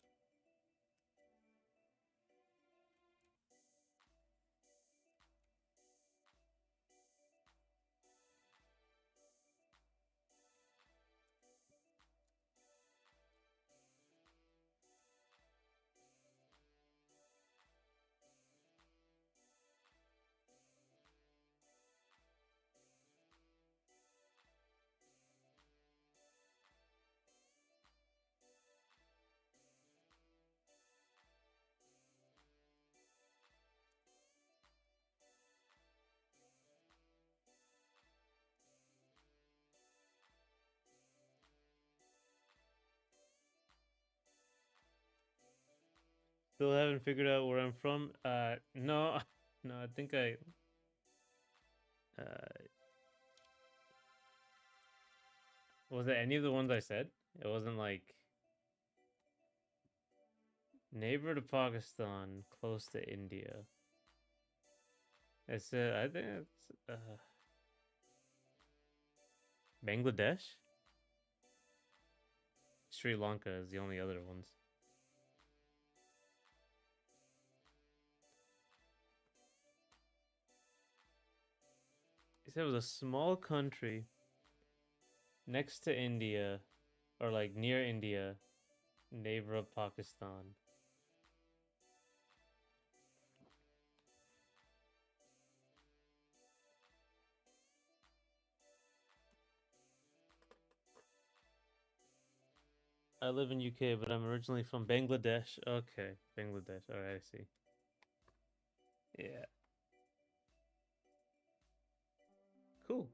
Still haven't figured out where I'm from. No, no. I think I. Uh, was it any of the ones I said? It wasn't like neighbor to Pakistan, close to India. I said I think it's Bangladesh. Sri Lanka is the only other ones. He said it was a small country next to India, or like near India, neighbor of Pakistan. I live in UK, but I'm originally from Bangladesh. Okay, Bangladesh. All right, I see. Yeah, cool.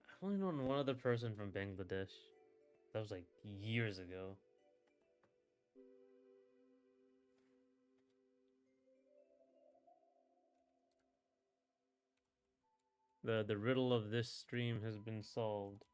I've only known one other person from Bangladesh. That was like years ago. The riddle of this stream has been solved.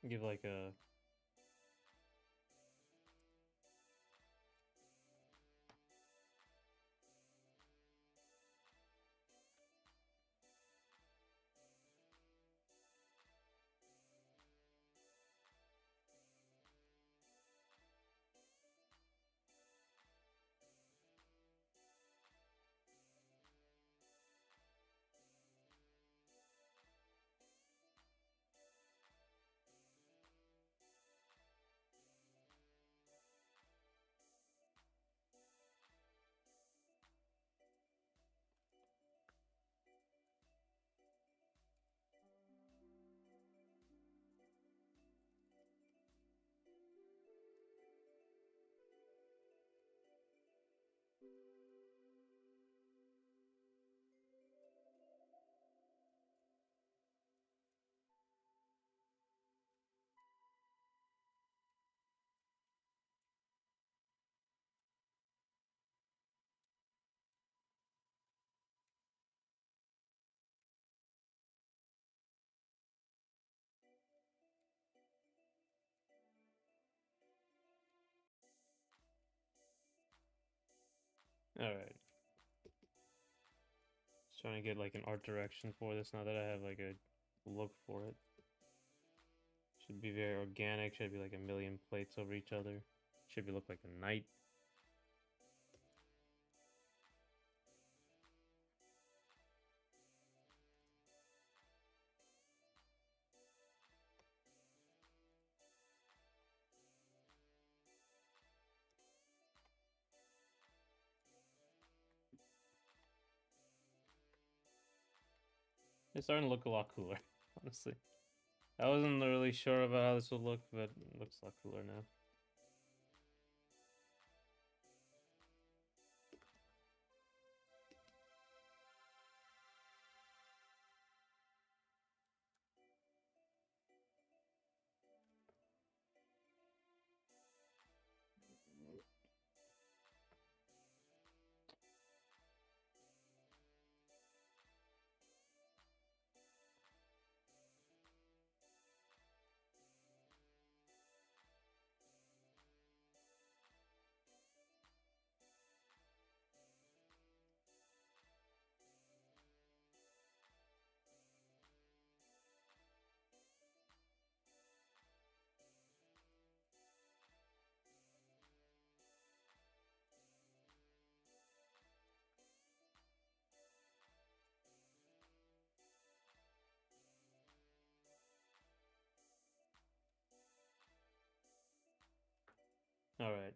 Give like a all right. Just trying to get like an art direction for this now that I have like a look for it. Should be very organic. Should be like a million plates over each other. Should be look like a knight. It's starting to look a lot cooler, honestly. I wasn't really sure about how this would look, but it looks a lot cooler now. All right.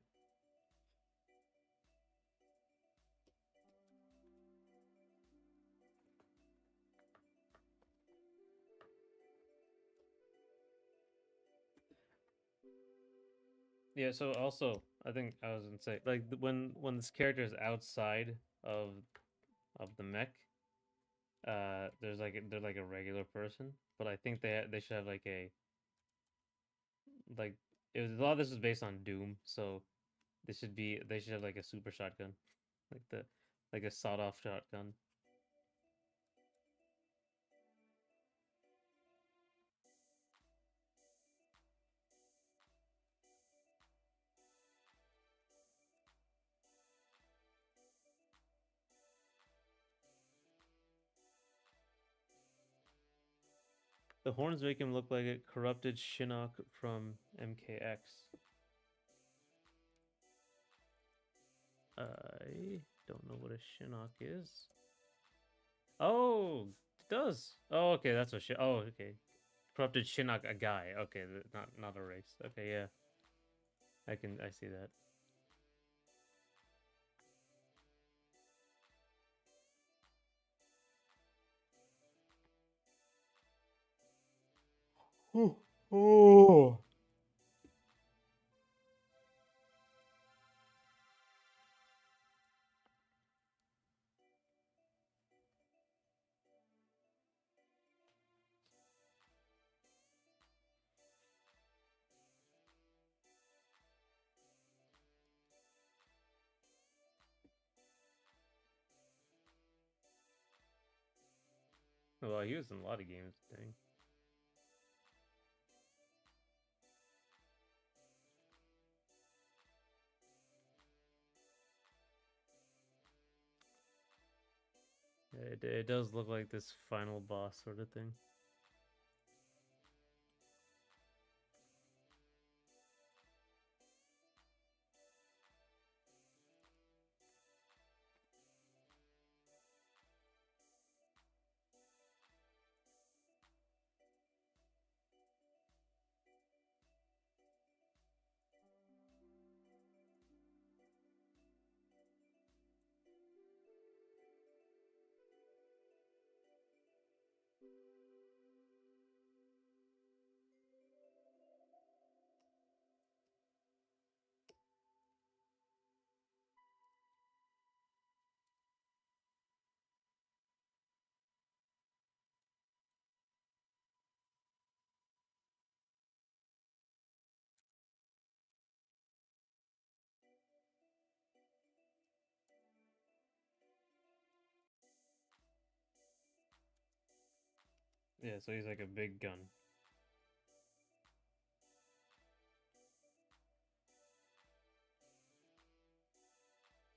Yeah. So also, I think I was gonna say like when this character is outside of the mech, there's like they're like a regular person, but I think they should have like a like it was a lot of this is based on Doom, so they should have like a super shotgun, like the like a sawed off shotgun. The horns make him look like a corrupted Shinnok from MKX. I don't know what a Shinnok is. Oh, it does. Oh, okay, that's what. Oh, okay. Corrupted Shinnok, a guy. Okay, not a race. Okay, yeah, I see that. Oh, oh. Well, he was in a lot of games. Dang. It does look like this final boss sort of thing. Yeah, so he's like a big gun.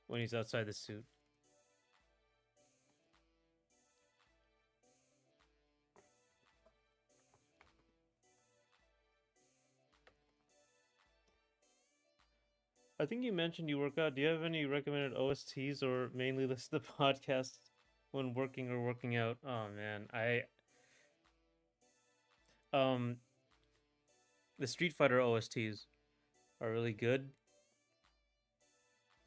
When he's outside the suit. I think you mentioned you work out. Do you have any recommended OSTs or mainly listen to podcasts when working or working out? Oh man, I um the Street Fighter OSTs are really good.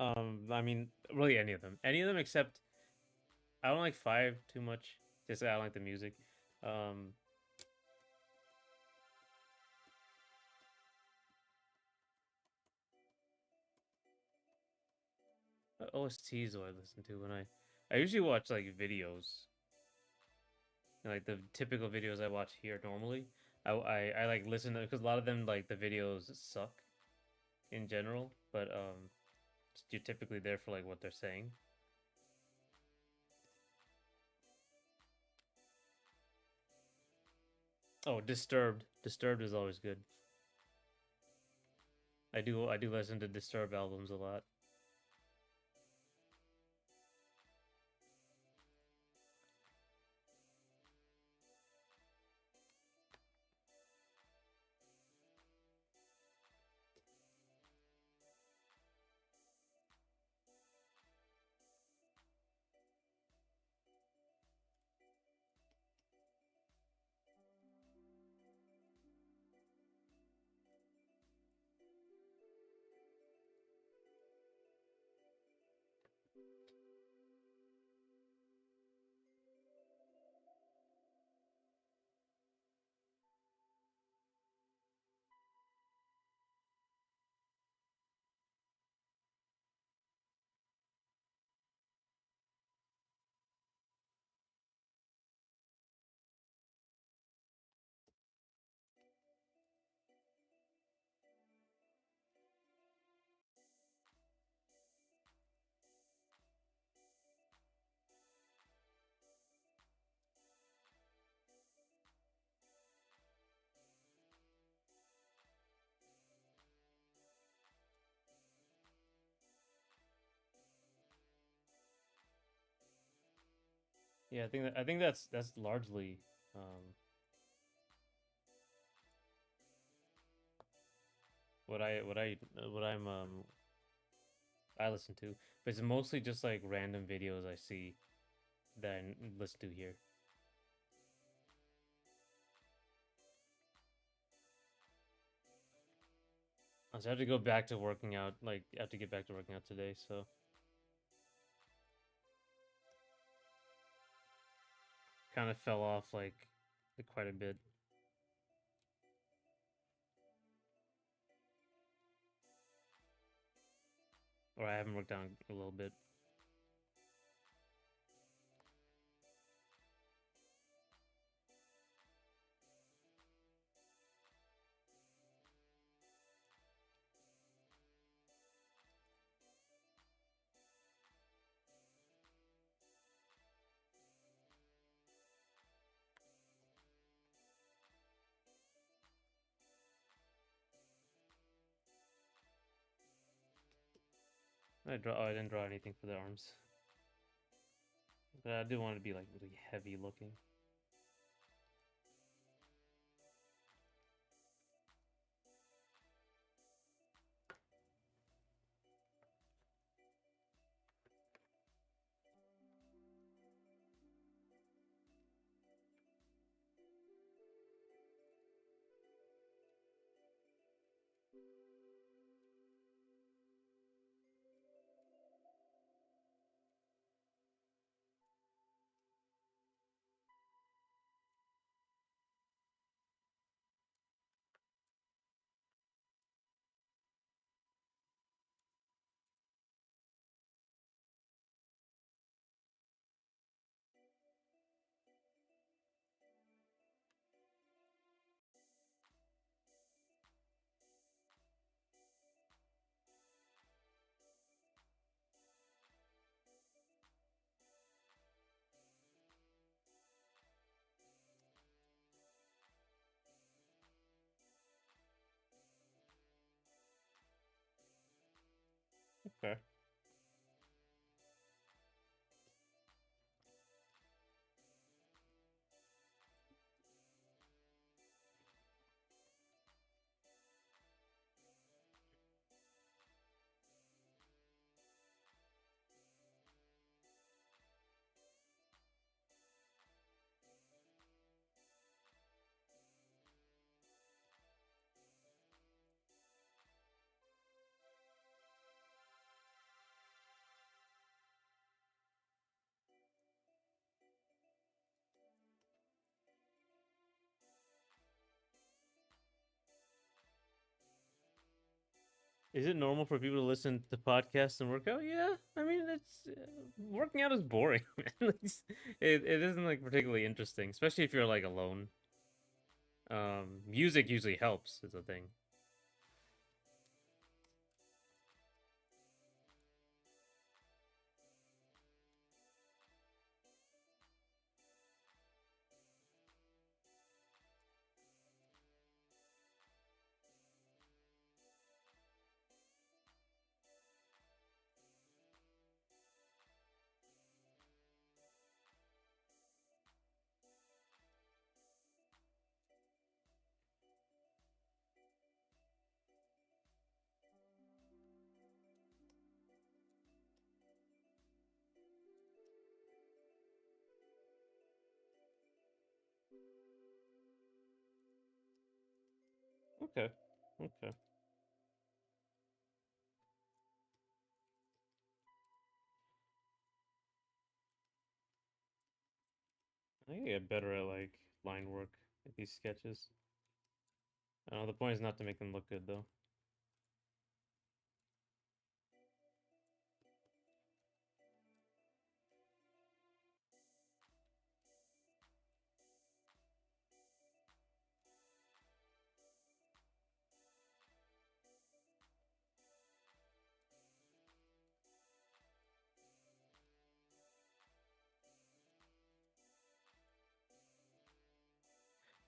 I mean, really any of them. Any of them except I don't like 5 too much. Just I don't like the music. Um OSTs do I listen to when I usually watch like videos. Like the typical videos I watch here normally. I like listen to because a lot of them like the videos suck in general, but you're typically there for like what they're saying. Oh, Disturbed. Disturbed is always good. I do listen to Disturbed albums a lot. Yeah, I think that's largely what I listen to, but it's mostly just like random videos I see that listen to here. So I have to go back to working out. Like, I have to get back to working out today. So kind of fell off like quite a bit. Or I haven't worked out a little bit. I didn't draw anything for the arms, but I do want to be like really heavy looking. Okay. Is it normal for people to listen to podcasts and work out? Yeah, I mean, it's working out is boring. It isn't like particularly interesting, especially if you're like alone. Music usually helps. Is a thing. Okay, okay. I think I get better at like line work at these sketches. The point is not to make them look good though.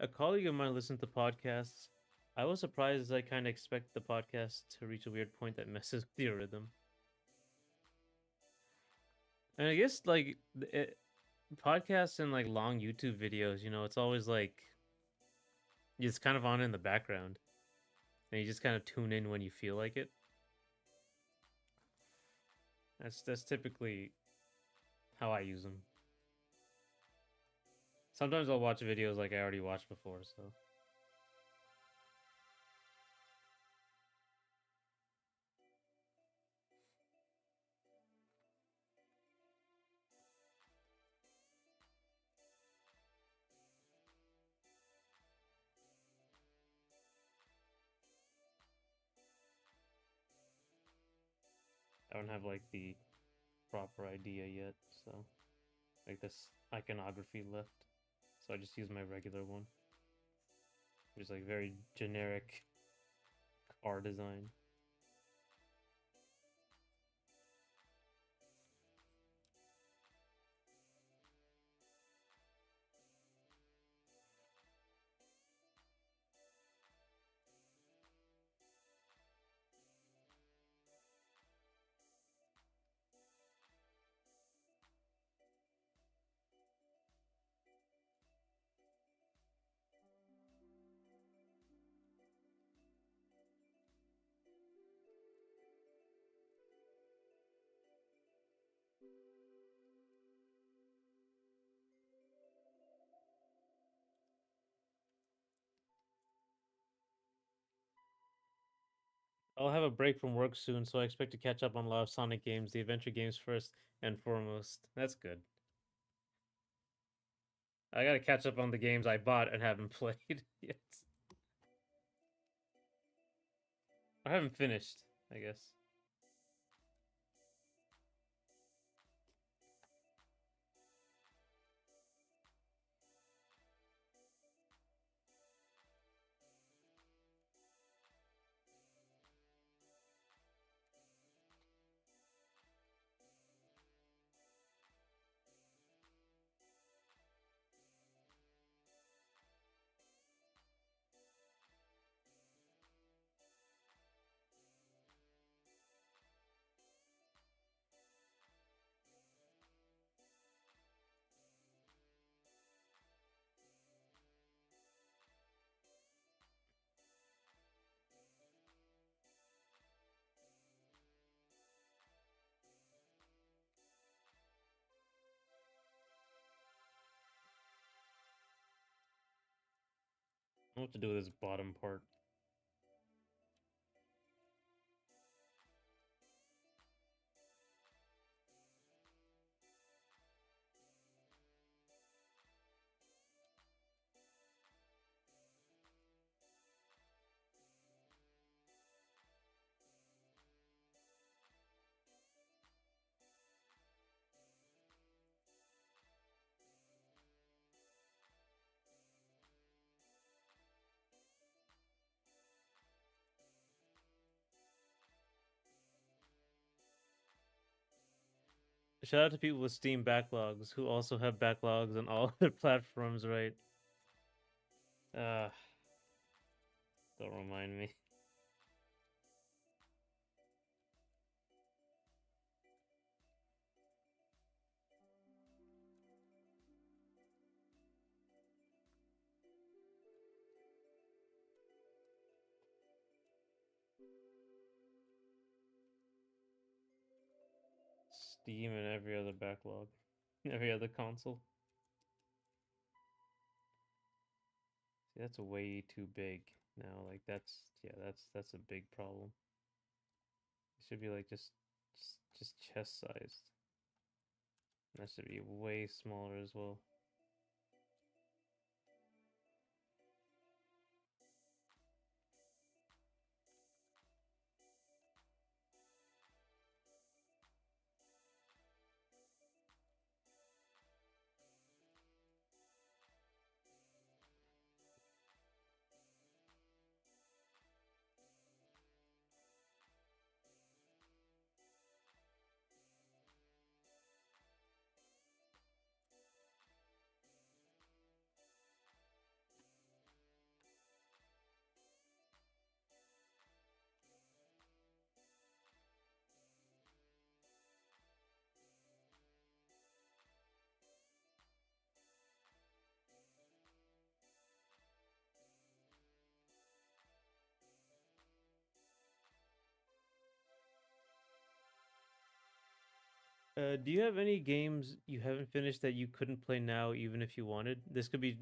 A colleague of mine listened to podcasts. I was surprised as I kind of expect the podcast to reach a weird point that messes with the rhythm. And I guess like podcasts and like long YouTube videos, it's always like it's kind of on in the background, and you just kind of tune in when you feel like it. That's typically how I use them. Sometimes I'll watch videos like I already watched before, so I don't have like the proper idea yet. So like this iconography left, so I just use my regular one, which is like very generic car design. I'll have a break from work soon, so I expect to catch up on a lot of Sonic games, the adventure games first and foremost. That's good. I gotta catch up on the games I bought and haven't played yet. I haven't finished, I guess. I don't know what to do with this bottom part. Shout out to people with Steam backlogs who also have backlogs on all their platforms, right? Uh, don't remind me. Steam and every other backlog, every other console. See, that's way too big now. Like that's a big problem. It should be like just chest sized. That should be way smaller as well. Do you have any games you haven't finished that you couldn't play now, even if you wanted? This could be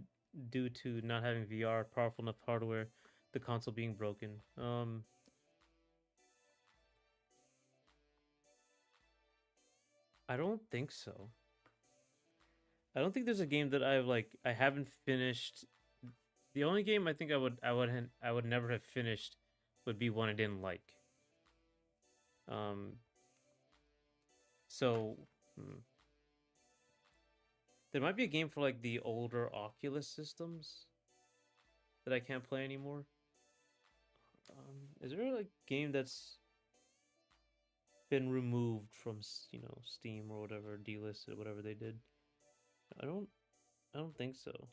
due to not having VR, powerful enough hardware, the console being broken. I don't think so. I don't think there's a game that I haven't finished. The only game I think I would never have finished would be one I didn't like. Um, so hmm, there might be a game for like the older Oculus systems that I can't play anymore. Is there a game that's been removed from Steam or whatever, delisted, whatever they did? I don't I don't think so.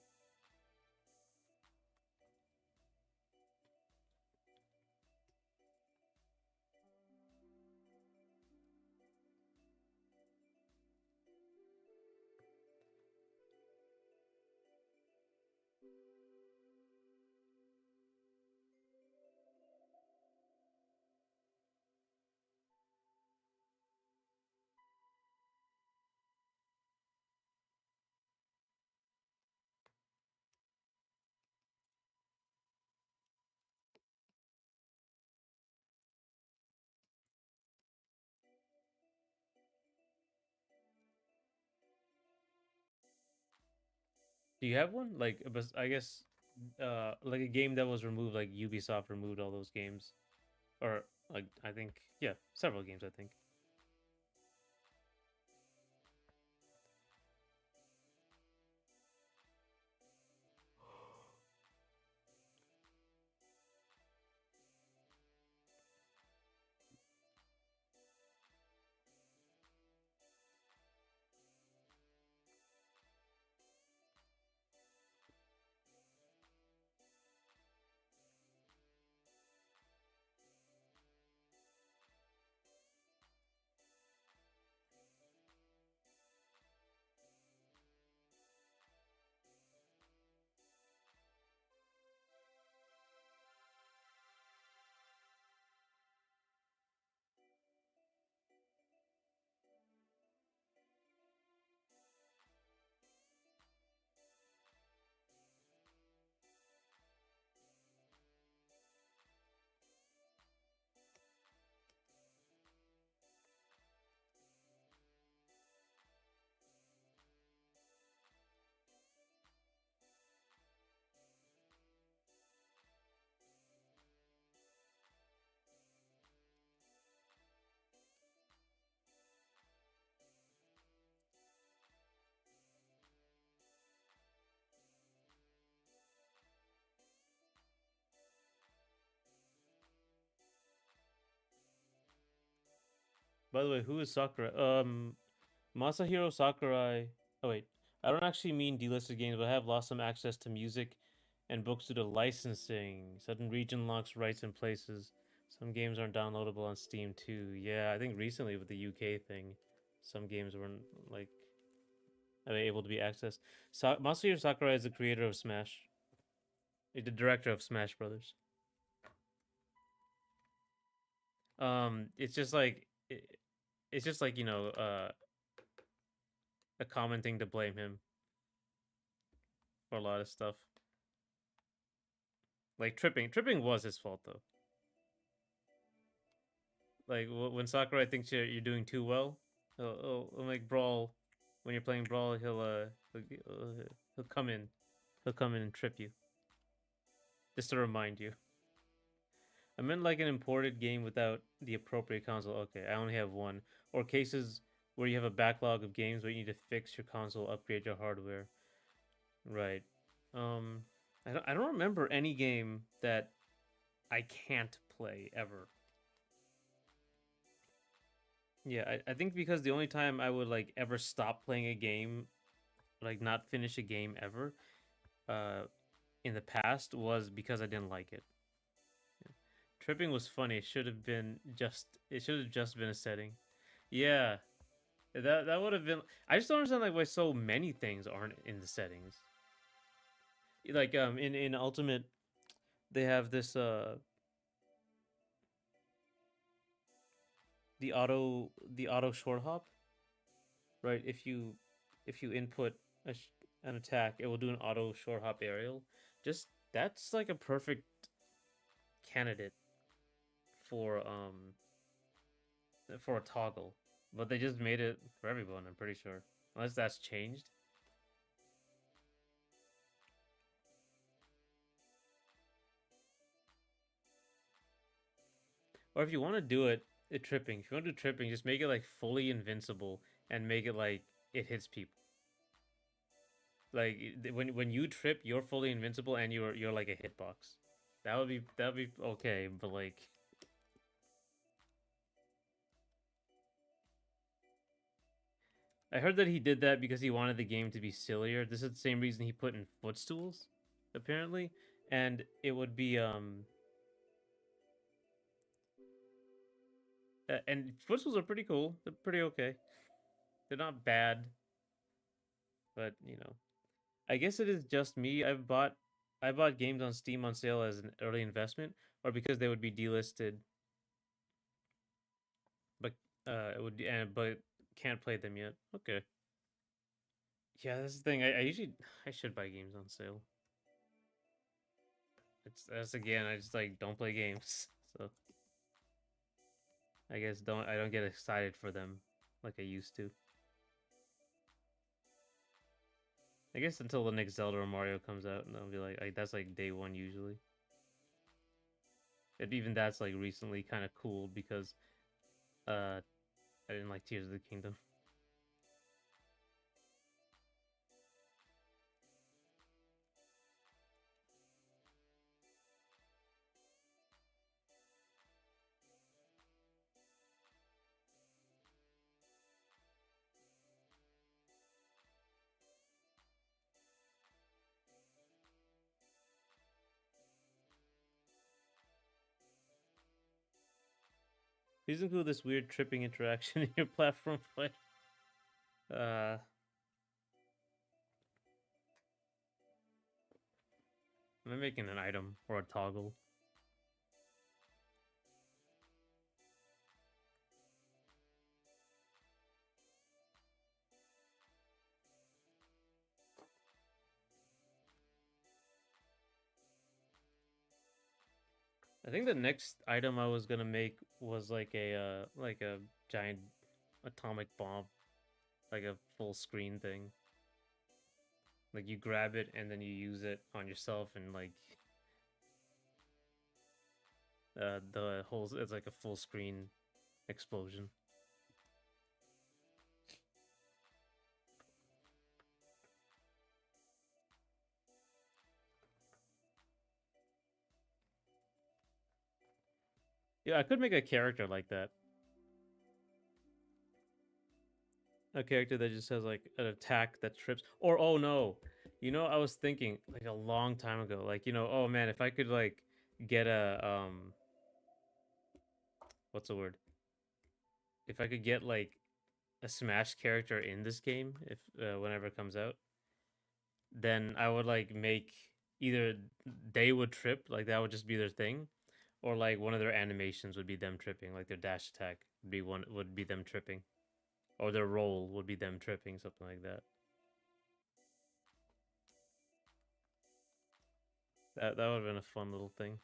Do you have one? I guess, like a game that was removed, like Ubisoft removed all those games, or like I think, yeah, several games. I think. By the way, who is Sakurai? Masahiro Sakurai. Oh wait, I don't actually mean delisted games, but I have lost some access to music and books due to licensing. Sudden region locks rights in places. Some games aren't downloadable on Steam too. Yeah, I think recently with the UK thing, some games weren't like able to be accessed. Masahiro Sakurai is the creator of Smash. The director of Smash Brothers. It's just like it's just like a common thing to blame him for a lot of stuff. Like tripping was his fault though. Like when Sakurai thinks you're doing too well, he'll make Brawl. When you're playing Brawl, he'll come in, he'll come in and trip you just to remind you. I meant like an imported game without the appropriate console. Okay, I only have one. Or cases where you have a backlog of games where you need to fix your console, upgrade your hardware. Right. Um, I don't remember any game that I can't play ever. Yeah, I think because the only time I would like ever stop playing a game, like not finish a game ever, uh, in the past was because I didn't like it. Yeah. Tripping was funny. It should have just been a setting. Yeah, that would have been. I just don't understand like why so many things aren't in the settings. Like in Ultimate, they have this the auto short hop. right? If you input an attack, it will do an auto short hop aerial. Just that's like a perfect candidate for for a toggle. But they just made it for everyone, I'm pretty sure. Unless that's changed. Or if you want to do it tripping. If you want to do tripping, just make it like fully invincible and make it like it hits people. Like when you trip, you're fully invincible and you're like a hitbox. That would be okay, but like I heard that he did that because he wanted the game to be sillier. This is the same reason he put in footstools, apparently, and it would be and footstools are pretty cool. They're pretty okay. They're not bad, but you know, I guess it is just me. I bought games on Steam on sale as an early investment, or because they would be delisted, but it would but can't play them yet. Okay, yeah, that's the thing. I usually I should buy games on sale. It's that's again, I just like don't play games, so I guess I don't get excited for them like I used to. I guess until the next Zelda or Mario comes out, and I'll be like that's like day one usually. And even that's like recently kind of cool because uh I didn't like Tears of the Kingdom. Please include this weird tripping interaction in your platform fight. Uh, am I making an item or a toggle? I think the next item I was gonna make was like a giant atomic bomb, like a full screen thing. Like you grab it and then you use it on yourself and like the whole it's like a full screen explosion. Yeah, I could make a character like that. A character that just has like an attack that trips. Or oh no, you know, I was thinking like a long time ago, like you know, oh man, if I could like get a what's the word? If I could get like a Smash character in this game, if whenever it comes out, then I would like make either they would trip, like that would just be their thing, or like one of their animations would be them tripping, like their dash attack would be them tripping, or their roll would be them tripping, something like that. That would have been a fun little thing.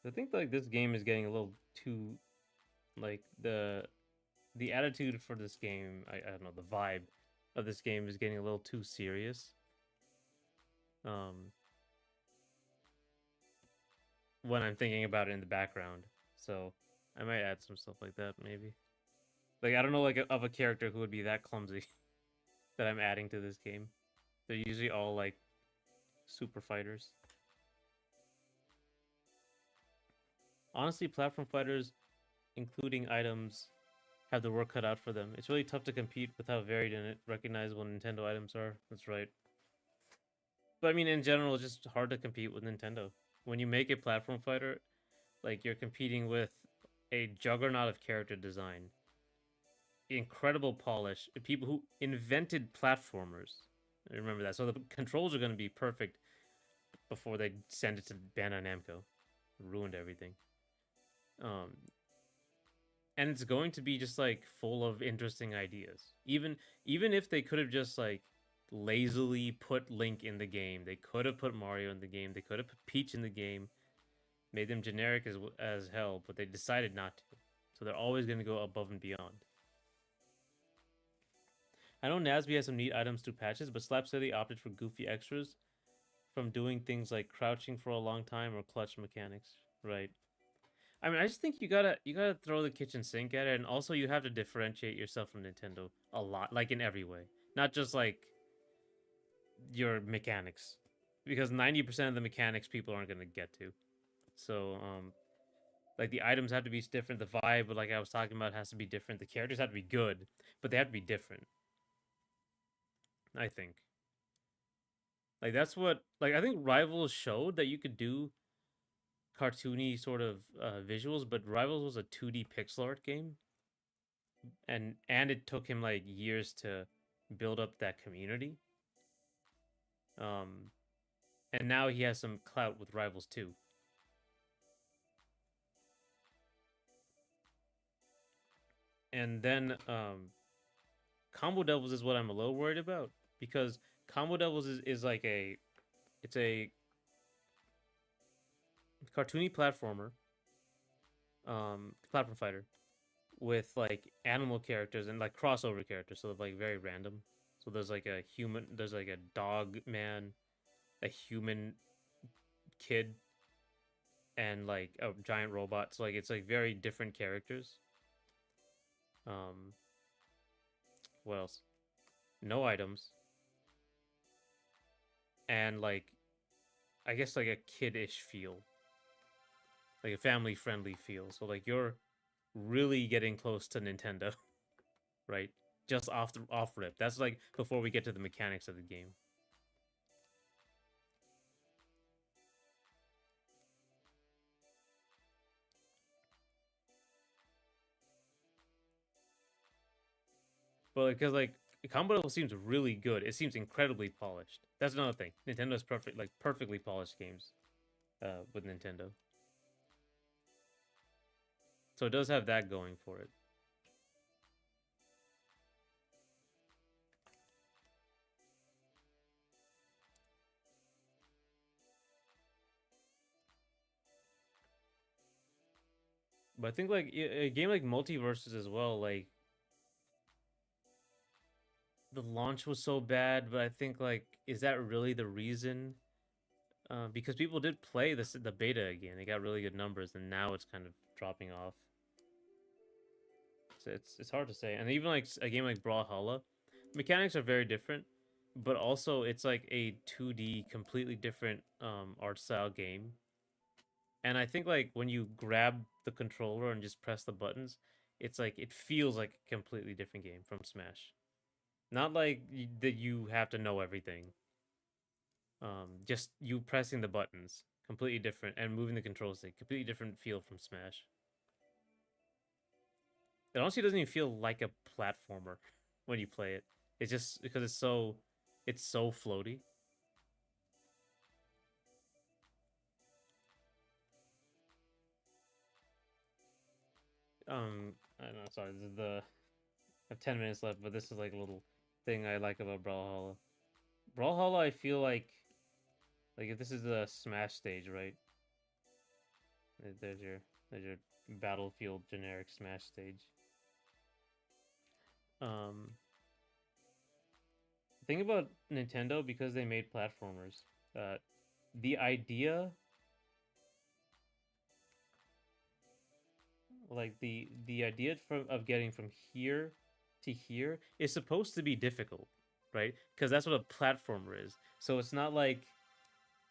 I think like this game is getting a little too like the attitude for this game. I don't know, the vibe of this game is getting a little too serious. Um, when I'm thinking about it in the background, so I might add some stuff like that maybe. Like I don't know like of a character who would be that clumsy that I'm adding to this game. They're usually all like super fighters. Honestly, platform fighters, including items, have the work cut out for them. It's really tough to compete with how varied and recognizable Nintendo items are. That's right. But I mean, in general, it's just hard to compete with Nintendo. When you make a platform fighter, like you're competing with a juggernaut of character design, incredible polish, people who invented platformers. Remember that. So the controls are going to be perfect before they send it to Bandai Namco. Ruined everything. Um, and it's going to be just like full of interesting ideas. Even if they could have just like lazily put Link in the game, they could have put Mario in the game, they could have put Peach in the game, made them generic as hell, but they decided not to. So they're always going to go above and beyond. I know Nasby has some neat items through patches, but Slap City opted for goofy extras from doing things like crouching for a long time or clutch mechanics. Right. I mean, I just think you gotta throw the kitchen sink at it, and also you have to differentiate yourself from Nintendo a lot, like in every way, not just like your mechanics, because 90% of the mechanics people aren't gonna get to. So, like the items have to be different, the vibe, like I was talking about, has to be different. The characters have to be good, but they have to be different. I think, like that's what, like I think Rivals showed that you could do cartoony sort of visuals, but Rivals was a 2D pixel art game, and it took him like years to build up that community. Um, and now he has some clout with Rivals too. And then Combo Devils is what I'm a little worried about, because Combo Devils is like it's a cartoony platform fighter with like animal characters and like crossover characters, so like very random. So there's like a dog man, a human kid, and like a giant robot. So like it's like very different characters. Um, what else? No items, and like I guess like a kiddish feel, like a family friendly feel. So like you're really getting close to Nintendo, right? Just off rip. That's like before we get to the mechanics of the game. But because like Combo Level seems really good. It seems incredibly polished. That's another thing. Nintendo's perfectly polished games with Nintendo. So it does have that going for it. But I think like a game like Multiverses as well, like the launch was so bad, but I think like is that really the reason? Because people did play the beta again. They got really good numbers, and now it's kind of dropping off. So it's hard to say. And even like a game like Brawlhalla, mechanics are very different, but also it's like a 2D completely different art style game. And I think like when you grab the controller and just press the buttons, it's like it feels like a completely different game from Smash. Not like that you have to know everything. Just you pressing the buttons, completely different, and moving the control stick, completely different feel from Smash. It honestly doesn't even feel like a platformer when you play it. It's just because it's so floaty. I don't know. Sorry, this is I have 10 minutes left, but this is like a little thing I like about Brawlhalla. Brawlhalla, I feel like if this is the Smash stage, right? There's your Battlefield generic Smash stage. Um, Think about Nintendo because they made platformers. Uh, the idea, like the idea of getting from here to here is supposed to be difficult, right? Because that's what a platformer is. So it's not like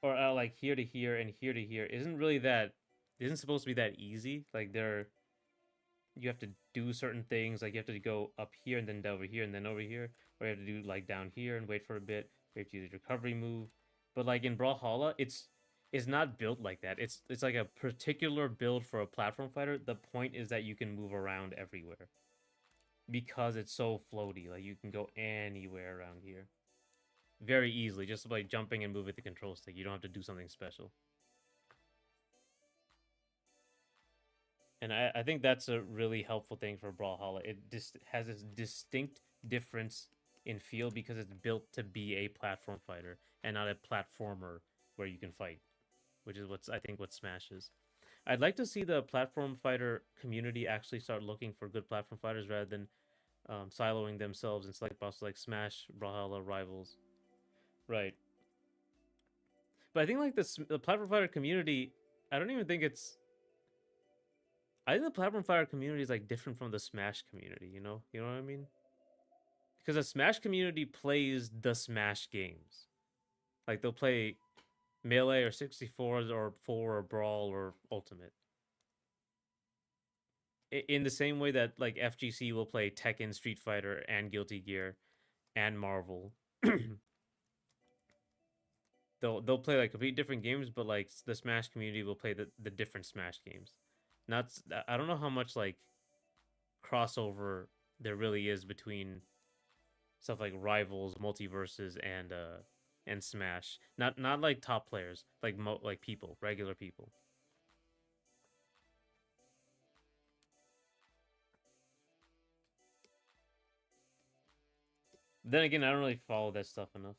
or like here to here and here to here isn't really that isn't supposed to be that easy. Like you have to do certain things. Like you have to go up here and then over here and then over here, or you have to do like down here and wait for a bit. Or you have to use a recovery move. But like in Brawlhalla, it's not built like that. It's like a particular build for a platform fighter. The point is that you can move around everywhere because it's so floaty. Like you can go anywhere around here. very easily just by jumping and moving the control stick. You don't have to do something special. And I think that's a really helpful thing for Brawlhalla. It just has this distinct difference in feel because it's built to be a platform fighter and not a platformer where you can fight, which is what's I think what Smash is. I'd like to see the platform fighter community actually start looking for good platform fighters rather than siloing themselves in select bosses like Smash, Brawlhalla, Rivals. Right. But I think like the platform fighter community, I don't even think it's. I think the platform fighter community is like different from the Smash community. You know what I mean? Because the Smash community plays the Smash games. Like they'll play Melee or 64s or 4 or Brawl or Ultimate. In the same way that like FGC will play Tekken, Street Fighter, and Guilty Gear, and Marvel. They'll play like complete different games, but like the Smash community will play the different Smash games. Not I don't know how much like crossover there really is between stuff like Rivals, Multiverses, and Smash. Not like top players, like like people, regular people. Then again, I don't really follow that stuff enough.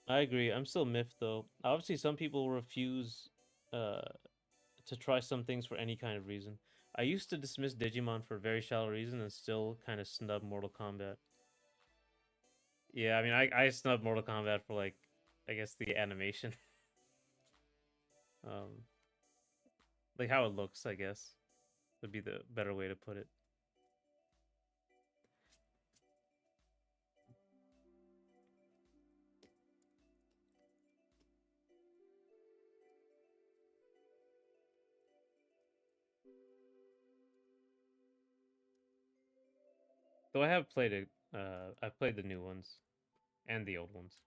I agree. I'm still miffed though. Obviously, some people refuse uh, to try some things for any kind of reason. I used to dismiss Digimon for a very shallow reason and still kind of snub Mortal Kombat. Yeah, I mean, I snubbed Mortal Kombat for like, I guess the animation, um, like how it looks. I guess would be the better way to put it. Though I have played it. I've played the new ones and the old ones,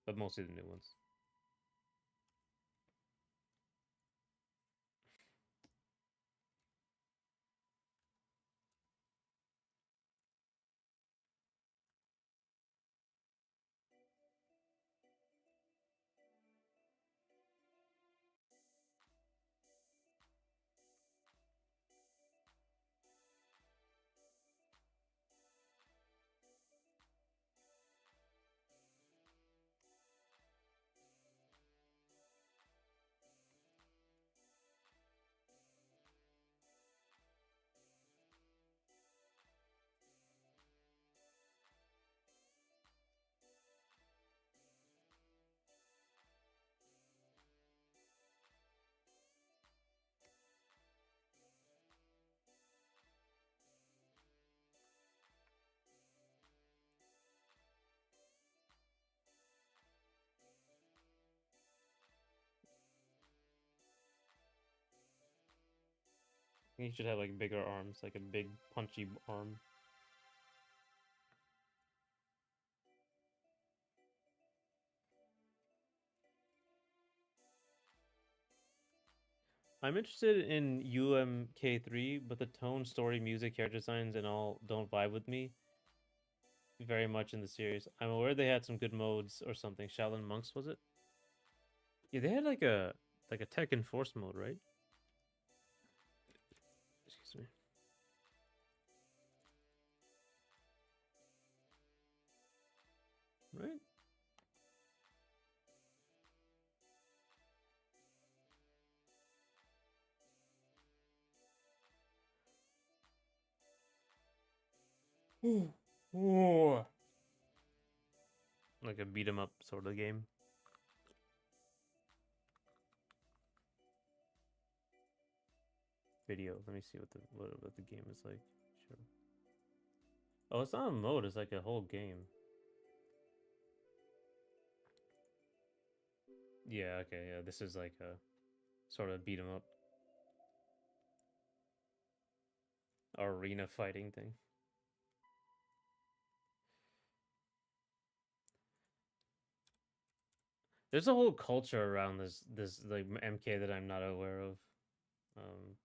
but mostly the new ones. I think you should have like bigger arms, like a big punchy arm. I'm interested in UMK3, but the tone, story, music, character designs, and all don't vibe with me very much in the series. I'm aware they had some good modes or something. Shaolin Monks was it? Yeah, they had like a Tekken Force mode, right? Excuse me. Right? Ooh. Ooh. Like a beat 'em up sort of game. Video. Let me see what the game is like. Sure. Oh, it's not a mode. It's like a whole game. Yeah. Okay. Yeah. This is like a sort of beat 'em up arena fighting thing. There's a whole culture around this like MK that I'm not aware of. Um,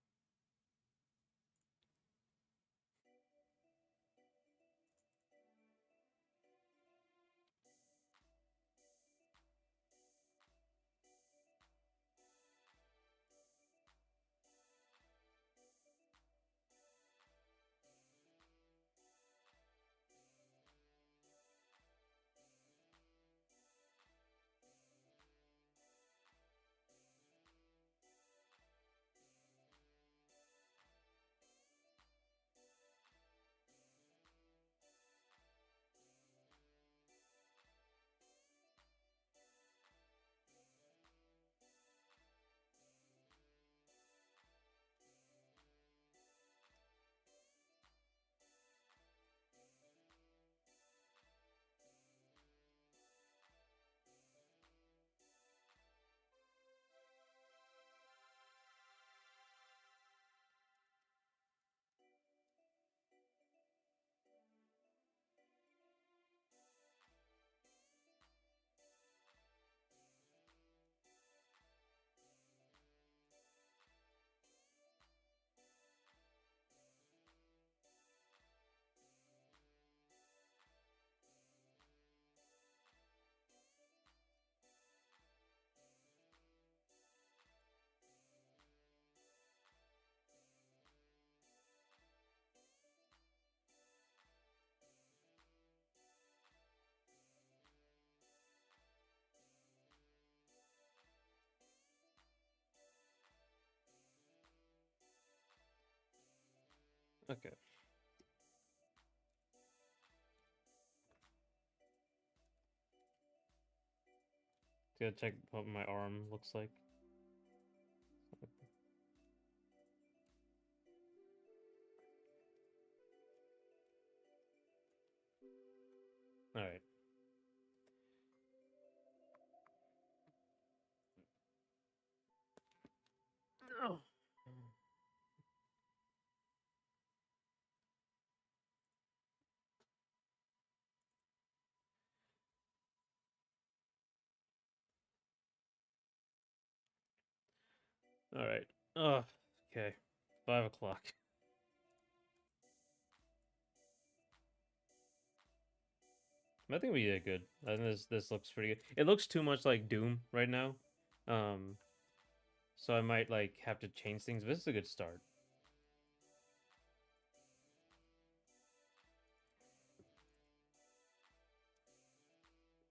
okay. Gotta check what my arm looks like. All right. Oh. All right. Oh, okay. 5 o'clock. I think we did good. I think this looks pretty good. It looks too much like Doom right now. Um, so I might like have to change things, but this is a good start.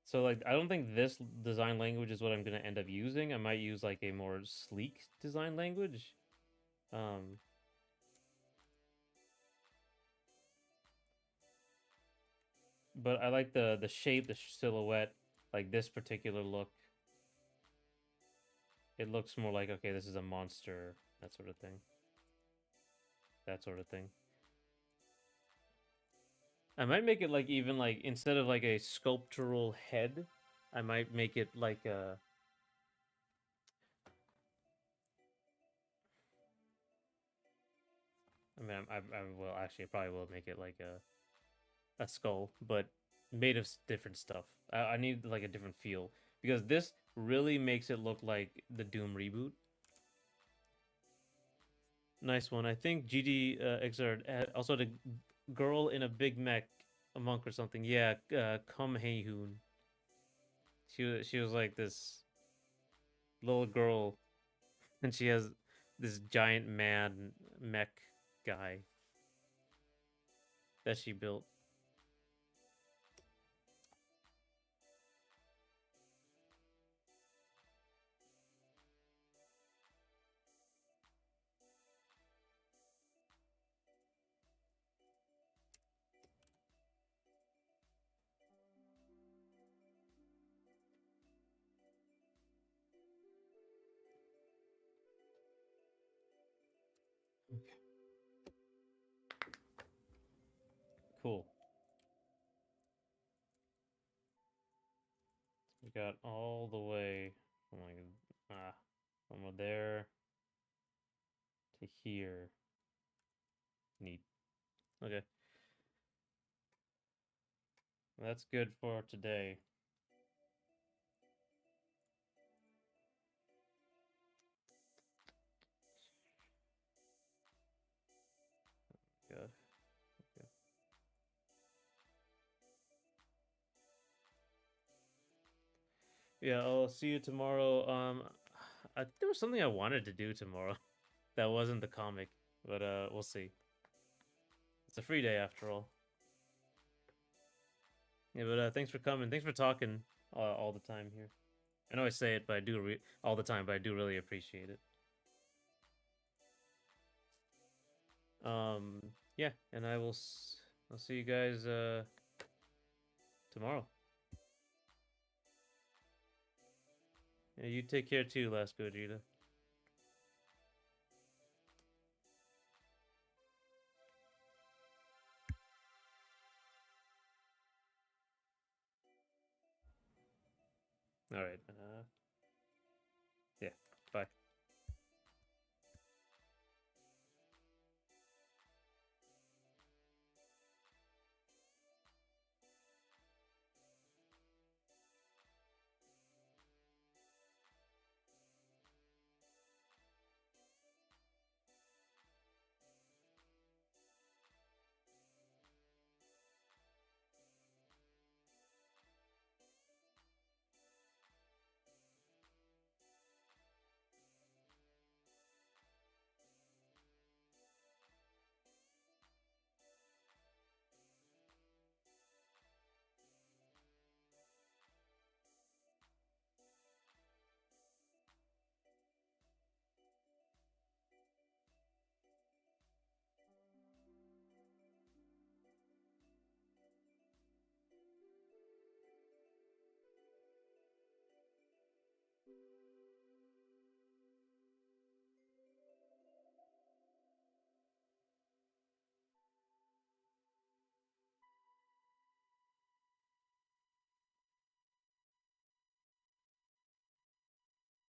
So like I don't think this design language is what I'm gonna end up using. I might use like a more sleek design language. Um, but I like the shape, the silhouette, like this particular look. It looks more like okay, this is a monster, that sort of thing. That sort of thing. I might make it like even like instead of like a sculptural head, I might make it like a I mean, I will actually I probably will make it like a skull, but made of different stuff. I need like a different feel because this really makes it look like the Doom reboot. Nice one. I think GD Exert also the girl in a big mech, a monk or something. Yeah, Kum Hae Hoon. She was like this little girl, and she has this giant man mech guy that she built. Cool. We got all the way from from there to here. Neat. Okay. That's good for today. Good. Okay. Yeah, I'll see you tomorrow. There was something I wanted to do tomorrow that wasn't the comic, but we'll see. It's a free day after all. Yeah, but thanks for coming. Thanks for talking all the time here. I know I say it, but I do all the time, but I do really appreciate it. Yeah, and I'll see you guys tomorrow. Yeah, you take care too, Last Gogeta. All right. Yeah. Bye.